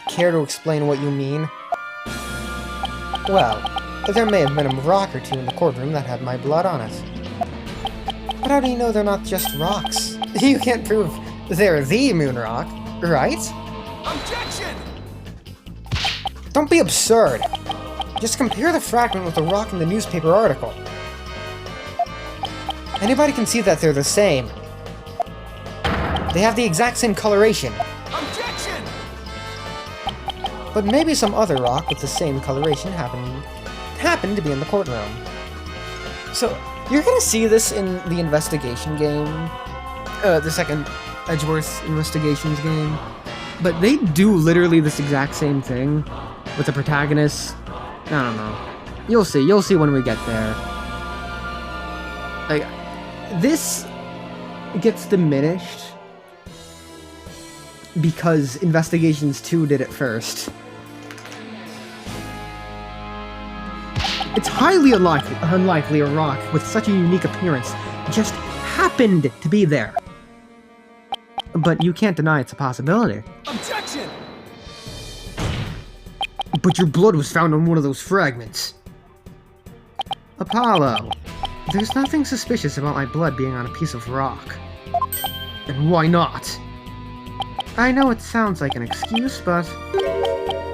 Care to explain what you mean? Well, there may have been a rock or two in the courtroom that had my blood on it. But how do you know they're not just rocks? You can't prove they're the moon rock, right? Objection! Don't be absurd. Just compare the fragment with the rock in the newspaper article. Anybody can see that they're the same. They have the exact same coloration. Objection! But maybe some other rock with the same coloration happened to be in the courtroom. So, you're gonna see this in the investigation game. The second Edgeworth Investigations game. But they do literally this exact same thing with the protagonist. I don't know. You'll see when we get there. Like, this gets diminished because Investigations 2 did it first. It's highly unlikely a rock with such a unique appearance just happened to be there. But you can't deny it's a possibility. Objection! But your blood was found on one of those fragments. Apollo, there's nothing suspicious about my blood being on a piece of rock. And why not? I know it sounds like an excuse, but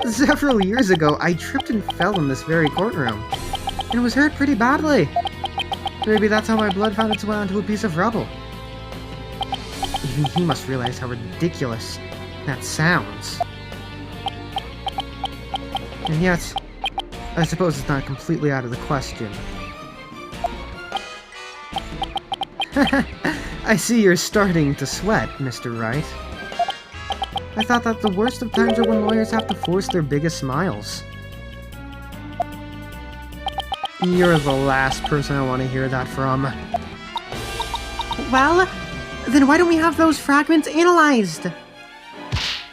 several years ago I tripped and fell in this very courtroom, and was hurt pretty badly. Maybe that's how my blood found its way onto a piece of rubble. Even he must realize how ridiculous that sounds. And yet, I suppose it's not completely out of the question. I see you're starting to sweat, Mr. Wright. I thought that the worst of times are when lawyers have to force their biggest smiles. You're the last person I want to hear that from. Well, then why don't we have those fragments analyzed?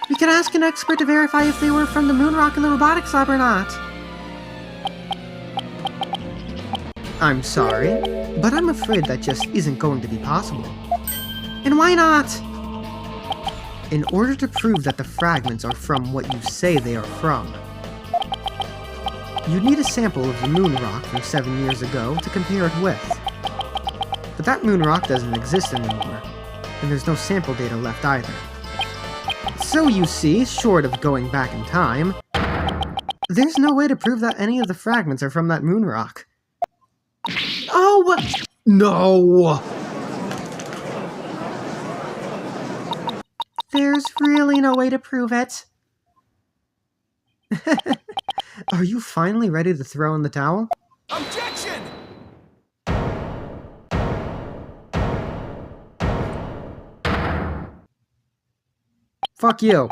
We could ask an expert to verify if they were from the moon rock in the robotics lab or not. I'm sorry, but I'm afraid that just isn't going to be possible. And why not? In order to prove that the fragments are from what you say they are from, you'd need a sample of the moon rock from 7 years ago to compare it with. But that moon rock doesn't exist anymore, and there's no sample data left either. So you see, short of going back in time, there's no way to prove that any of the fragments are from that moon rock. Oh! No! There's really no way to prove it. Are you finally ready to throw in the towel? Objection! Fuck you.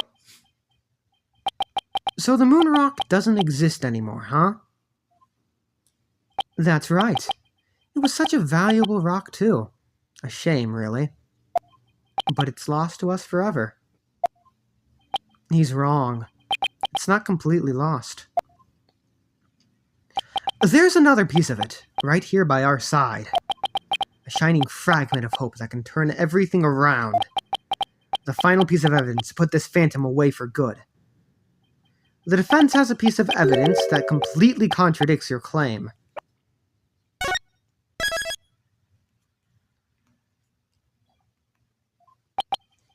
So the moon rock doesn't exist anymore, huh? That's right. It was such a valuable rock, too. A shame, really. But it's lost to us forever. He's wrong. It's not completely lost. There's another piece of it, right here by our side. A shining fragment of hope that can turn everything around. The final piece of evidence to put this phantom away for good. The defense has a piece of evidence that completely contradicts your claim.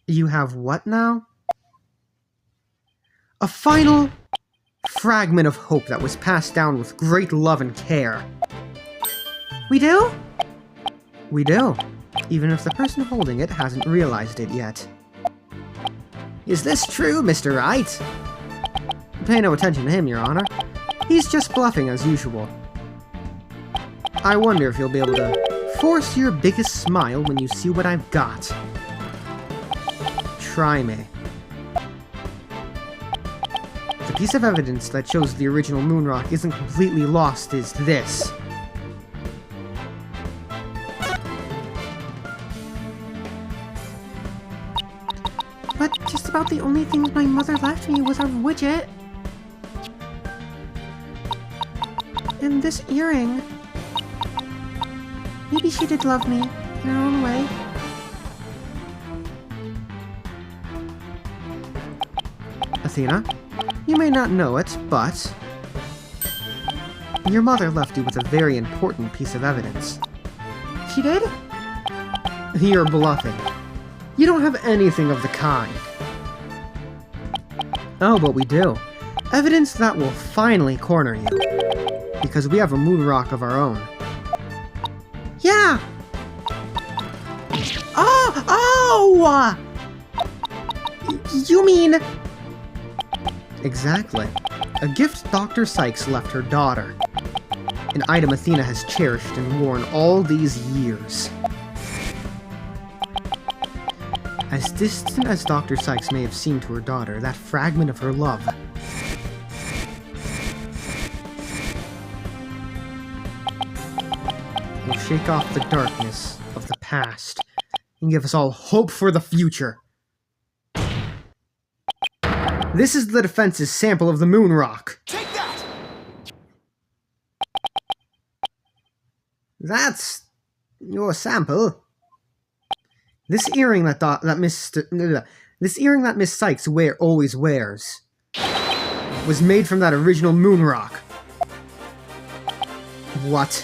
You have what now? A final fragment of hope that was passed down with great love and care. We do? We do, even if the person holding it hasn't realized it yet. Is this true, Mr. Wright? Pay no attention to him, Your Honor. He's just bluffing as usual. I wonder if you'll be able to force your biggest smile when you see what I've got. Try me. The piece of evidence that shows the original moon rock isn't completely lost is this. But just about the only things my mother left me was our widget. And this earring. Maybe she did love me, in her own way. Athena, you may not know it, but Your mother left you with a very important piece of evidence. She did? You're bluffing. You don't have anything of the kind. Oh, but we do. Evidence that will finally corner you. Because we have a moon rock of our own. Yeah! Oh! You mean... Exactly. A gift Dr. Sykes left her daughter. An item Athena has cherished and worn all these years. As distant as Dr. Sykes may have seemed to her daughter, that fragment of her love will shake off the darkness of the past and give us all hope for the future. This is the defense's sample of the moon rock. Take that! That's your sample. This earring that Miss Sykes always wears was made from that original moon rock. What?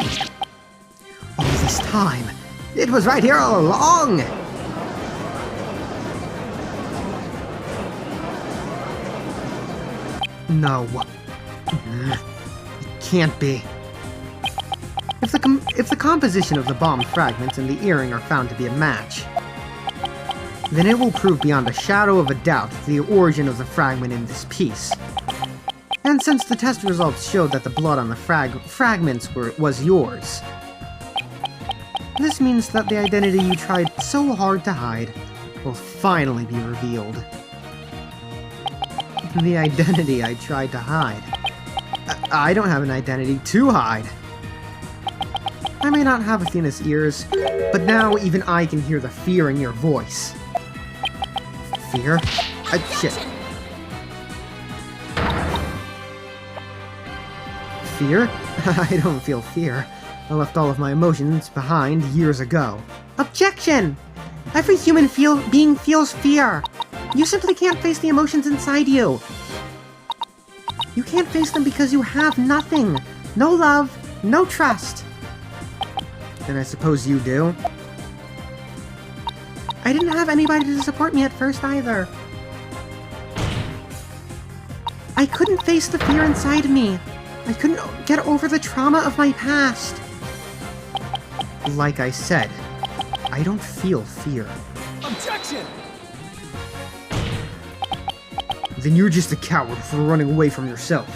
All this time, it was right here all along. No, it can't be. If the composition of the bomb fragments and the earring are found to be a match, then it will prove beyond a shadow of a doubt the origin of the fragment in this piece. And since the test results showed that the blood on the fragments was yours, this means that the identity you tried so hard to hide will finally be revealed. The identity I tried to hide. I don't have an identity to hide. I may not have Athena's ears, but now even I can hear the fear in your voice. Fear? Shit. Fear? I don't feel fear. I left all of my emotions behind years ago. Objection! Every human being feels fear. You simply can't face the emotions inside you. You can't face them because you have nothing. No love, no trust. And I suppose you do? I didn't have anybody to support me at first either. I couldn't face the fear inside me. I couldn't get over the trauma of my past. Like I said, I don't feel fear. Objection! Then you're just a coward for running away from yourself.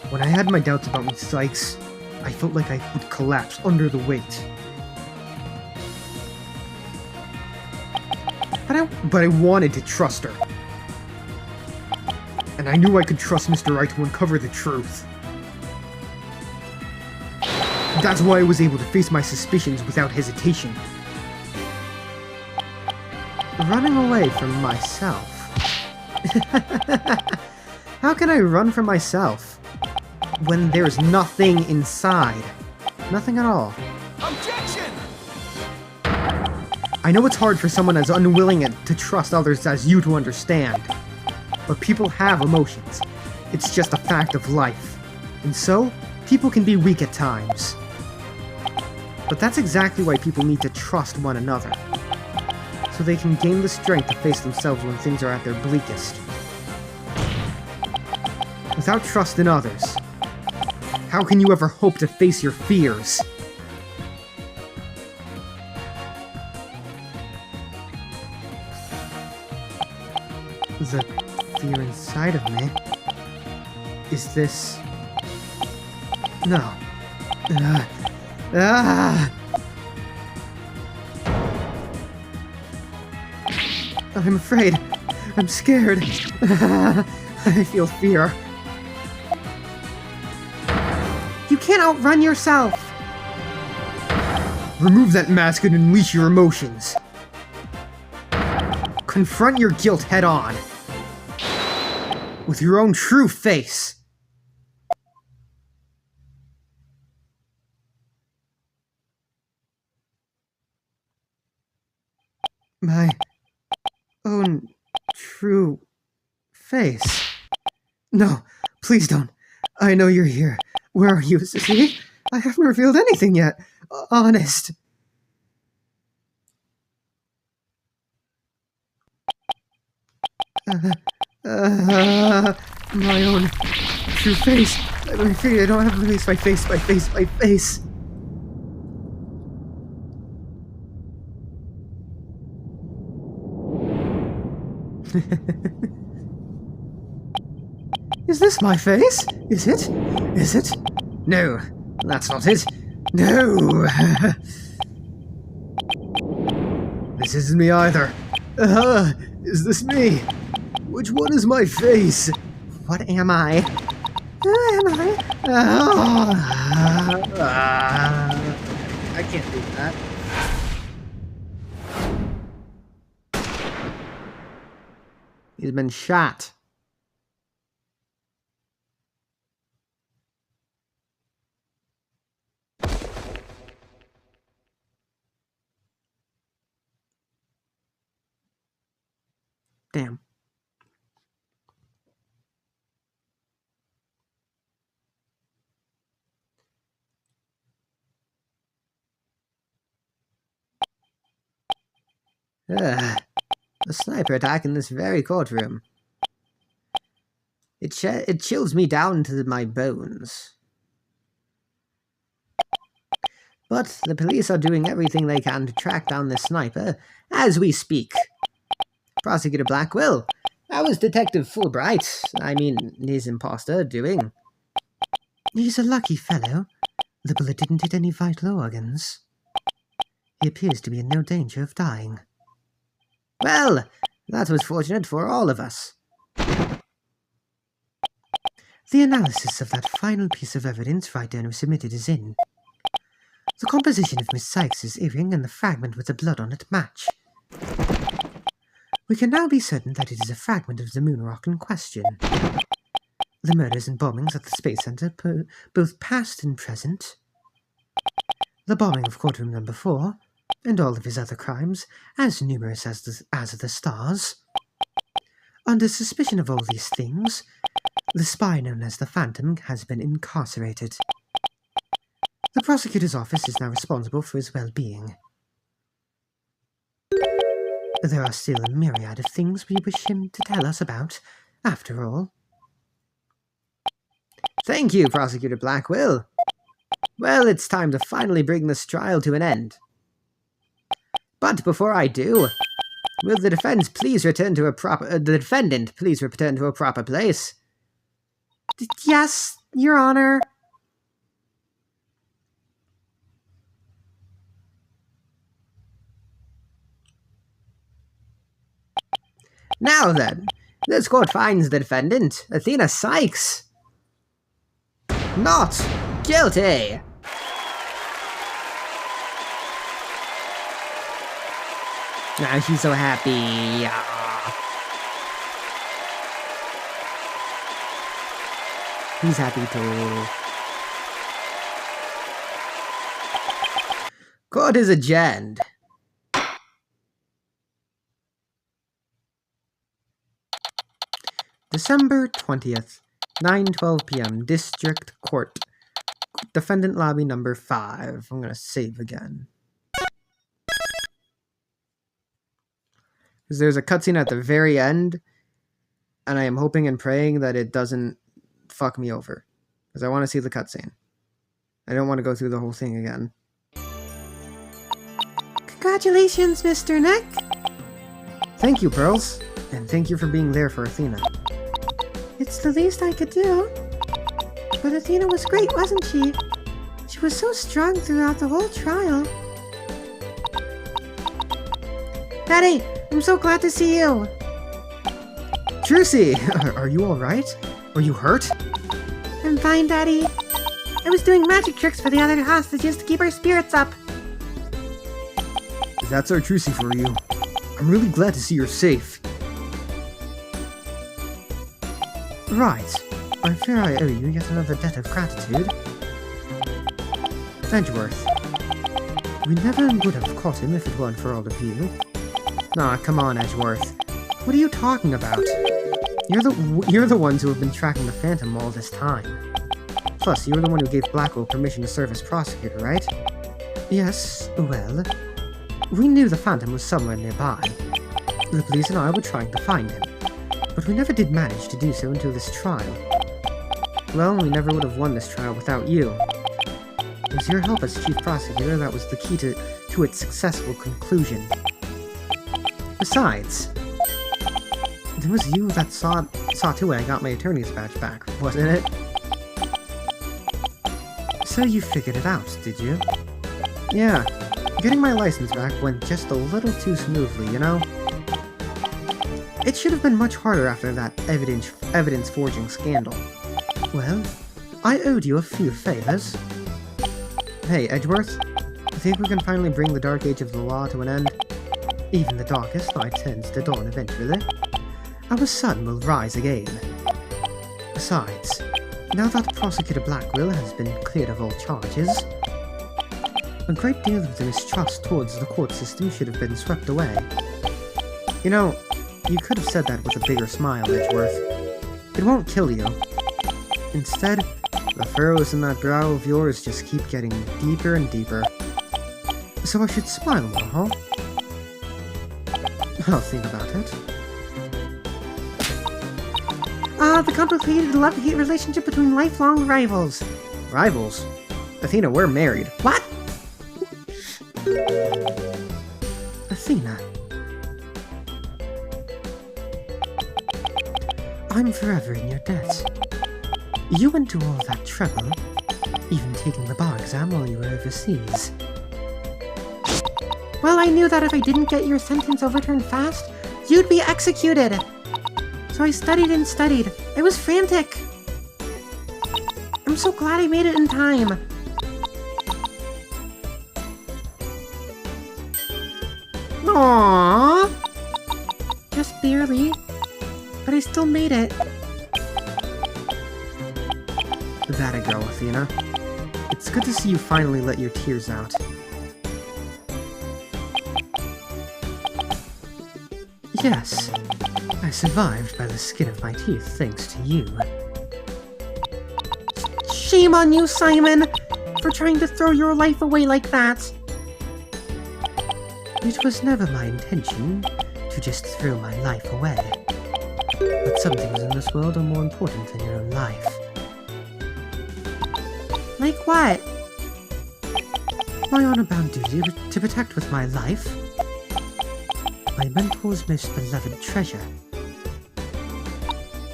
When I had my doubts about Miss Sykes, I felt like I would collapse under the weight. But I wanted to trust her. And I knew I could trust Mr. Wright to uncover the truth. That's why I was able to face my suspicions without hesitation. Running away from myself. How can I run from myself when there's nothing inside? Nothing at all. Objection! I know it's hard for someone as unwilling to trust others as you to understand, but people have emotions. It's just a fact of life. And so, people can be weak at times. But that's exactly why people need to trust one another, so they can gain the strength to face themselves when things are at their bleakest. Without trust in others, how can you ever hope to face your fears? The fear inside of me? Is this... No. I'm afraid. I'm scared. I feel fear. You can't outrun yourself! Remove that mask and unleash your emotions. Confront your guilt head on. With your own true face. My own true face. No, please don't. I know you're here. Where are you, Sissy? I haven't revealed anything yet. Honest. My own true face. I'm afraid I don't have to release my face, my face, my face. Is this my face? Is it? Is it? No, that's not it. No! This isn't me either. Is this me? Which one is my face? What am I? Who am I? I can't do that. He's been shot. Damn. A sniper attack in this very courtroom. It chills me down to my bones. But the police are doing everything they can to track down this sniper as we speak. Prosecutor Blackwell, how is Detective Fulbright, his imposter, doing? He's a lucky fellow. The bullet didn't hit any vital organs. He appears to be in no danger of dying. Well, that was fortunate for all of us. The analysis of that final piece of evidence Wright submitted is in. The composition of Miss Sykes' earring and the fragment with the blood on it match. We can now be certain that it is a fragment of the moon rock in question. The murders and bombings at the Space Center, both past and present. The bombing of courtroom number 4, and all of his other crimes, as numerous as the stars. Under suspicion of all these things, the spy known as the Phantom has been incarcerated. The prosecutor's office is now responsible for his well-being. There are still a myriad of things we wish him to tell us about, after all. Thank you, Prosecutor Blackwell. Well, it's time to finally bring this trial to an end. But before I do, will the defendant please return to a proper place? Yes, Your Honor. Now then, this court finds the defendant, Athena Sykes, not guilty. Now she's so happy. He's happy too. Court is adjourned. December 20th, 9:12 p.m. District Court. Defendant lobby number 5. I'm going to save again. Because there's a cutscene at the very end, and I am hoping and praying that it doesn't fuck me over. Because I want to see the cutscene. I don't want to go through the whole thing again. Congratulations, Mr. Nick! Thank you, Pearls. And thank you for being there for Athena. It's the least I could do. But Athena was great, wasn't she? She was so strong throughout the whole trial. Daddy, I'm so glad to see you. Trucy, are you alright? Were you hurt? I'm fine, Daddy. I was doing magic tricks for the other hostages to keep our spirits up. That's our Trucy for you. I'm really glad to see you're safe. Right. I fear I owe you yet another debt of gratitude. Edgeworth. We never would have caught him if it weren't for all of you. Nah, come on, Edgeworth. What are you talking about? You're the ones who have been tracking the Phantom all this time. Plus, you were the one who gave Blackwell permission to serve as prosecutor, right? Yes, well, we knew the Phantom was somewhere nearby. The police and I were trying to find him, but we never did manage to do so until this trial. Well, we never would have won this trial without you. It was your help as chief prosecutor that was the key to its successful conclusion. Besides, it was you that saw to it I got my attorney's badge back, wasn't it? So you figured it out, did you? Yeah, getting my license back went just a little too smoothly, you know? It should have been much harder after that evidence forging scandal. Well, I owed you a few favors. Hey, Edgeworth, think we can finally bring the Dark Age of the Law to an end? Even the darkest night tends to dawn eventually. Our sun will rise again. Besides, now that Prosecutor Blackwell has been cleared of all charges, a great deal of the mistrust towards the court system should have been swept away. You know, you could have said that with a bigger smile, Edgeworth. It won't kill you. Instead, the furrows in that brow of yours just keep getting deeper and deeper. So I should smile more, huh? I'll think about it. The complicated love-hate relationship between lifelong rivals. Rivals? Athena, we're married. What? Athena. I'm forever in your debt. You went to all that trouble, even taking the bar exam while you were overseas. Well, I knew that if I didn't get your sentence overturned fast, you'd be executed. So I studied and studied. I was frantic. I'm so glad I made it in time. Aww. Just barely. But I still made it. That a girl, Athena. It's good to see you finally let your tears out. Yes, I survived by the skin of my teeth thanks to you. Shame on you, Simon, for trying to throw your life away like that. It was never my intention to just throw my life away. But some things in this world are more important than your own life. Like what? My honor-bound duty to protect with my life my mentor's most beloved treasure.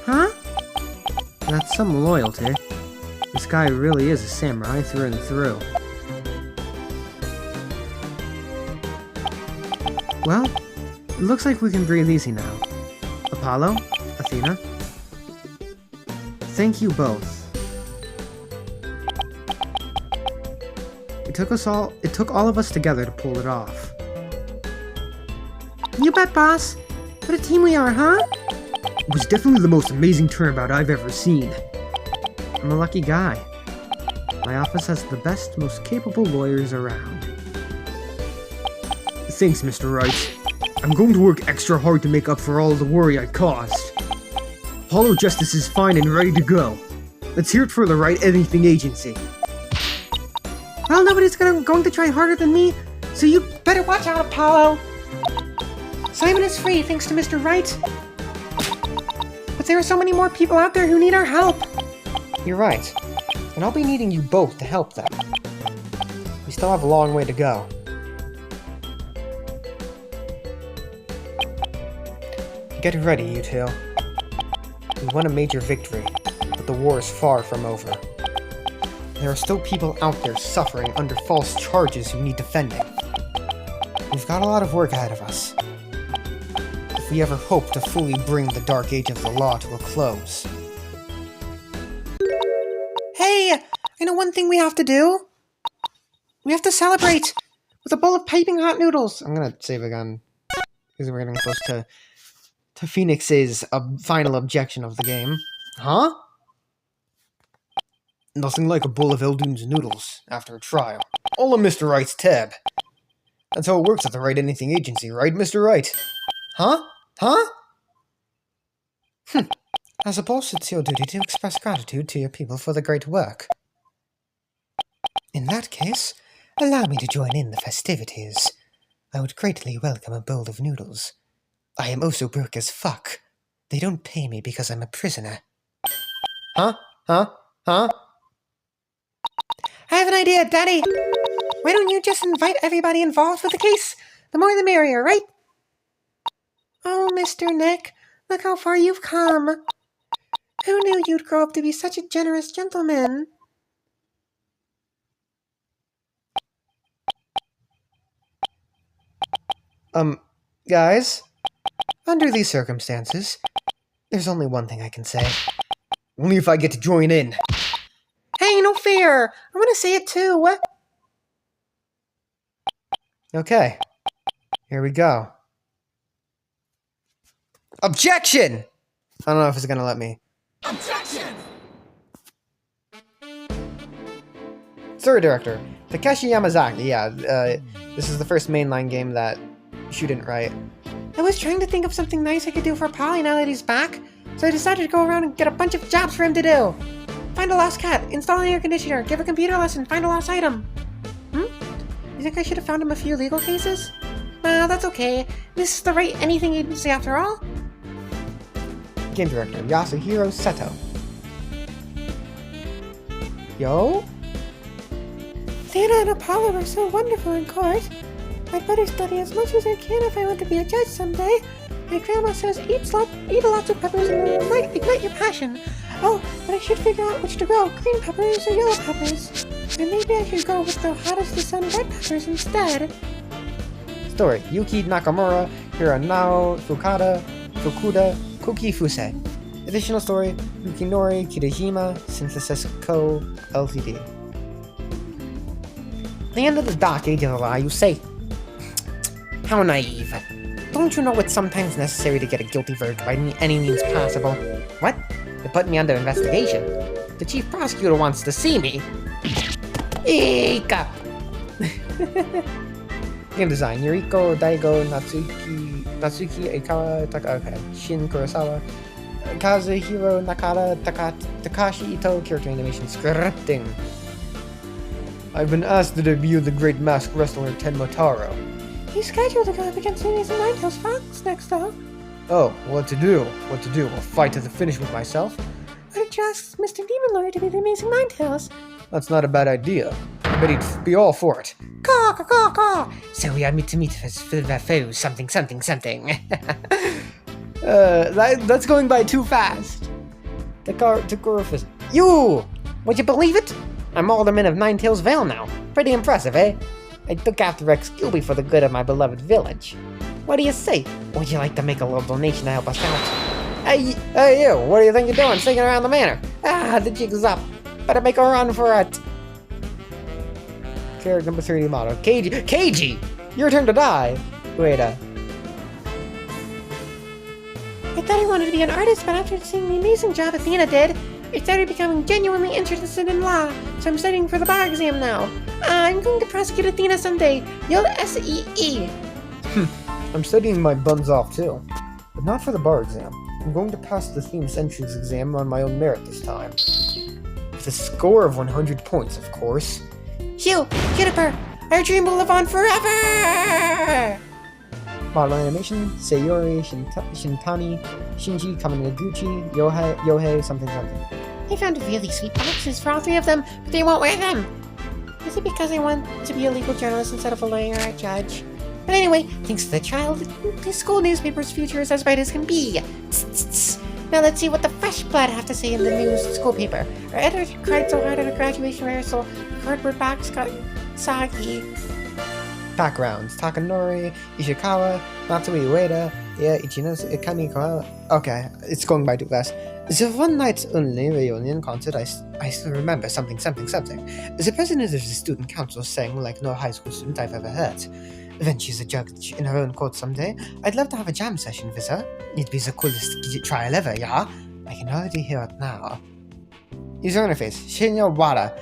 Huh? That's some loyalty. This guy really is a samurai through and through. Well, it looks like we can breathe easy now. Apollo, Athena, thank you both. It took all of us together to pull it off. You bet, boss. What a team we are, huh? It was definitely the most amazing turnabout I've ever seen. I'm a lucky guy. My office has the best, most capable lawyers around. Thanks, Mr. Wright. I'm going to work extra hard to make up for all the worry I caused. Apollo Justice is fine and ready to go. Let's hear it for the Wright Anything Agency. Well, nobody's going to try harder than me, so you better watch out, Apollo. Simon is free thanks to Mr. Wright. But there are so many more people out there who need our help. You're right. And I'll be needing you both to help them. We still have a long way to go. Get ready, you two. We won a major victory, but the war is far from over. There are still people out there suffering under false charges who need defending. We've got a lot of work ahead of us. If we ever hope to fully bring the Dark Age of the Law to a close. Hey! I know one thing we have to do! We have to celebrate! With a bowl of piping hot noodles! I'm gonna save again. Because we're getting close to Phoenix's final objection of the game. Huh? Nothing like a bowl of Eldoon's noodles after a trial. All of Mr. Wright's tab. That's how it works at the Wright Anything Agency, right, Mr. Wright? Huh? Huh? I suppose it's your duty to express gratitude to your people for the great work. In that case, allow me to join in the festivities. I would greatly welcome a bowl of noodles. I am also broke as fuck. They don't pay me because I'm a prisoner. Huh? Huh? Huh? I have an idea, Daddy! Why don't you just invite everybody involved with the case? The more the merrier, right? Oh, Mr. Nick, look how far you've come. Who knew you'd grow up to be such a generous gentleman? Guys? Under these circumstances, there's only one thing I can say. Only if I get to join in. Hey, no fair! I want to say it too. Okay. Here we go. Objection! I don't know if it's gonna let me. Objection! Story director, Takeshi Yamazaki. Yeah, this is the first mainline game that you didn't write. I was trying to think of something nice I could do for Polly now that he's back, so I decided to go around and get a bunch of jobs for him to do. Find a lost cat, install an air conditioner, give a computer lesson, find a lost item. You think I should have found him a few legal cases? Nah, that's okay. This is the right anything agency after all. Game director, Yasuhiro Seto. Yo? Thana and Apollo are so wonderful in court. I'd better study as much as I can if I want to be a judge someday. My grandma says eat lots of peppers and it might ignite your passion. Oh, but I should figure out which to grow, green peppers or yellow peppers. And maybe I should go with the hottest the sun red peppers instead. Story, Yuki Nakamura, Hironao Fukuda, Koki Fuse. Additional story, Yukinori Kirishima, Synthesis Co., Ltd. The end of the dark age of the lie, you say? How naive. Don't you know it's sometimes necessary to get a guilty verdict by any means possible? What? They put me under investigation. The chief prosecutor wants to see me. Eeka! Game design, Yuriko Daigo Natsuki Aikawa Shin Kurosawa, Kazuhiro Nakata Takashi Ito, character animation scripting. I've been asked to debut the great masked wrestler Tenma Taro. He's scheduled to go up against Phineas and Ninetales Fox next, though. Oh, what to do? I'll fight to the finish with myself? Why don't you ask Mr. Demon Lord to be the Amazing Ninetales? That's not a bad idea. I bet he'd be all for it. Caw, caw, caw, caw. So we are meet to meet for the foe, something. That's going by too fast. Takurofus. You! Would you believe it? I'm Alderman of Ninetales Vale now. Pretty impressive, eh? I took after Rex Gilby for the good of my beloved village. What do you say? Would you like to make a little donation to help us out? Hey you, what do you think you're doing singing around the manor? The jig is up. Better make a run for it. Character number 30 model. KG! Your turn to die. Wait, I thought I wanted to be an artist, but after seeing the amazing job Athena did, I started becoming genuinely interested in law, so I'm studying for the bar exam now. I'm going to prosecute Athena someday. You'll SEE. I'm studying my buns off too, but not for the bar exam. I'm going to pass the themes entrance exam on my own merit this time. With a score of 100 points, of course. Hugh, Juniper, our dream will live on forever! Model animation, Sayori, Shintani, Shinji, Kaminaguchi, Yohei, something. I found really sweet boxes for all three of them, but they won't wear them. Is it because I want to be a legal journalist instead of a lawyer or a judge? But anyway, thanks to the child, the school newspaper's future is as bright as can be. Now let's see what the fresh blood have to say in the news school paper. Our editor cried so hard at a graduation rehearsal, the cardboard box got soggy. Backgrounds: Takanori, Ishikawa, Matsui Ueda, Ichinose, Kaniko. Okay, it's going by too fast. The one night only reunion concert, I still remember something. The president of the student council sang like no high school student I've ever heard. Then she's a judge in her own court someday. I'd love to have a jam session with her. It'd be the coolest trial ever, yeah? I can already hear it now. User interface: Shinya Wada.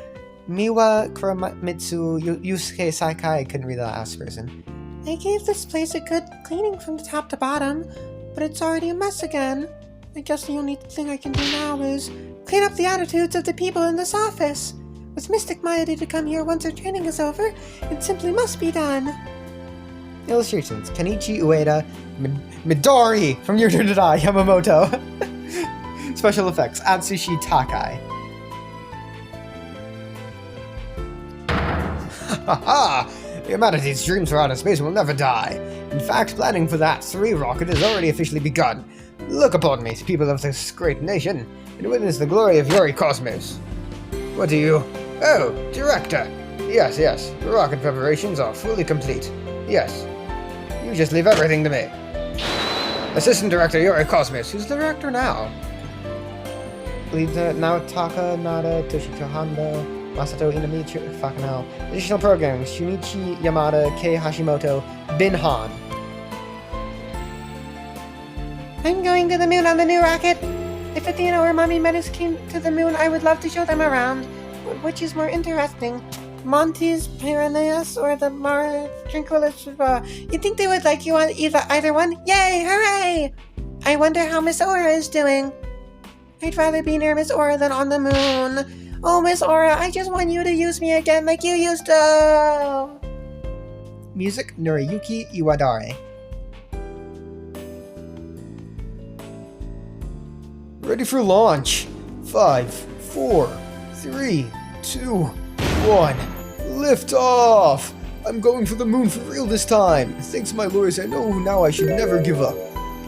Miwa Kuramitsu Yusuke Saikai. I couldn't read the last person. I gave this place a good cleaning from the top to bottom, but it's already a mess again. I guess the only thing I can do now is clean up the attitudes of the people in this office. Was Mystic minded to come here once her training is over? It simply must be done. Illustrations: Kenichi Ueda, Midori from Your Turn to Die, Yamamoto. Special effects: Atsushi Takai. Haha! Humanity's dreams for outer space will never die. In fact, planning for that 3 rocket has already officially begun. Look upon me, people of this great nation, and witness the glory of Yuri Cosmos. What do you... Oh, Director! Yes, the rocket preparations are fully complete. Yes. You just leave everything to me. Assistant Director Yuri Cosmos, who's the director now? Lead Naotaka Nada, Toshiko Honda, Masato Inami, fucking hell. Additional programs: Shunichi Yamada, Kei Hashimoto, Bin Han. I'm going to the moon on the new rocket. If Athena or Mommy Menace came to the moon, I would love to show them around. Which is more interesting? Monty's Piranhas or the Mars Tranquilus? You'd think they would like you on either one? Yay! Hooray! I wonder how Miss Aura is doing. I'd rather be near Miss Aura than on the moon. Oh, Miss Aura, I just want you to use me again like you used to! Music: Noriyuki Iwadare. Ready for launch. 5, 4, 3, 2, 1. Lift off! I'm going for the moon for real this time. Thanks, my lords, I know now I should never give up.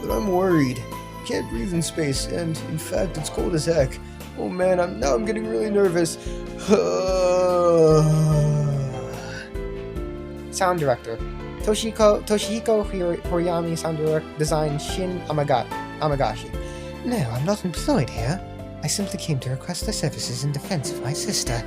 But I'm worried. Can't breathe in space, and in fact, it's cold as heck. Oh man, I'm getting really nervous. Sound director: Toshihiko Horiyama. Sound design: Shin Amagashi. No, I'm not employed here. I simply came to request the services in defense of my sister.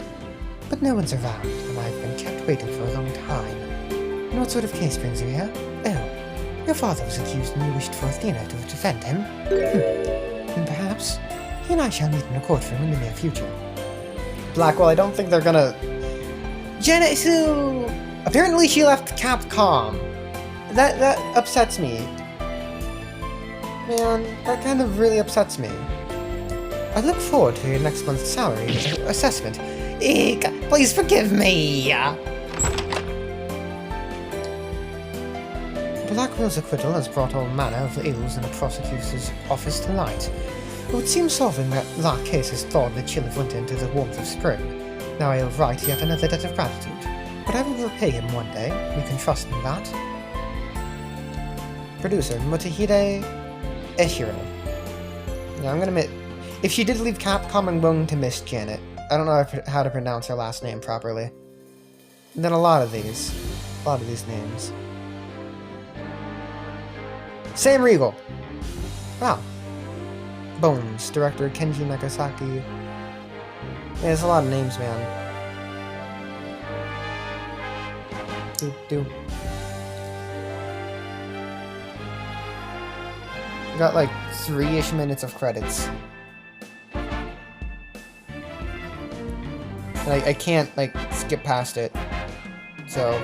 But no one's around, and I've been kept waiting for a long time. And what sort of case brings you here? Oh, your father was accused and you wished for Athena to defend him. And perhaps he and I shall meet in a courtroom in the near future. Blackwell, I don't think they're gonna... Genesu! Apparently she left Capcom. That upsets me. Man, that kind of really upsets me. I look forward to your next month's salary assessment. Eek, please forgive me! Blackwell's acquittal has brought all manner of ills in the prosecutor's office to light. It would seem solving that case has thawed the chill of winter into the warmth of spring. Now I owe Wright yet another debt of gratitude. But I will repay him one day. You can trust in that. Producer: Motohide Eshiro. Yeah, I'm gonna admit, if she did leave Capcom, I'm going to miss Janet. I don't know how to pronounce her last name properly. And then a lot of these names. Sam Riegel. Wow. Bones. Director: Kenji Nagasaki. Yeah, there's a lot of names, man. Got like 3-ish minutes of credits. I can't like skip past it. So,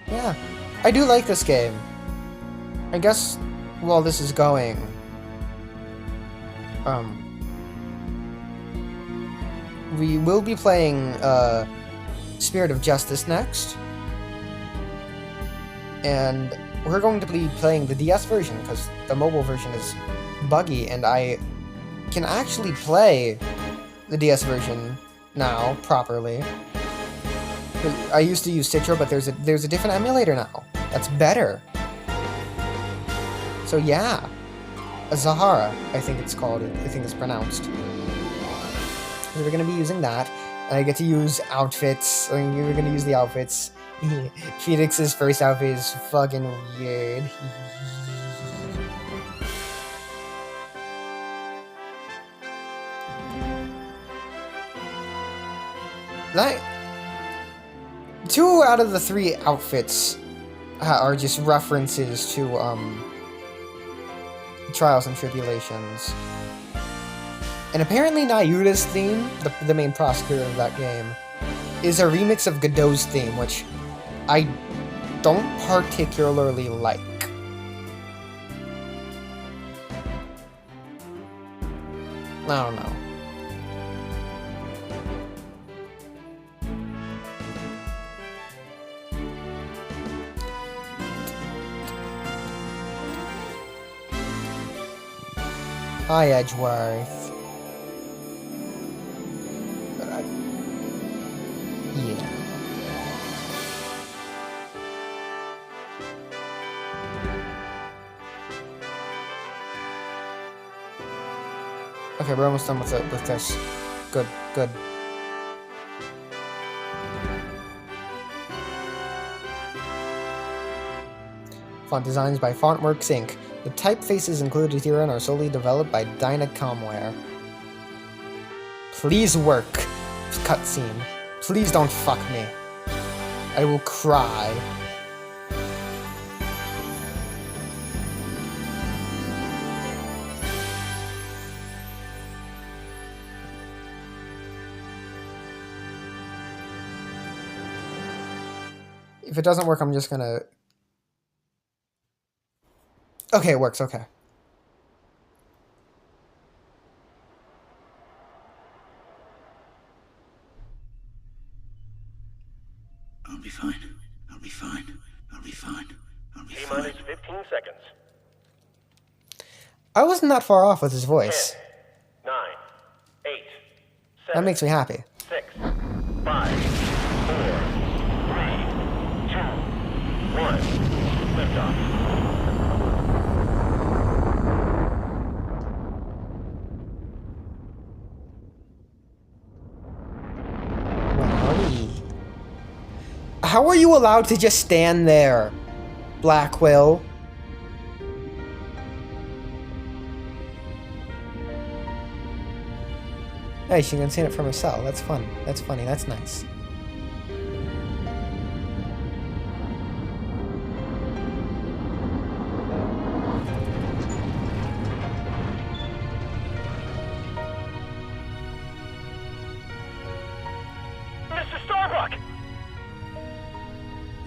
yeah. I do like this game. I guess while this is going, we will be playing Spirit of Justice next. And we're going to be playing the DS version because the mobile version is buggy, and I can actually play the DS version now properly. I used to use Citro, but there's a different emulator now that's better. So yeah, Zahara, I think it's called. I think it's pronounced. So we're gonna be using that, and I get to use outfits. I mean, we're gonna use the outfits. Phoenix's first outfit is fucking weird. Like, 2 out of the 3 outfits are just references to Trials and Tribulations. And apparently Nayuta's theme, the main prosecutor of that game, is a remix of Godot's theme, which I don't particularly like. I don't know. Hi, Edgeworth. Yeah. Okay, we're almost done with this. Good, good. Font designs by Fontworks Inc. The typefaces included herein are solely developed by Dynacomware. Please work. Cutscene. Please don't fuck me. I will cry. If it doesn't work, I'm just gonna... Okay, it works, okay. I'll be fine. I'll be fine. I'll be fine. I'll be fine. T-minus 15 seconds. I wasn't that far off with his voice. 10, 9, 8, 7, That makes me happy. 6, 5, 4, 3, 2, 1. Liftoff. Wowie. How are you allowed to just stand there, Blackwell? Hey, she can see it from her cell. That's fun. That's funny. That's nice. Mr. Starbuck!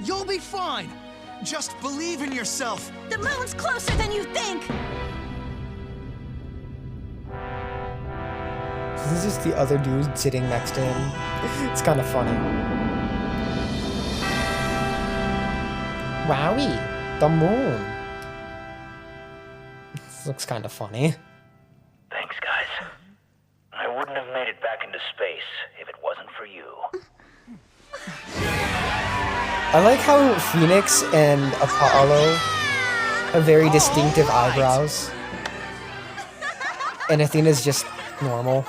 You'll be fine. Just believe in yourself. The moon's closer than you think! This is just the other dude sitting next to him. It's kind of funny. Wowie! The moon! This looks kind of funny. Thanks, guys. I wouldn't have made it back into space if it wasn't for you. I like how Phoenix and Apollo have very distinctive eyebrows. And Athena's just normal.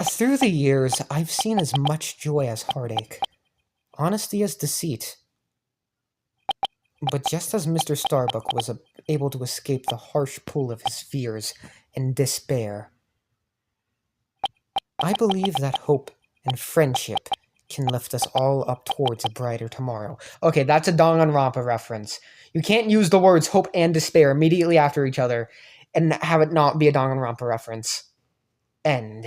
Through the years, I've seen as much joy as heartache, honesty as deceit. But just as Mr. Starbuck was able to escape the harsh pull of his fears and despair, I believe that hope and friendship can lift us all up towards a brighter tomorrow. Okay, that's a Danganronpa reference. You can't use the words hope and despair immediately after each other and have it not be a Danganronpa reference. End.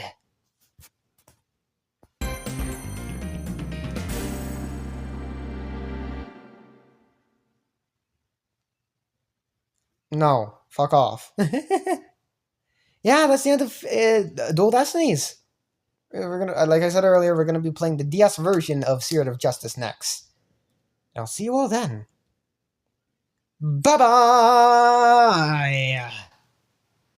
No, fuck off. Yeah, that's the end of Dual Destinies. We're gonna, like I said earlier, we're gonna be playing the DS version of Spirit of Justice next. I'll see you all then. Bye bye.